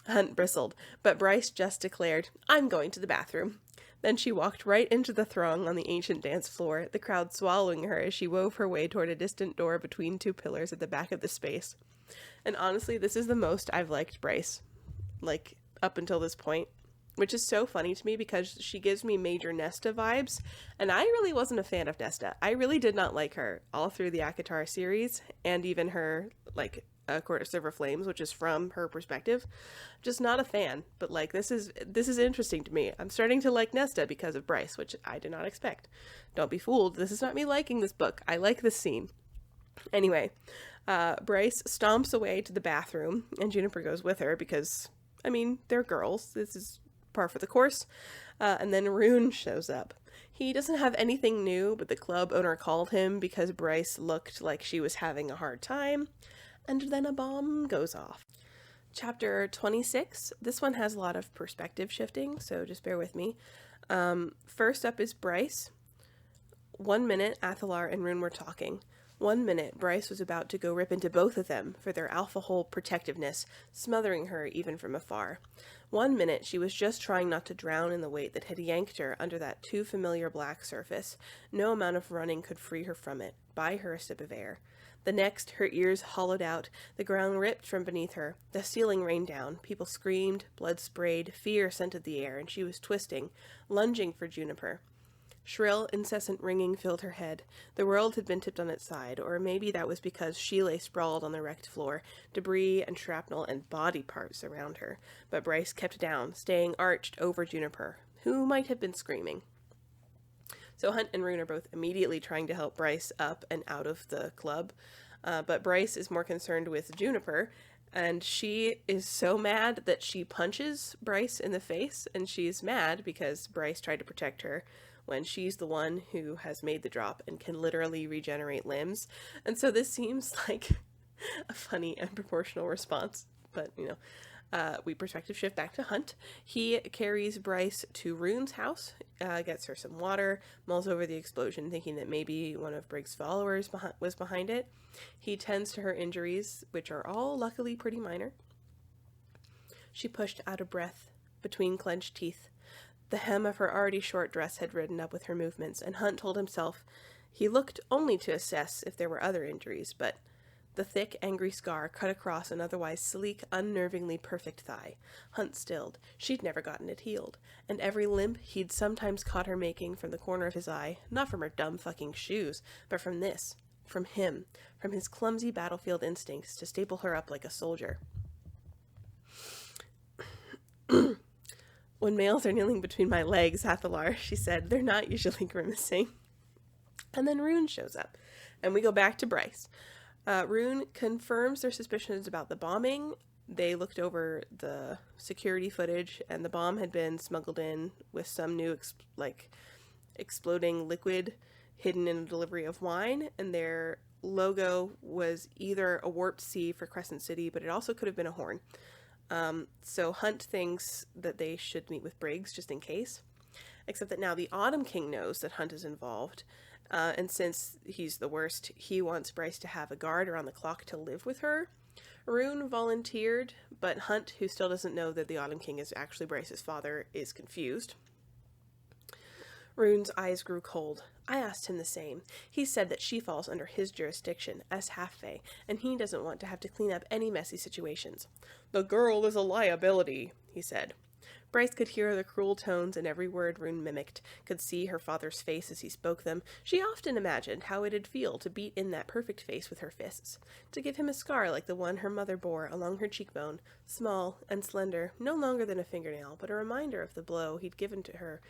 Hunt bristled, but Bryce just declared, I'm going to the bathroom. Then she walked right into the throng on the ancient dance floor, the crowd swallowing her as she wove her way toward a distant door between two pillars at the back of the space. And honestly, this is the most I've liked Bryce, up until this point, which is so funny to me because she gives me major Nesta vibes, and I really wasn't a fan of Nesta. I really did not like her all through the Akatar series, and even her, A Court of Silver Flames, which is from her perspective. Just not a fan, but this is interesting to me. I'm starting to like Nesta because of Bryce, which I did not expect. Don't be fooled, this is not me liking this book. I like this scene. Anyway, Bryce stomps away to the bathroom, and Juniper goes with her because, they're girls. This is par for the course. And then Rune shows up. He doesn't have anything new, but the club owner called him because Bryce looked like she was having a hard time. And then a bomb goes off. Chapter 26. This one has a lot of perspective shifting, so just bear with me. First up is Bryce. 1 minute, Athalar and Rune were talking. 1 minute, Bryce was about to go rip into both of them for their alpha hole protectiveness, smothering her even from afar. 1 minute, she was just trying not to drown in the weight that had yanked her under that too familiar black surface. No amount of running could free her from it, buy her a sip of air. The next, her ears hollowed out, the ground ripped from beneath her, the ceiling rained down, people screamed, blood sprayed, fear scented the air, and she was twisting, lunging for Juniper. Shrill, incessant ringing filled her head. The world had been tipped on its side, or maybe that was because she lay sprawled on the wrecked floor, debris and shrapnel and body parts around her. But Bryce kept down, staying arched over Juniper, who might have been screaming. So Hunt and Rune are both immediately trying to help Bryce up and out of the club, but Bryce is more concerned with Juniper, and she is so mad that she punches Bryce in the face, and she's mad because Bryce tried to protect her when she's the one who has made the drop and can literally regenerate limbs. And so this seems like a funny and proportional response, but we perspective shift back to Hunt. He carries Bryce to Rune's house, gets her some water, mulls over the explosion, thinking that maybe one of Briggs' followers was behind it. He tends to her injuries, which are all luckily pretty minor. She pushed out of breath between clenched teeth. The hem of her already short dress had ridden up with her movements, and Hunt told himself he looked only to assess if there were other injuries, but the thick, angry scar cut across an otherwise sleek, unnervingly perfect thigh. Hunt stilled. She'd never gotten it healed, and every limp he'd sometimes caught her making from the corner of his eye, not from her dumb fucking shoes, but from this, from him, from his clumsy battlefield instincts to staple her up like a soldier. When males are kneeling between my legs, Athalar, she said, they're not usually grimacing. And then Rune shows up, and we go back to Bryce. Rune confirms their suspicions about the bombing. They looked over the security footage, and the bomb had been smuggled in with some new, exploding liquid hidden in a delivery of wine, and their logo was either a warped C for Crescent City, but it also could have been a horn. So Hunt thinks that they should meet with Briggs just in case, except that now the Autumn King knows that Hunt is involved, and since he's the worst, he wants Bryce to have a guard around the clock to live with her. Rune volunteered, but Hunt, who still doesn't know that the Autumn King is actually Bryce's father, is confused. Rune's eyes grew cold. I asked him the same. He said that she falls under his jurisdiction as half-fae, and he doesn't want to have to clean up any messy situations. The girl is a liability, he said. Bryce could hear the cruel tones in every word Rune mimicked, could see her father's face as he spoke them. She often imagined how it'd feel to beat in that perfect face with her fists, to give him a scar like the one her mother bore along her cheekbone, small and slender, no longer than a fingernail, but a reminder of the blow he'd given to her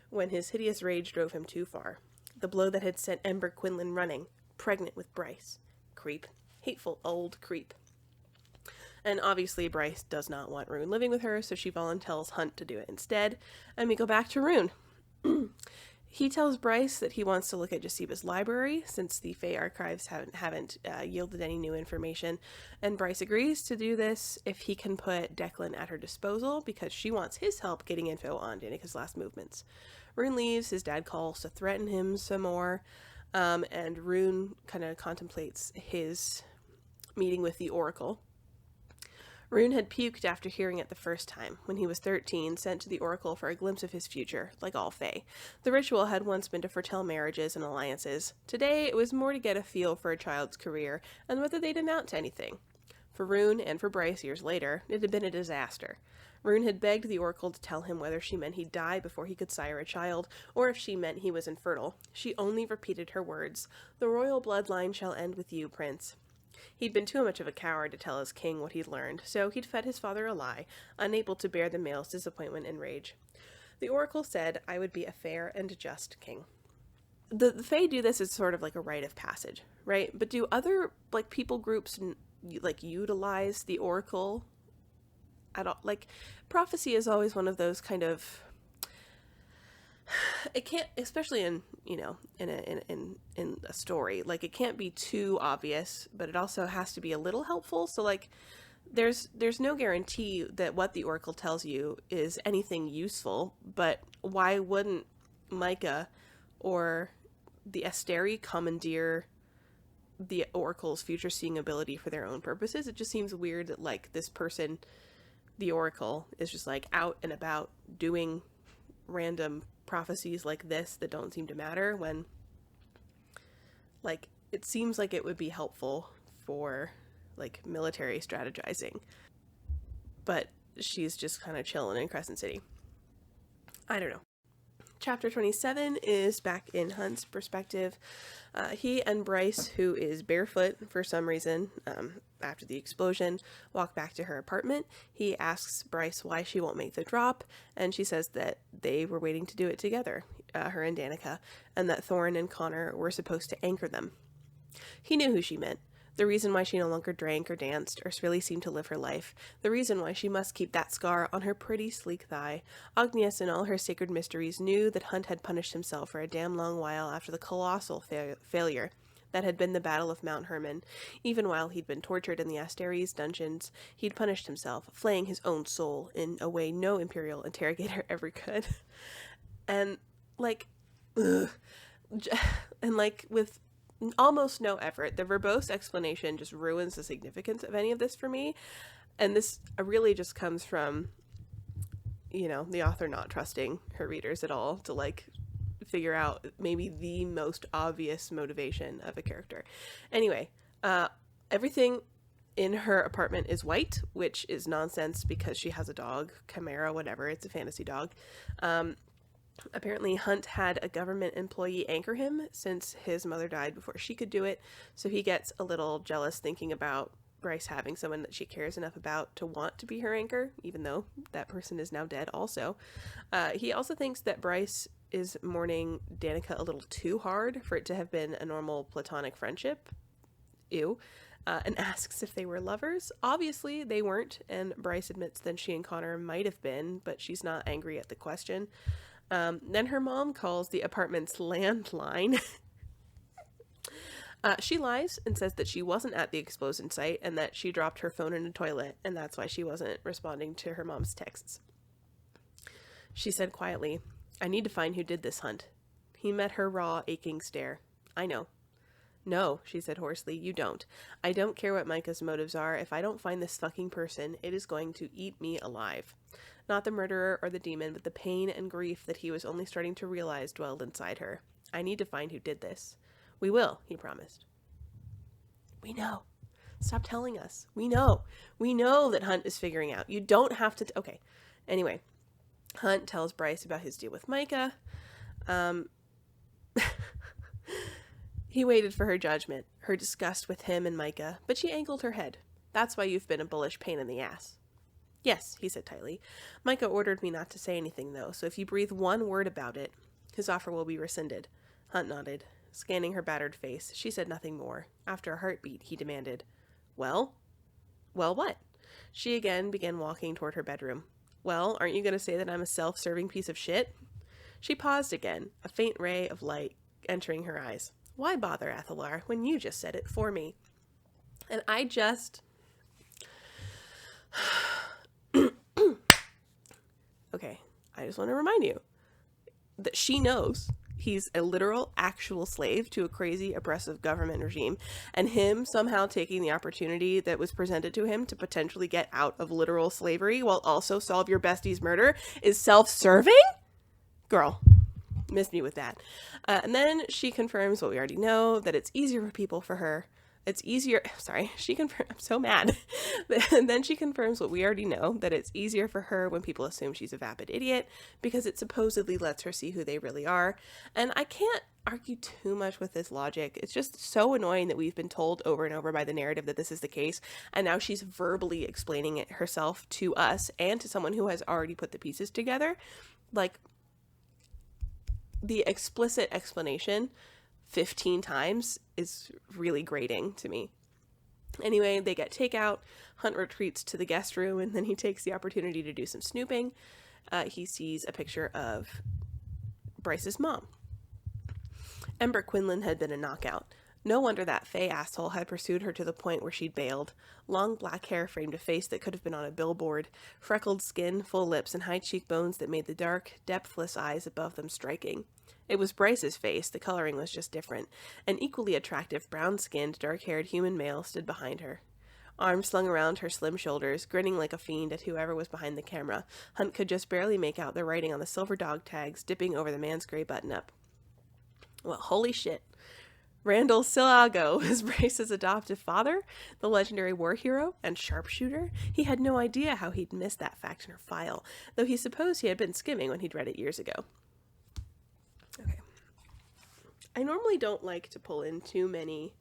when his hideous rage drove him too far. The blow that had sent Ember Quinlan running, pregnant with Bryce. Creep. Hateful old creep. And obviously Bryce does not want Rune living with her, so she volunteers Hunt to do it instead. And we go back to Rune. He tells Bryce that he wants to look at Jasiba's library, since the Fae archives haven't yielded any new information. And Bryce agrees to do this if he can put Declan at her disposal, because she wants his help getting info on Danica's last movements. Rune leaves, his dad calls to threaten him some more, and Rune kind of contemplates his meeting with the Oracle. Rune had puked after hearing it the first time, when he was 13, sent to the Oracle for a glimpse of his future, like all Fae. The ritual had once been to foretell marriages and alliances. Today, it was more to get a feel for a child's career, and whether they'd amount to anything. For Rune, and for Bryce years later, it had been a disaster. Rune had begged the Oracle to tell him whether she meant he'd die before he could sire a child, or if she meant he was infertile. She only repeated her words, "The royal bloodline shall end with you, Prince." He'd been too much of a coward to tell his king what he'd learned, so he'd fed his father a lie, unable to bear the male's disappointment and rage. The Oracle said I would be a fair and just king. The Fae do this as sort of like a rite of passage, right? But do other, people groups, utilize the Oracle at all? Prophecy is always one of those kind of... It can't, especially in a story, it can't be too obvious, but it also has to be a little helpful. So there's no guarantee that what the Oracle tells you is anything useful, but why wouldn't Micah or the Asteri commandeer the Oracle's future seeing ability for their own purposes? It just seems weird that this person, the Oracle, is just out and about doing random prophecies like this that don't seem to matter, when it seems like it would be helpful for military strategizing, but she's just kind of chilling in Crescent City. I don't know. Chapter 27 is back in Hunt's perspective. He and Bryce, who is barefoot for some reason after the explosion, walk back to her apartment. He asks Bryce why she won't make the drop, and she says that they were waiting to do it together, her and Danica, and that Thorne and Connor were supposed to anchor them. He knew who she meant. The reason why she no longer drank or danced or really seemed to live her life. The reason why she must keep that scar on her pretty, sleek thigh. Agnes, in all her sacred mysteries, knew that Hunt had punished himself for a damn long while after the colossal failure that had been the Battle of Mount Hermon. Even while he'd been tortured in the Asteri's dungeons, he'd punished himself, flaying his own soul in a way no Imperial interrogator ever could. And, ugh. And, with almost no effort, the verbose explanation just ruins the significance of any of this for me. And this really just comes from, the author not trusting her readers at all to figure out maybe the most obvious motivation of a character. Anyway, everything in her apartment is white, which is nonsense because she has a dog, Chimera, whatever, it's a fantasy dog. Apparently, Hunt had a government employee anchor him since his mother died before she could do it, so he gets a little jealous thinking about Bryce having someone that she cares enough about to want to be her anchor, even though that person is now dead also. He also thinks that Bryce is mourning Danica a little too hard for it to have been a normal platonic friendship. Ew. And asks if they were lovers. Obviously, they weren't, and Bryce admits that she and Connor might have been, but she's not angry at the question. Then her mom calls the apartment's landline. She lies and says that she wasn't at the explosion site and that she dropped her phone in a toilet, and that's why she wasn't responding to her mom's texts. She said quietly, "I need to find who did this, Hunt." He met her raw, aching stare. "I know." "No," she said hoarsely, "you don't. I don't care what Micah's motives are. If I don't find this fucking person, it is going to eat me alive. Not the murderer or the demon, but the pain and grief that he was only starting to realize dwelled inside her. I need to find who did this." "We will," he promised. "We know. Stop telling us. We know. We know that Hunt is figuring out. You don't have to... Okay. Anyway, Hunt tells Bryce about his deal with Micah. He waited for her judgment, her disgust with him and Micah, but she angled her head. "That's why you've been a bullish pain in the ass." "Yes," he said tightly. "Micah ordered me not to say anything, though, so if you breathe one word about it, his offer will be rescinded." Hunt nodded. Scanning her battered face, she said nothing more. After a heartbeat, he demanded, "Well?" "Well, what?" She again began walking toward her bedroom. "Well, aren't you going to say that I'm a self-serving piece of shit?" She paused again, a faint ray of light entering her eyes. "Why bother, Athalar, when you just said it for me?" And I just... Okay, I just want to remind you that she knows he's a literal, actual slave to a crazy, oppressive government regime, and him somehow taking the opportunity that was presented to him to potentially get out of literal slavery while also solve your bestie's murder is self-serving? Girl, missed me with that. And then she confirms what we already know, that it's easier for people for her. It's easier, sorry, I'm so mad. And then she confirms what we already know, that it's easier for her when people assume she's a vapid idiot, because it supposedly lets her see who they really are. And I can't argue too much with this logic. It's just so annoying that we've been told over and over by the narrative that this is the case, and now she's verbally explaining it herself to us and to someone who has already put the pieces together. Like, the explicit explanation 15 times is really grating to me. Anyway, they get takeout. Hunt retreats to the guest room, and then he takes the opportunity to do some snooping. He sees a picture of Bryce's mom. Ember Quinlan had been a knockout. No wonder that Faye asshole had pursued her to the point where she'd bailed. Long black hair framed a face that could have been on a billboard, freckled skin, full lips, and high cheekbones that made the dark, depthless eyes above them striking. It was Bryce's face, the coloring was just different. An equally attractive, brown-skinned, dark-haired human male stood behind her. Arms slung around her slim shoulders, grinning like a fiend at whoever was behind the camera. Hunt could just barely make out the writing on the silver dog tags dipping over the man's gray button-up. Well, holy shit. Randall Silago was Bryce's adoptive father, the legendary war hero and sharpshooter. He had no idea how he'd missed that fact in her file, though he supposed he had been skimming when he'd read it years ago. Okay. I normally don't like to pull in too many,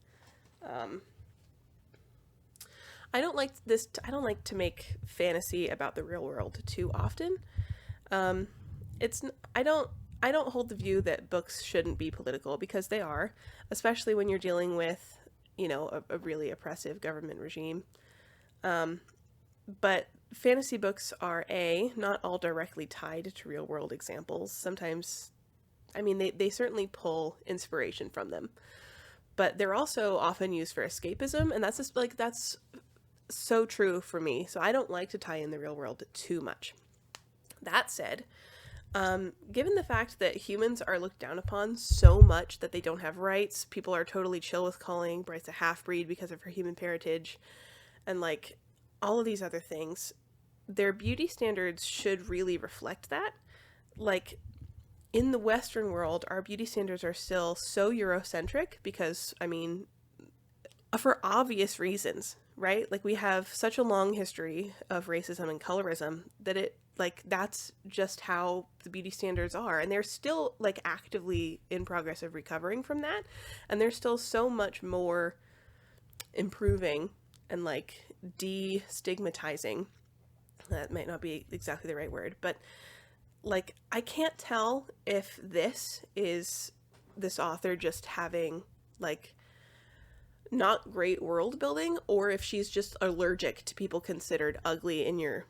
I don't like to make fantasy about the real world too often. I don't hold the view that books shouldn't be political, because they are, especially when you're dealing with, a really oppressive government regime. But fantasy books are not all directly tied to real world examples. Sometimes, they certainly pull inspiration from them, but they're also often used for escapism, and that's so true for me. So I don't like to tie in the real world too much. That said, given the fact that humans are looked down upon so much that they don't have rights, people are totally chill with calling Bryce a half-breed because of her human parentage, and all of these other things, their beauty standards should really reflect that. In the Western world, our beauty standards are still so Eurocentric because, for obvious reasons, right? We have such a long history of racism and colorism that Like, that's just how the beauty standards are. And they're still, like, actively in progress of recovering from that. And there's still so much more improving and, like, destigmatizing. That might not be exactly the right word. But, like, I can't tell if this is this author just having, like, not great world building, or if she's just allergic to people considered ugly in your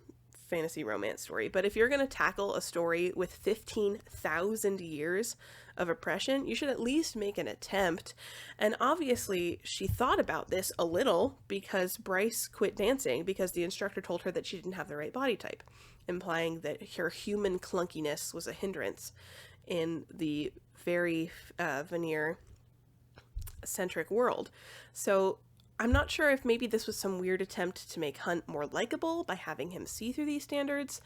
fantasy romance story. But if you're going to tackle a story with 15,000 years of oppression, you should at least make an attempt. And obviously she thought about this a little, because Bryce quit dancing because the instructor told her that she didn't have the right body type, implying that her human clunkiness was a hindrance in the very veneer-centric world. So I'm not sure if maybe this was some weird attempt to make Hunt more likable by having him see through these standards.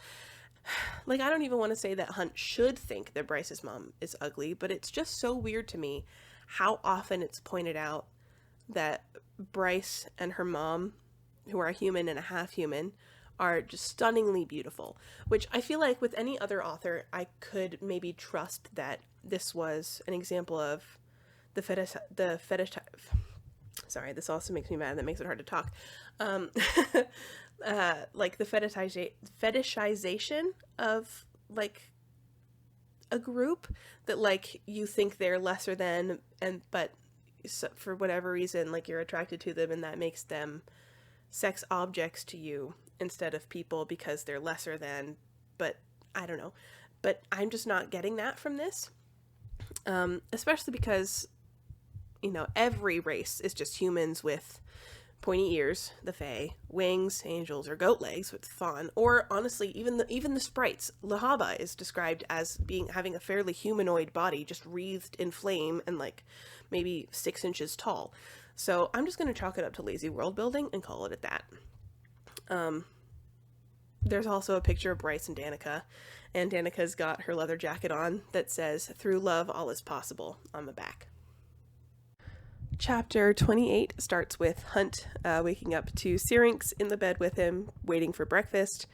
Like, I don't even want to say that Hunt should think that Bryce's mom is ugly, but it's just so weird to me how often it's pointed out that Bryce and her mom, who are a human and a half human, are just stunningly beautiful, which I feel like with any other author, I could maybe trust that this was an example of the fetish. Sorry, this also makes me mad. That makes it hard to talk. Like the fetishization of, like, a group that, like, you think they're lesser than, but for whatever reason, like, you're attracted to them, and that makes them sex objects to you instead of people because they're lesser than. But I don't know. But I'm just not getting that from this, especially because, you know, every race is just humans with pointy ears, the Fae, wings, angels, or goat legs with fawn. Or honestly, even the sprites. Lahaba is described as having a fairly humanoid body, just wreathed in flame and, like, maybe 6 inches tall. So I'm just going to chalk it up to lazy world building and call it at that. There's also a picture of Bryce and Danica, and Danica's got her leather jacket on that says, "Through love, all is possible," on the back. Chapter 28 starts with Hunt waking up to Syrinx in the bed with him, waiting for breakfast,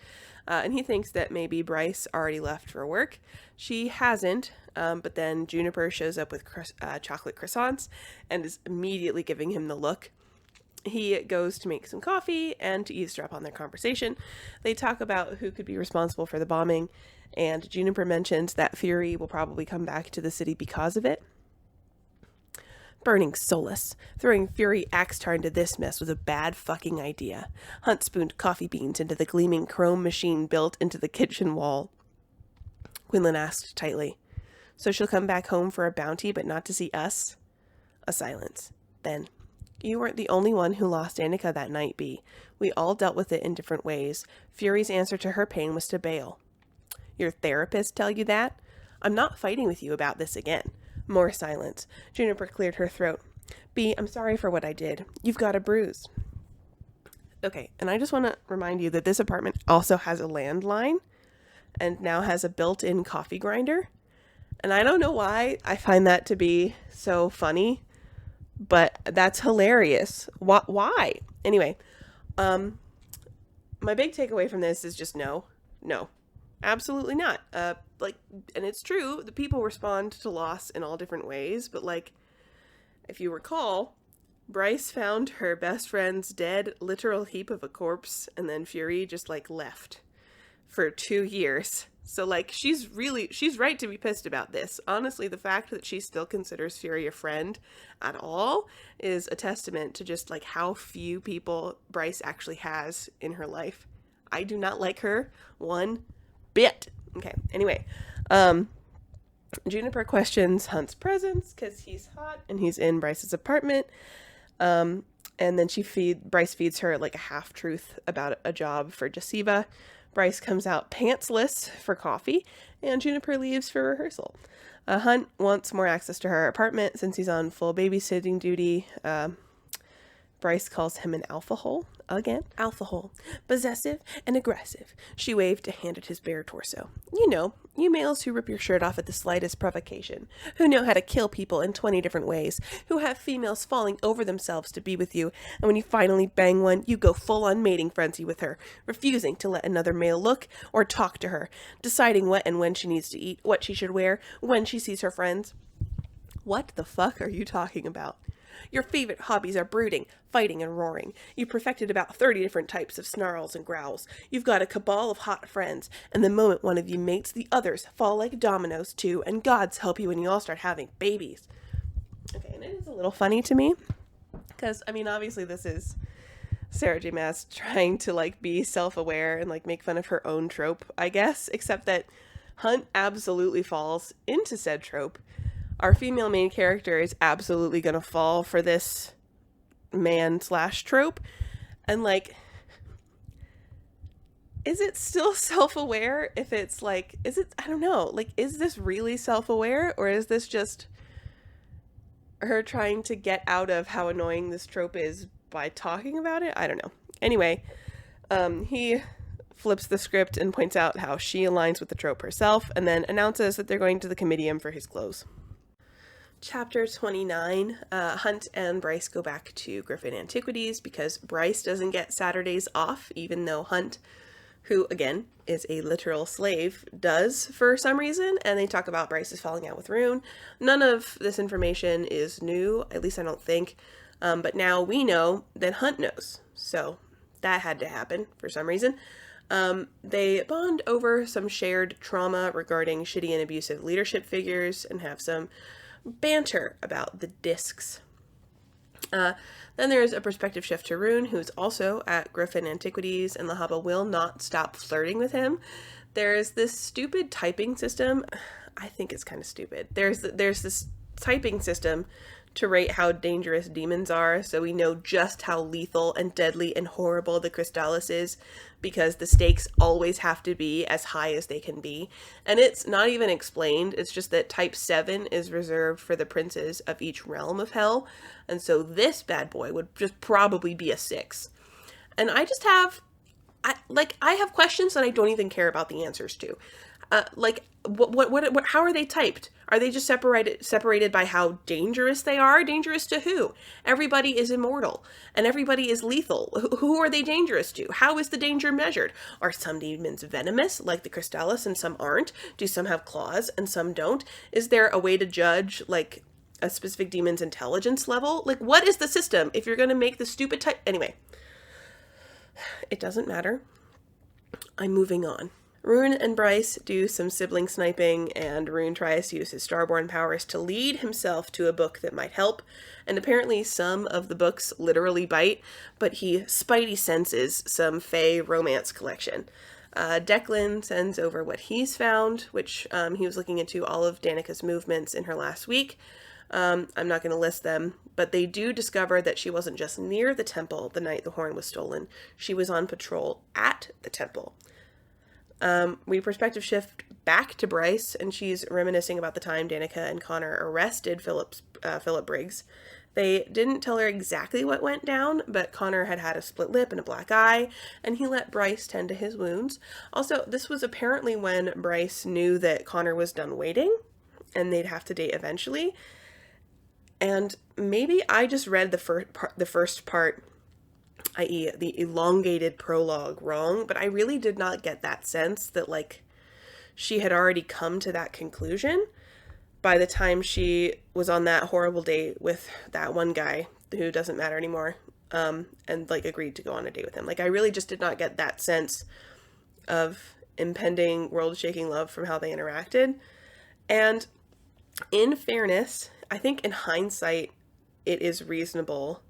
and he thinks that maybe Bryce already left for work. She hasn't, but then Juniper shows up with chocolate croissants and is immediately giving him the look. He goes to make some coffee and to eavesdrop on their conversation. They talk about who could be responsible for the bombing, and Juniper mentions that Fury will probably come back to the city because of it. Burning soulless. Throwing Fury Axtar into this mess was a bad fucking idea. Hunt spooned coffee beans into the gleaming chrome machine built into the kitchen wall. Quinlan asked tightly, "So she'll come back home for a bounty, but not to see us?" A silence. Then, "You weren't the only one who lost Danica that night, B. We all dealt with it in different ways. Fury's answer to her pain was to bail." "Your therapist tell you that? I'm not fighting with you about this again." More silence. Juniper cleared her throat. "B, I'm sorry for what I did. You've got a bruise." Okay, and I just want to remind you that this apartment also has a landline and now has a built-in coffee grinder. And I don't know why I find that to be so funny, but that's hilarious. Why? Anyway, my big takeaway from this is just no, absolutely not. And it's true, the people respond to loss in all different ways, but, like, if you recall, Bryce found her best friend's dead literal heap of a corpse, and then Fury just, like, left for 2 years. So, like, she's right to be pissed about this. Honestly, the fact that she still considers Fury a friend at all is a testament to just, like, how few people Bryce actually has in her life. I do not like her one bit. Okay, anyway, Juniper questions Hunt's presence because he's hot and he's in Bryce's apartment. And then Bryce feeds her, like, a half-truth about a job for Jasiva. Bryce comes out pantsless for coffee, and Juniper leaves for rehearsal. Hunt wants more access to her apartment since he's on full babysitting duty. Bryce calls him an alpha hole. Again, alpha hole. Possessive and aggressive. She waved and handed his bare torso. You know, you males who rip your shirt off at the slightest provocation, who know how to kill people in 20 different ways, who have females falling over themselves to be with you, and when you finally bang one, you go full-on mating frenzy with her, refusing to let another male look or talk to her, deciding what and when she needs to eat, what she should wear, when she sees her friends. What the fuck are you talking about? Your favorite hobbies are brooding, fighting, and roaring. You've perfected about 30 different types of snarls and growls. You've got a cabal of hot friends, and the moment one of you mates, the others fall like dominoes too, and gods help you when you all start having babies. Okay, and it is a little funny to me, because, I mean, obviously this is Sarah J. Maas trying to, like, be self-aware and, like, make fun of her own trope, I guess, except that Hunt absolutely falls into said trope. Our female main character is absolutely gonna fall for this man/trope. And, like, is it still self-aware if it's, like, I don't know, like, is this really self-aware, or is this just her trying to get out of how annoying this trope is by talking about it? I don't know. Anyway, he flips the script and points out how she aligns with the trope herself, and then announces that they're going to the comedium for his clothes. Chapter 29, Hunt and Bryce go back to Griffin Antiquities because Bryce doesn't get Saturdays off, even though Hunt, who, again, is a literal slave, does for some reason, and they talk about Bryce's falling out with Rune. None of this information is new, at least I don't think, but now we know that Hunt knows, so that had to happen for some reason. They bond over some shared trauma regarding shitty and abusive leadership figures and have some banter about the discs. Then there's a perspective shift to Rune, who's also at Griffin Antiquities, and Lahaba will not stop flirting with him. There's this stupid typing system. I think it's kind of stupid. There's this typing system to rate how dangerous demons are, so we know just how lethal and deadly and horrible the Crystallis is, because the stakes always have to be as high as they can be. And it's not even explained, it's just that type 7 is reserved for the princes of each realm of hell, and so this bad boy would just probably be a 6. And I just have, I have questions that I don't even care about the answers to. How are they typed? Are they just separated by how dangerous they are? Dangerous to who? Everybody is immortal, and everybody is lethal. Who are they dangerous to? How is the danger measured? Are some demons venomous, like the Crystallis, and some aren't? Do some have claws, and some don't? Is there a way to judge, like, a specific demon's intelligence level? Like, what is the system if you're gonna make the stupid type? Anyway, it doesn't matter. I'm moving on. Rune and Bryce do some sibling sniping, and Rune tries to use his starborn powers to lead himself to a book that might help, and apparently some of the books literally bite, but he spidey senses some Fae romance collection. Declan sends over what he's found, which he was looking into all of Danica's movements in her last week. I'm not going to list them, but they do discover that she wasn't just near the temple the night the horn was stolen. She was on patrol at the temple. We perspective shift back to Bryce, and she's reminiscing about the time Danica and Connor arrested Philip Briggs. They didn't tell her exactly what went down, but Connor had a split lip and a black eye, and he let Bryce tend to his wounds. Also, this was apparently when Bryce knew that Connor was done waiting, and they'd have to date eventually. And maybe I just read the first part, i.e. the elongated prologue, wrong, but I really did not get that sense that, like, she had already come to that conclusion by the time she was on that horrible date with that one guy who doesn't matter anymore, and, like, agreed to go on a date with him. Like, I really just did not get that sense of impending world-shaking love from how they interacted. And in fairness, I think in hindsight, it is reasonable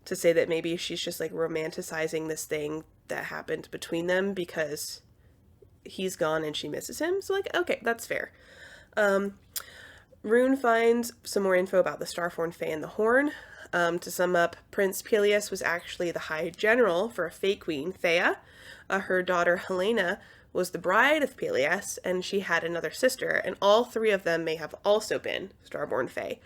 to say that maybe she's just, like, romanticizing this thing that happened between them because he's gone and she misses him. So, like, okay, that's fair. Rune finds some more info about the Starthorn Fae and the Horn. To sum up, Prince Peleus was actually the High General for a Fae Queen, Thea. Her daughter Helena was the bride of Peleus, and she had another sister, and all three of them may have also been Starborn Fae.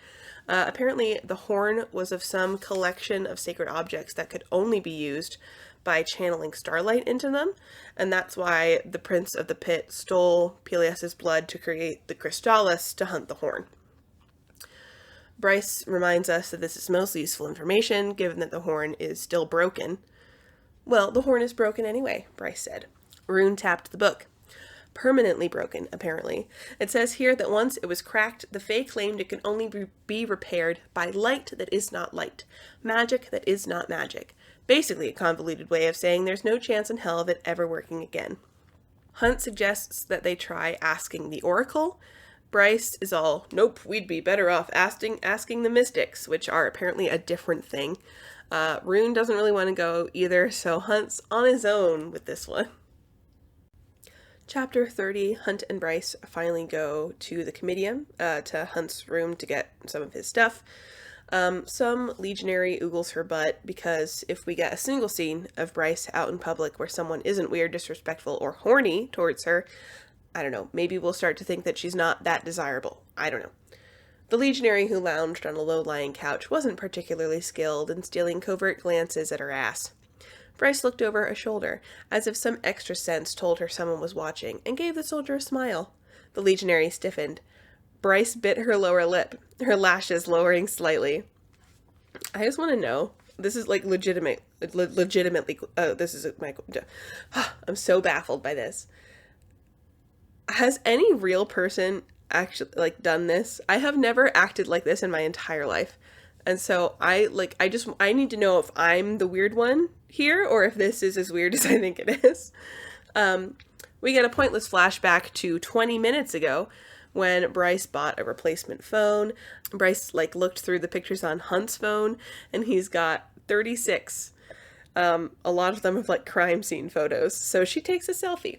Apparently, the horn was of some collection of sacred objects that could only be used by channeling starlight into them, and that's why the Prince of the Pit stole Peleus's blood to create the Crystallis to hunt the horn. Bryce reminds us that this is mostly useful information, given that the horn is still broken. Well, the horn is broken anyway, Bryce said. Rune tapped the book. Permanently broken, apparently. It says here that once it was cracked, the Fae claimed it could only be repaired by light that is not light, magic that is not magic. Basically a convoluted way of saying there's no chance in hell of it ever working again. Hunt suggests that they try asking the Oracle. Bryce is all, nope, we'd be better off asking the Mystics, which are apparently a different thing. Rune doesn't really want to go either, so Hunt's on his own with this one. Chapter 30, Hunt and Bryce finally go to the Comitium, to Hunt's room to get some of his stuff. Some legionary oogles her butt because if we get a single scene of Bryce out in public where someone isn't weird, disrespectful, or horny towards her, I don't know, maybe we'll start to think that she's not that desirable. I don't know. The legionary who lounged on a low-lying couch wasn't particularly skilled in stealing covert glances at her ass. Bryce looked over a shoulder, as if some extra sense told her someone was watching, and gave the soldier a smile. The legionary stiffened. Bryce bit her lower lip, her lashes lowering slightly. I just want to know, this is like legitimately, this is my, I'm so baffled by this. Has any real person actually done this? I have never acted like this in my entire life. And so I need to know if I'm the weird one here or if this is as weird as I think it is. We get a pointless flashback to 20 minutes ago when Bryce bought a replacement phone. Bryce looked through the pictures on Hunt's phone and he's got 36. A lot of them have crime scene photos. So she takes a selfie.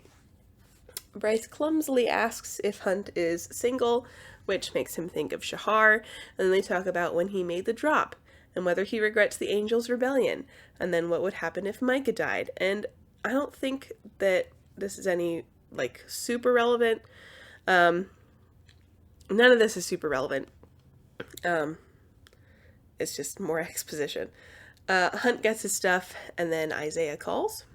Bryce clumsily asks if Hunt is single, which makes him think of Shahar, and then they talk about when he made the drop, and whether he regrets the Angels' rebellion, and then what would happen if Micah died, and I don't think that this is any, super relevant. None of this is super relevant. It's just more exposition. Hunt gets his stuff, and then Isaiah calls.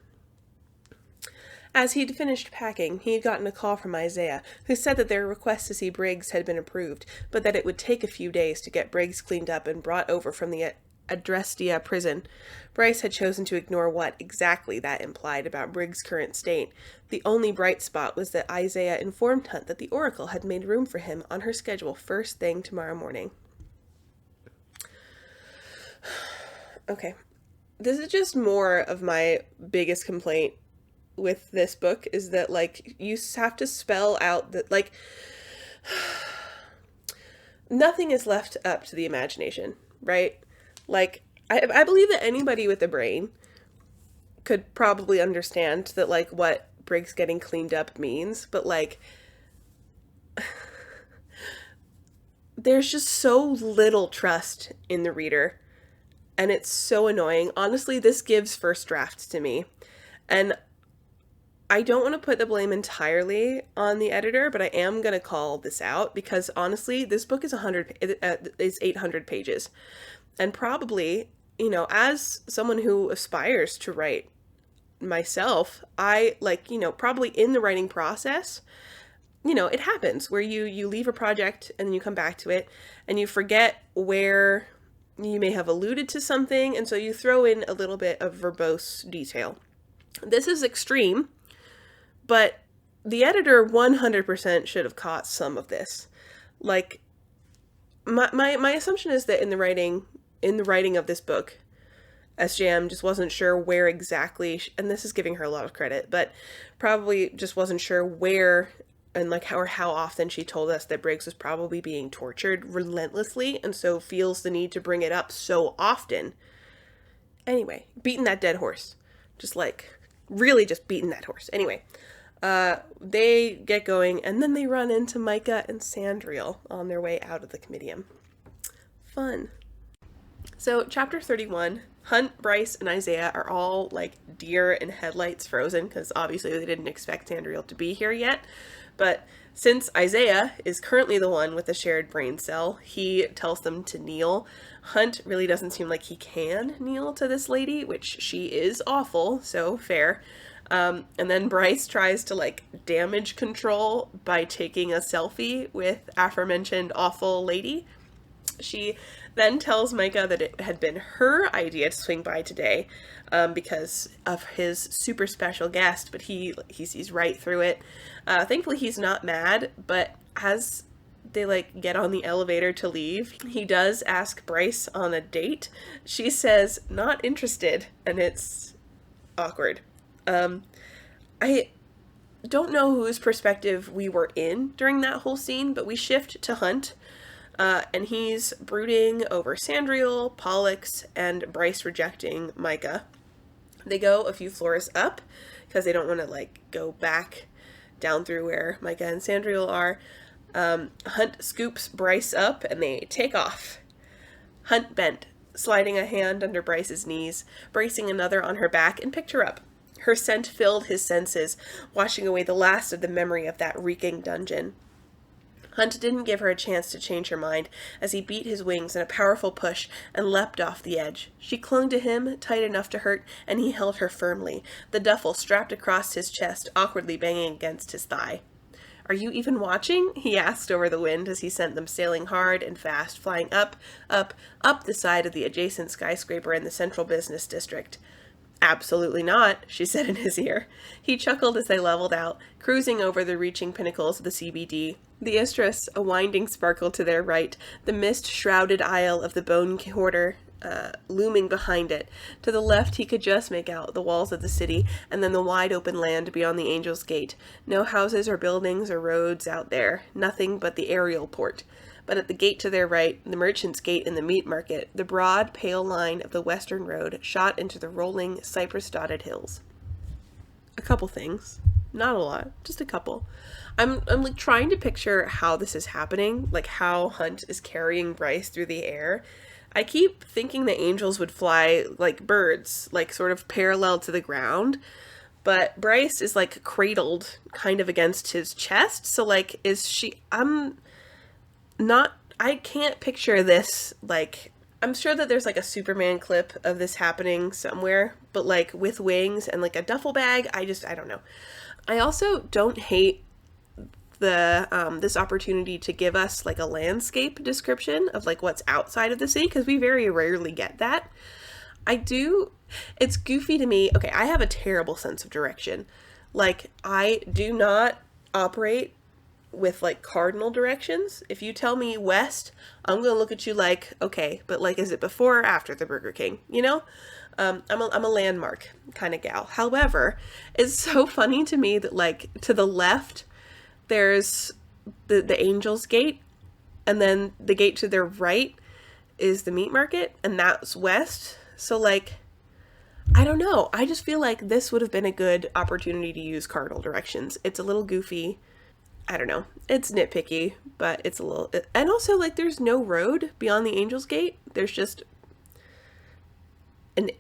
As he'd finished packing, he had gotten a call from Isaiah, who said that their request to see Briggs had been approved, but that it would take a few days to get Briggs cleaned up and brought over from the Adrestia prison. Bryce had chosen to ignore what exactly that implied about Briggs' current state. The only bright spot was that Isaiah informed Hunt that the Oracle had made room for him on her schedule first thing tomorrow morning. Okay. This is just more of my biggest complaint with this book is that you have to spell out that nothing is left up to the imagination, right? I believe that anybody with a brain could probably understand that what Briggs getting cleaned up means, but there's just so little trust in the reader and it's so annoying. Honestly, this gives first draft to me, and I don't want to put the blame entirely on the editor, but I am going to call this out because honestly, this book is 800 pages. And probably, as someone who aspires to write myself, I probably in the writing process, it happens where you leave a project and then you come back to it and you forget where you may have alluded to something. And so you throw in a little bit of verbose detail. This is extreme. But the editor 100% should have caught some of this. My assumption is that in the writing of this book, SJM just wasn't sure where exactly, and this is giving her a lot of credit, but probably just wasn't sure where and how often she told us that Briggs was probably being tortured relentlessly, and so feels the need to bring it up so often. Anyway, beating that dead horse. Really just beating that horse. Anyway. They get going, and then they run into Micah and Sandriel on their way out of the Comitium. Fun. So, chapter 31, Hunt, Bryce, and Isaiah are all like deer in headlights frozen because obviously they didn't expect Sandriel to be here yet. But since Isaiah is currently the one with the shared brain cell, he tells them to kneel. Hunt really doesn't seem like he can kneel to this lady, which she is awful, so fair. And then Bryce tries to like damage control by taking a selfie with aforementioned awful lady. She then tells Micah that it had been her idea to swing by today because of his super special guest, but he sees right through it. Thankfully, he's not mad, but as they like get on the elevator to leave, he does ask Bryce on a date. She says not interested, and it's awkward. I don't know whose perspective we were in during that whole scene, but we shift to Hunt. And he's brooding over Sandriel, Pollux, and Bryce rejecting Micah. They go a few floors up because they don't want to like go back down through where Micah and Sandriel are. Hunt scoops Bryce up and they take off. Hunt bent, sliding a hand under Bryce's knees, bracing another on her back, and picked her up. Her scent filled his senses, washing away the last of the memory of that reeking dungeon. Hunt didn't give her a chance to change her mind as he beat his wings in a powerful push and leapt off the edge. She clung to him, tight enough to hurt, and he held her firmly, the duffel strapped across his chest, awkwardly banging against his thigh. "Are you even watching?" he asked over the wind as he sent them sailing hard and fast, flying up, up, up the side of the adjacent skyscraper in the central business district. "Absolutely not," she said in his ear. He chuckled as they leveled out, cruising over the reaching pinnacles of the CBD. The Istris, a winding sparkle to their right, the mist-shrouded aisle of the Bone Quarter looming behind it. To the left he could just make out the walls of the city, and then the wide-open land beyond the Angel's Gate. No houses or buildings or roads out there, nothing but the aerial port. But at the gate to their right, the Merchant's Gate in the meat market, the broad, pale line of the western road shot into the rolling, cypress-dotted hills. A couple things. Not a lot, just a couple. I'm like trying to picture how this is happening, like how Hunt is carrying Bryce through the air. I keep thinking the angels would fly like birds, like sort of parallel to the ground, but Bryce is like cradled kind of against his chest. So like, I can't picture this, like, I'm sure that there's like a Superman clip of this happening somewhere, but like with wings and like a duffel bag, I don't know. I also don't hate this opportunity to give us like a landscape description of like what's outside of the city, because we very rarely get that. It's goofy to me. Okay, I have a terrible sense of direction. Like, I do not operate with like cardinal directions. If you tell me west, I'm gonna look at you like, okay, but like, is it before or after the Burger King, you know? I'm a landmark kind of gal. However, it's so funny to me that like to the left there's the Angel's Gate, and then the gate to their right is the meat market, and that's west. So like, I don't know, I just feel like this would have been a good opportunity to use cardinal directions. It's a little goofy. I don't know, it's nitpicky, but it's a little, and also like there's no road beyond the Angel's Gate. There's just an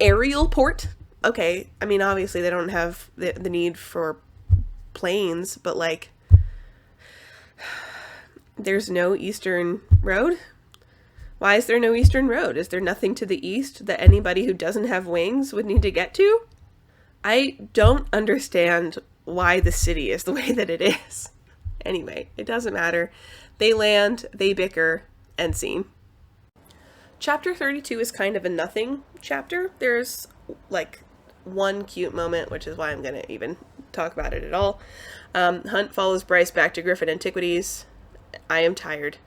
aerial port. Okay, I mean obviously they don't have the need for planes, but like there's no eastern road. Why is there no eastern road? Is there nothing to the east that anybody who doesn't have wings would need to get to? I don't understand why the city is the way that it is. Anyway, it doesn't matter. They land, they bicker, end scene. Chapter 32 is kind of a nothing chapter. There's like one cute moment, which is why I'm gonna even talk about it at all. Hunt follows Bryce back to Griffin Antiquities. I am tired.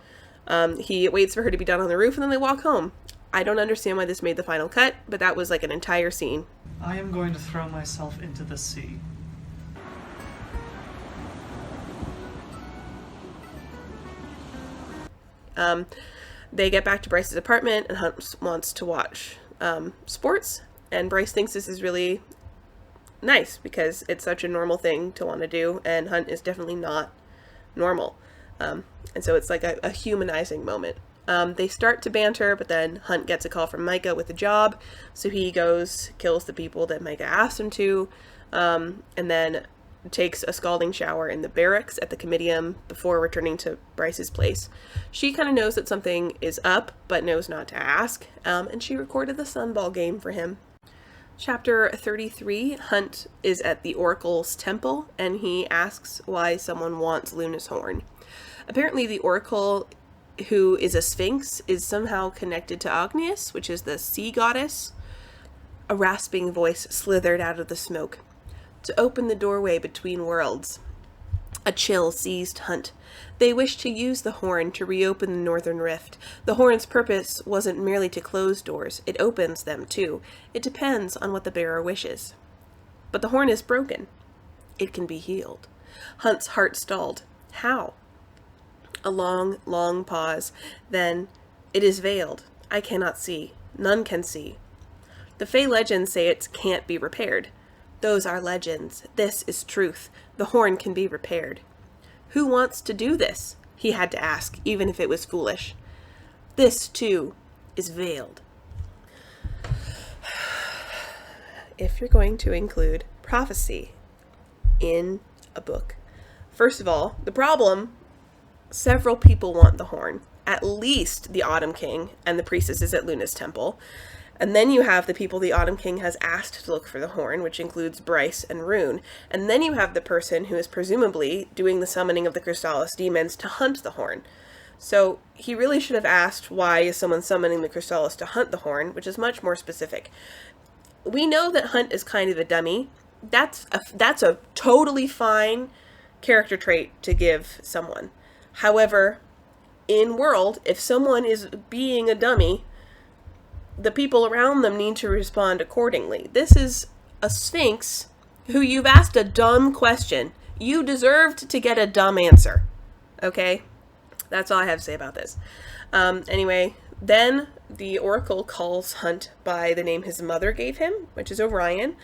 He waits for her to be done on the roof, and then they walk home. I don't understand why this made the final cut, but that was like an entire scene. I am going to throw myself into the sea. They get back to Bryce's apartment, and Hunt wants to watch sports, and Bryce thinks this is really nice because it's such a normal thing to want to do, and Hunt is definitely not normal. And so it's like a humanizing moment. They start to banter, but then Hunt gets a call from Micah with a job, so he goes, kills the people that Micah asked him to, and then takes a scalding shower in the barracks at the Comitium before returning to Bryce's place. She kind of knows that something is up, but knows not to ask, and she recorded the Sunball game for him. Chapter 33, Hunt is at the Oracle's temple, and he asks why someone wants Luna's horn. Apparently the Oracle, who is a sphinx, is somehow connected to Agnias, which is the sea goddess. A rasping voice slithered out of the smoke. To open the doorway between worlds. A chill seized Hunt. They wished to use the horn to reopen the northern rift. The horn's purpose wasn't merely to close doors, it opens them too. It depends on what the bearer wishes. But the horn is broken. It can be healed. Hunt's heart stalled. How? A long, long pause. Then, it is veiled. I cannot see. None can see. The Fey legends say it can't be repaired. Those are legends. This is truth. The horn can be repaired. Who wants to do this? He had to ask, even if it was foolish. This, too, is veiled. If you're going to include prophecy in a book, first of all, the problem, several people want the horn. At least the Autumn King and the priestesses at Luna's temple. And then you have the people the Autumn King has asked to look for the horn, which includes Bryce and Rune. And then you have the person who is presumably doing the summoning of the Crystallis demons to hunt the horn. So he really should have asked, why is someone summoning the Crystallis to hunt the horn, which is much more specific. We know that Hunt is kind of a dummy. That's a totally fine character trait to give someone. However, in world, if someone is being a dummy, the people around them need to respond accordingly. This is a sphinx who you've asked a dumb question. You deserved to get a dumb answer. Okay? That's all I have to say about this. Anyway, then the Oracle calls Hunt by the name his mother gave him, which is Orion,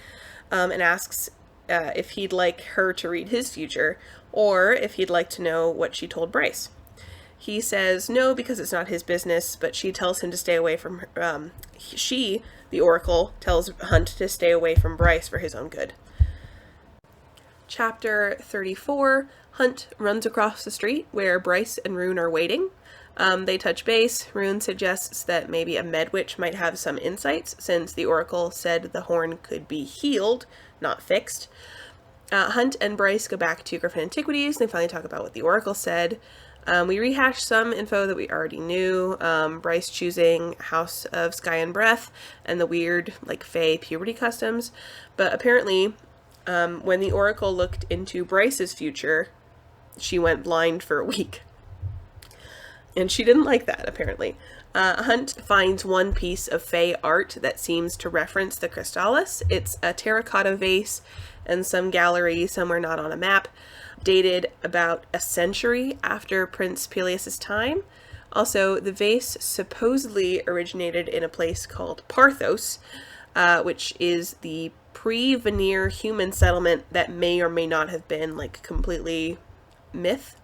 and asks if he'd like her to read his future, or if he'd like to know what she told Bryce. He says no because it's not his business, but she tells him to stay away from her. She, the Oracle, tells Hunt to stay away from Bryce for his own good. Chapter 34, Hunt runs across the street where Bryce and Rune are waiting. They touch base. Rune suggests that maybe a Medwitch might have some insights, since the Oracle said the horn could be healed, not fixed. Hunt and Bryce go back to Griffin Antiquities. They finally talk about what the Oracle said. We rehash some info that we already knew. Bryce choosing House of Sky and Breath and the weird, Fey puberty customs. But apparently, when the Oracle looked into Bryce's future, she went blind for a week. And she didn't like that, apparently. Hunt finds one piece of Fey art that seems to reference the Crystallis. It's a terracotta vase in some gallery somewhere not on a map, dated about a century after Prince Peleus' time. Also, the vase supposedly originated in a place called Parthos, which is the pre-Veneer human settlement that may or may not have been, completely myth.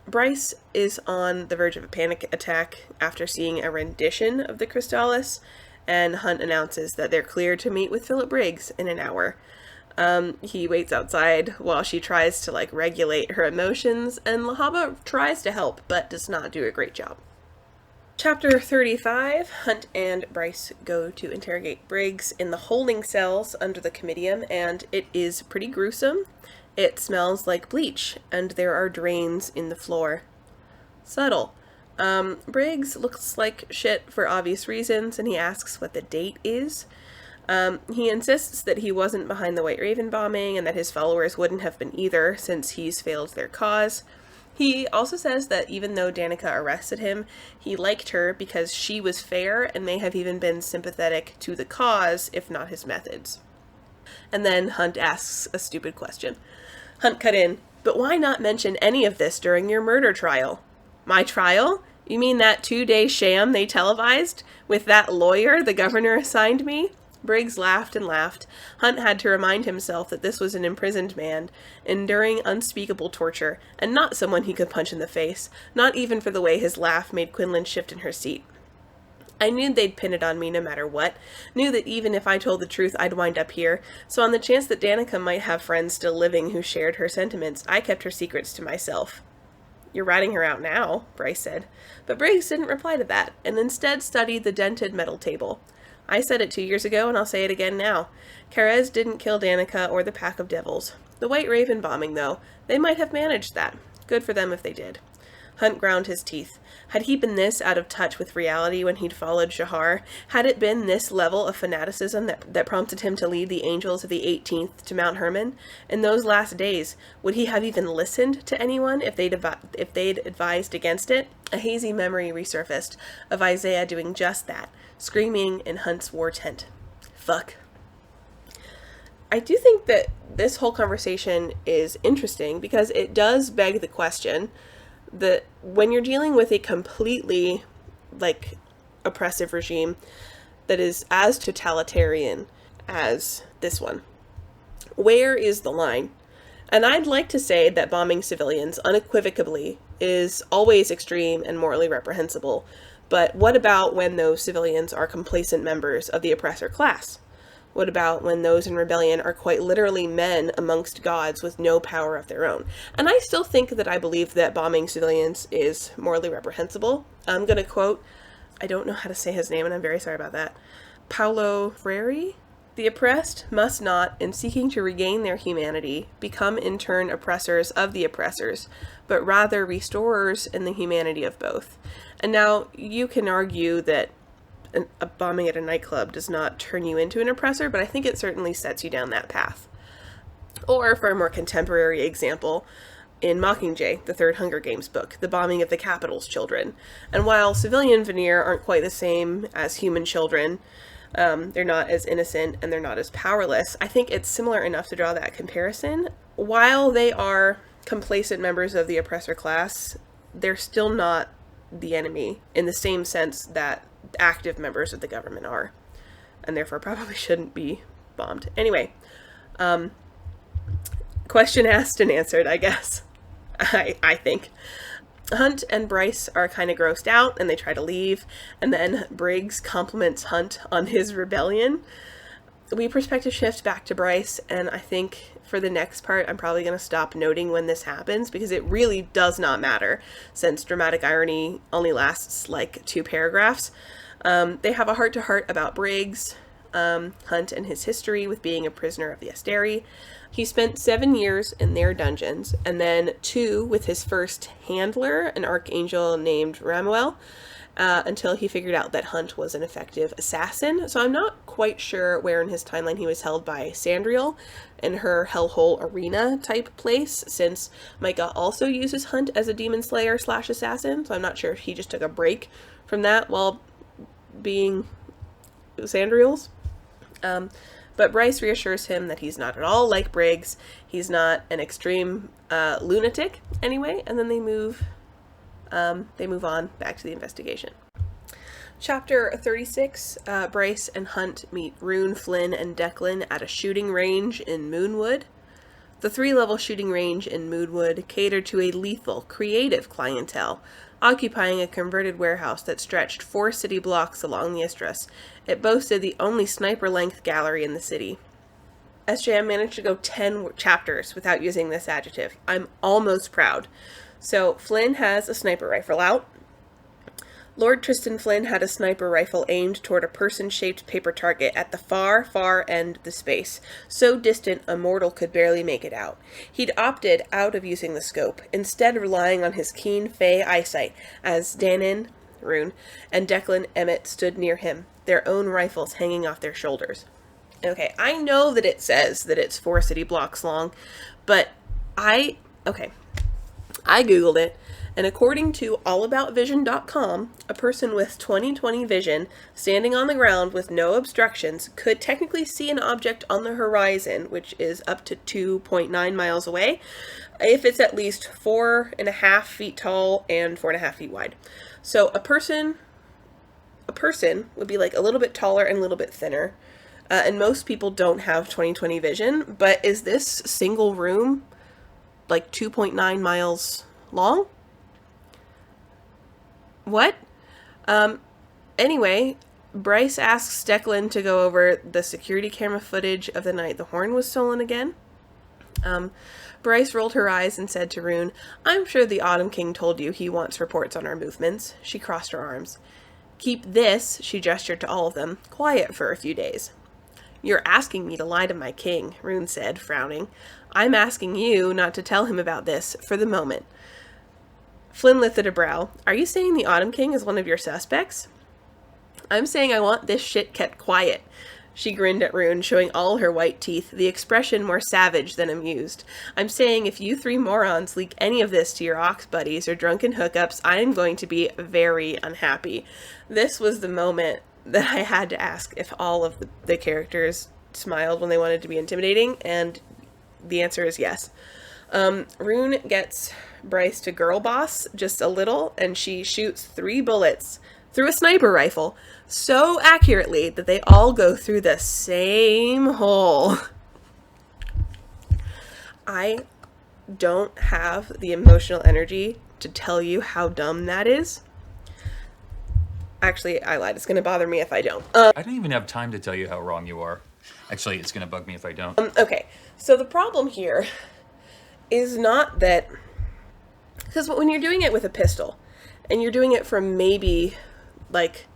Bryce is on the verge of a panic attack after seeing a rendition of the Crystallis, and Hunt announces that they're cleared to meet with Philip Briggs in an hour. He waits outside while she tries to, regulate her emotions, and Lahaba tries to help, but does not do a great job. Chapter 35, Hunt and Bryce go to interrogate Briggs in the holding cells under the Comitium, and it is pretty gruesome. It smells like bleach, and there are drains in the floor. Subtle. Briggs looks like shit for obvious reasons, and he asks what the date is. He insists that he wasn't behind the White Raven bombing, and that his followers wouldn't have been either, since he's failed their cause. He also says that even though Danica arrested him, he liked her because she was fair and may have even been sympathetic to the cause, if not his methods. And then Hunt asks a stupid question. Hunt cut in, but why not mention any of this during your murder trial? My trial? You mean that 2-day sham they televised? With that lawyer the governor assigned me? Briggs laughed and laughed. Hunt had to remind himself that this was an imprisoned man, enduring unspeakable torture, and not someone he could punch in the face, not even for the way his laugh made Quinlan shift in her seat. I knew they'd pin it on me no matter what, knew that even if I told the truth I'd wind up here, so on the chance that Danica might have friends still living who shared her sentiments, I kept her secrets to myself. "You're ratting her out now," Bryce said. But Briggs didn't reply to that, and instead studied the dented metal table. "I said it 2 years ago, and I'll say it again now. Carez didn't kill Danica or the Pack of Devils. The White Raven bombing, though, they might have managed that. Good for them if they did." Hunt ground his teeth. Had he been this out of touch with reality when he'd followed Shahar? Had it been this level of fanaticism that prompted him to lead the Angels of the 18th to Mount Hermon? In those last days, would he have even listened to anyone if they'd advised against it? A hazy memory resurfaced of Isaiah doing just that, screaming in Hunt's war tent. Fuck. I do think that this whole conversation is interesting because it does beg the question that when you're dealing with a completely, oppressive regime that is as totalitarian as this one, where is the line? And I'd like to say that bombing civilians unequivocally is always extreme and morally reprehensible, but what about when those civilians are complacent members of the oppressor class? What about when those in rebellion are quite literally men amongst gods with no power of their own? And I still think that I believe that bombing civilians is morally reprehensible. I'm going to quote, I don't know how to say his name and I'm very sorry about that, Paulo Freire? "The oppressed must not, in seeking to regain their humanity, become in turn oppressors of the oppressors, but rather restorers in the humanity of both." And now you can argue that a bombing at a nightclub does not turn you into an oppressor, but I think it certainly sets you down that path. Or, for a more contemporary example, in Mockingjay, the third Hunger Games book, the bombing of the Capitol's children. And while civilian veneer aren't quite the same as human children, they're not as innocent and they're not as powerless, I think it's similar enough to draw that comparison. While they are complacent members of the oppressor class, they're still not the enemy in the same sense that active members of the government are, and therefore probably shouldn't be bombed. Anyway, question asked and answered, I guess. I think. Hunt and Bryce are kind of grossed out and they try to leave, and then Briggs compliments Hunt on his rebellion. We perspective shift back to Bryce, and I think for the next part I'm probably going to stop noting when this happens because it really does not matter since dramatic irony only lasts 2 paragraphs. They have a heart-to-heart about Briggs, Hunt, and his history with being a prisoner of the Asteri. He spent 7 years in their dungeons, and then 2 with his first handler, an archangel named Ramuel, until he figured out that Hunt was an effective assassin. So I'm not quite sure where in his timeline he was held by Sandriel in her hellhole arena type place, since Micah also uses Hunt as a demon slayer / assassin, so I'm not sure if he just took a break from that while being Sandriel's. But Bryce reassures him that he's not at all like Briggs. He's not an extreme lunatic anyway, and then they move on back to the investigation. Chapter 36, Bryce and Hunt meet Rune, Flynn, and Declan at a shooting range in Moonwood. The 3-level shooting range in Moonwood catered to a lethal, creative clientele, occupying a converted warehouse that stretched 4 city blocks along the Istris. It boasted the only sniper-length gallery in the city. SJM managed to go 10 chapters without using this adjective. I'm almost proud. So Flynn has a sniper rifle out. Lord Tristan Flynn had a sniper rifle aimed toward a person-shaped paper target at the far, far end of the space, so distant a mortal could barely make it out. He'd opted out of using the scope, instead relying on his keen Fey eyesight, as Danon, Rune, and Declan Emmett stood near him, their own rifles hanging off their shoulders. Okay, I know that it says that it's 4 city blocks long, but I Googled it, and according to allaboutvision.com, a person with 20/20 vision, standing on the ground with no obstructions, could technically see an object on the horizon, which is up to 2.9 miles away, if it's at least 4.5 feet tall and 4.5 feet wide. So a person would be a little bit taller and a little bit thinner. And most people don't have 20/20 vision, but is this single room like 2.9 miles long? What? Anyway, Bryce asks Declan to go over the security camera footage of the night the horn was stolen again. Bryce rolled her eyes and said to Rune, "I'm sure the Autumn King told you he wants reports on our movements." She crossed her arms. "Keep this," she gestured to all of them, "quiet for a few days." "You're asking me to lie to my king," Rune said, frowning. "I'm asking you not to tell him about this, for the moment." Flynn lifted a brow. "Are you saying the Autumn King is one of your suspects?" "I'm saying I want this shit kept quiet." She grinned at Rune, showing all her white teeth, the expression more savage than amused. "I'm saying if you three morons leak any of this to your ox buddies or drunken hookups, I'm going to be very unhappy." This was the moment that I had to ask if all of the characters smiled when they wanted to be intimidating, and the answer is yes. Rune gets Bryce to girl boss just a little, and she shoots 3 bullets through a sniper rifle so accurately that they all go through the same hole. I don't have the emotional energy to tell you how dumb that is. Actually, I lied. It's going to bother me if I don't. I don't even have time to tell you how wrong you are. Actually, it's going to bug me if I don't. Okay, so the problem here is not that... Because when you're doing it with a pistol, and you're doing it from maybe, like,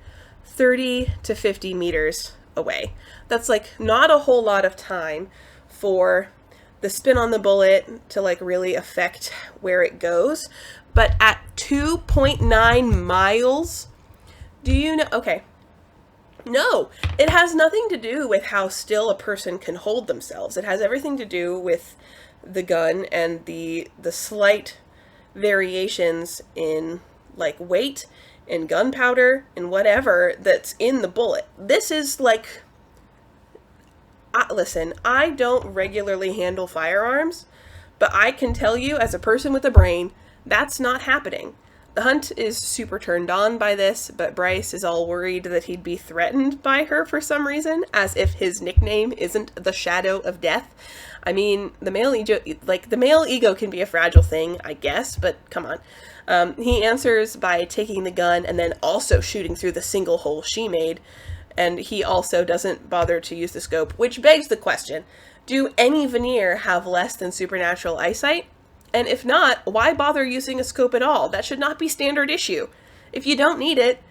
30 to 50 meters away, that's, like, not a whole lot of time for the spin on the bullet to, like, really affect where it goes. But at 2.9 miles... Do you know? Okay. No, it has nothing to do with how still a person can hold themselves. It has everything to do with the gun and the slight variations in, like, weight and gunpowder and whatever that's in the bullet. This is like... listen, I don't regularly handle firearms, but I can tell you as a person with a brain, that's not happening. The Hunt is super turned on by this, but Bryce is all worried that he'd be threatened by her for some reason, as if his nickname isn't the Shadow of Death. I mean, the male ego can be a fragile thing, I guess, but come on. He answers by taking the gun and then also shooting through the single hole she made, and he also doesn't bother to use the scope, which begs the question, do any veneer have less than supernatural eyesight? And if not, why bother using a scope at all? That should not be standard issue. If you don't need it...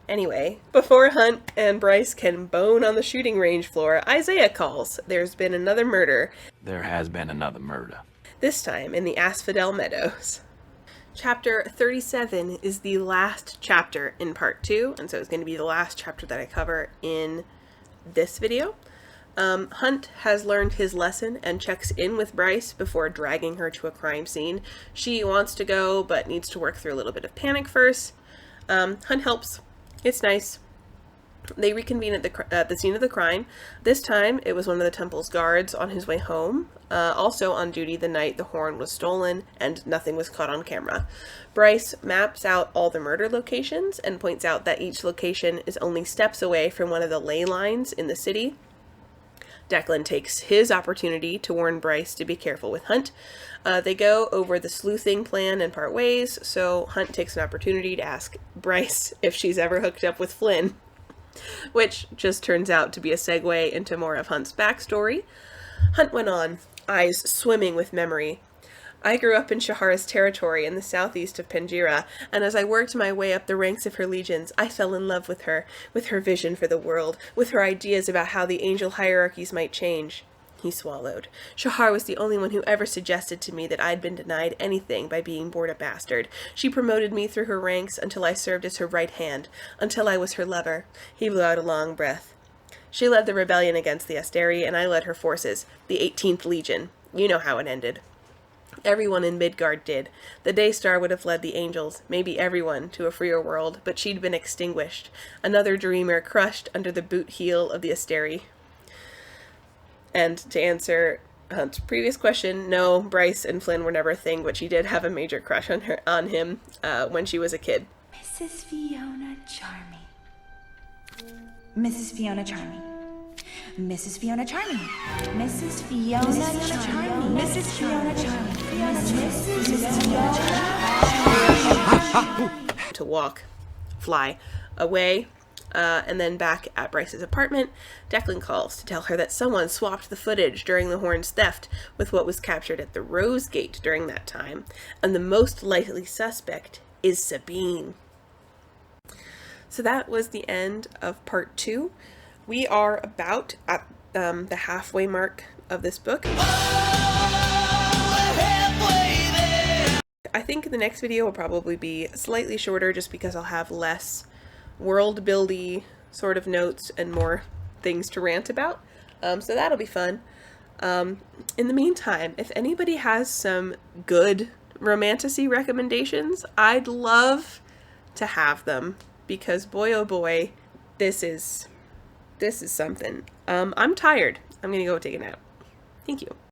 Anyway, before Hunt and Bryce can bone on the shooting range floor, Isaiah calls. There's been another murder. There has been another murder. This time in the Asphodel Meadows. Chapter 37 is the last chapter in part 2, and so it's going to be the last chapter that I cover in this video. Hunt has learned his lesson and checks in with Bryce before dragging her to a crime scene. She wants to go, but needs to work through a little bit of panic first. Hunt helps. It's nice. They reconvene at the scene of the crime. This time, it was one of the temple's guards on his way home, also on duty the night the horn was stolen, and nothing was caught on camera. Bryce maps out all the murder locations and points out that each location is only steps away from one of the ley lines in the city. Declan takes his opportunity to warn Bryce to be careful with Hunt. They go over the sleuthing plan and part ways, so Hunt takes an opportunity to ask Bryce if she's ever hooked up with Flynn, which just turns out to be a segue into more of Hunt's backstory. Hunt went on, eyes swimming with memory. I grew up in Shahara's territory in the southeast of Panjira, and as I worked my way up the ranks of her legions, I fell in love with her vision for the world, with her ideas about how the angel hierarchies might change. He swallowed. Shahar was the only one who ever suggested to me that I'd been denied anything by being born a bastard. She promoted me through her ranks until I served as her right hand, until I was her lover. He blew out a long breath. She led the rebellion against the Asteri, and I led her forces, the 18th Legion. You know how it ended. Everyone in Midgard did. The Daystar would have led the angels, maybe everyone, to a freer world, but she'd been extinguished. Another dreamer crushed under the boot heel of the Asteri. And to answer Hunt's previous question, no, Bryce and Flynn were never a thing, but she did have a major crush on him when she was a kid. Mrs. Fiona Charming. Mrs. Fiona Charming. Mrs. Fiona Charming. Mrs. Fiona Charming. Mrs. Fiona Charming. Mrs. Fiona Charming. To walk, fly away, and then back at Bryce's apartment, Declan calls to tell her that someone swapped the footage during the Horn's theft with what was captured at the Rose Gate during that time, and the most likely suspect is Sabine. So that was the end of part 2. We are about at the halfway mark of this book. I think the next video will probably be slightly shorter just because I'll have less world-buildy sort of notes and more things to rant about. So that'll be fun. In the meantime, if anybody has some good romantasy recommendations, I'd love to have them, because boy oh boy, this is something. I'm tired. I'm gonna go take a nap. Thank you.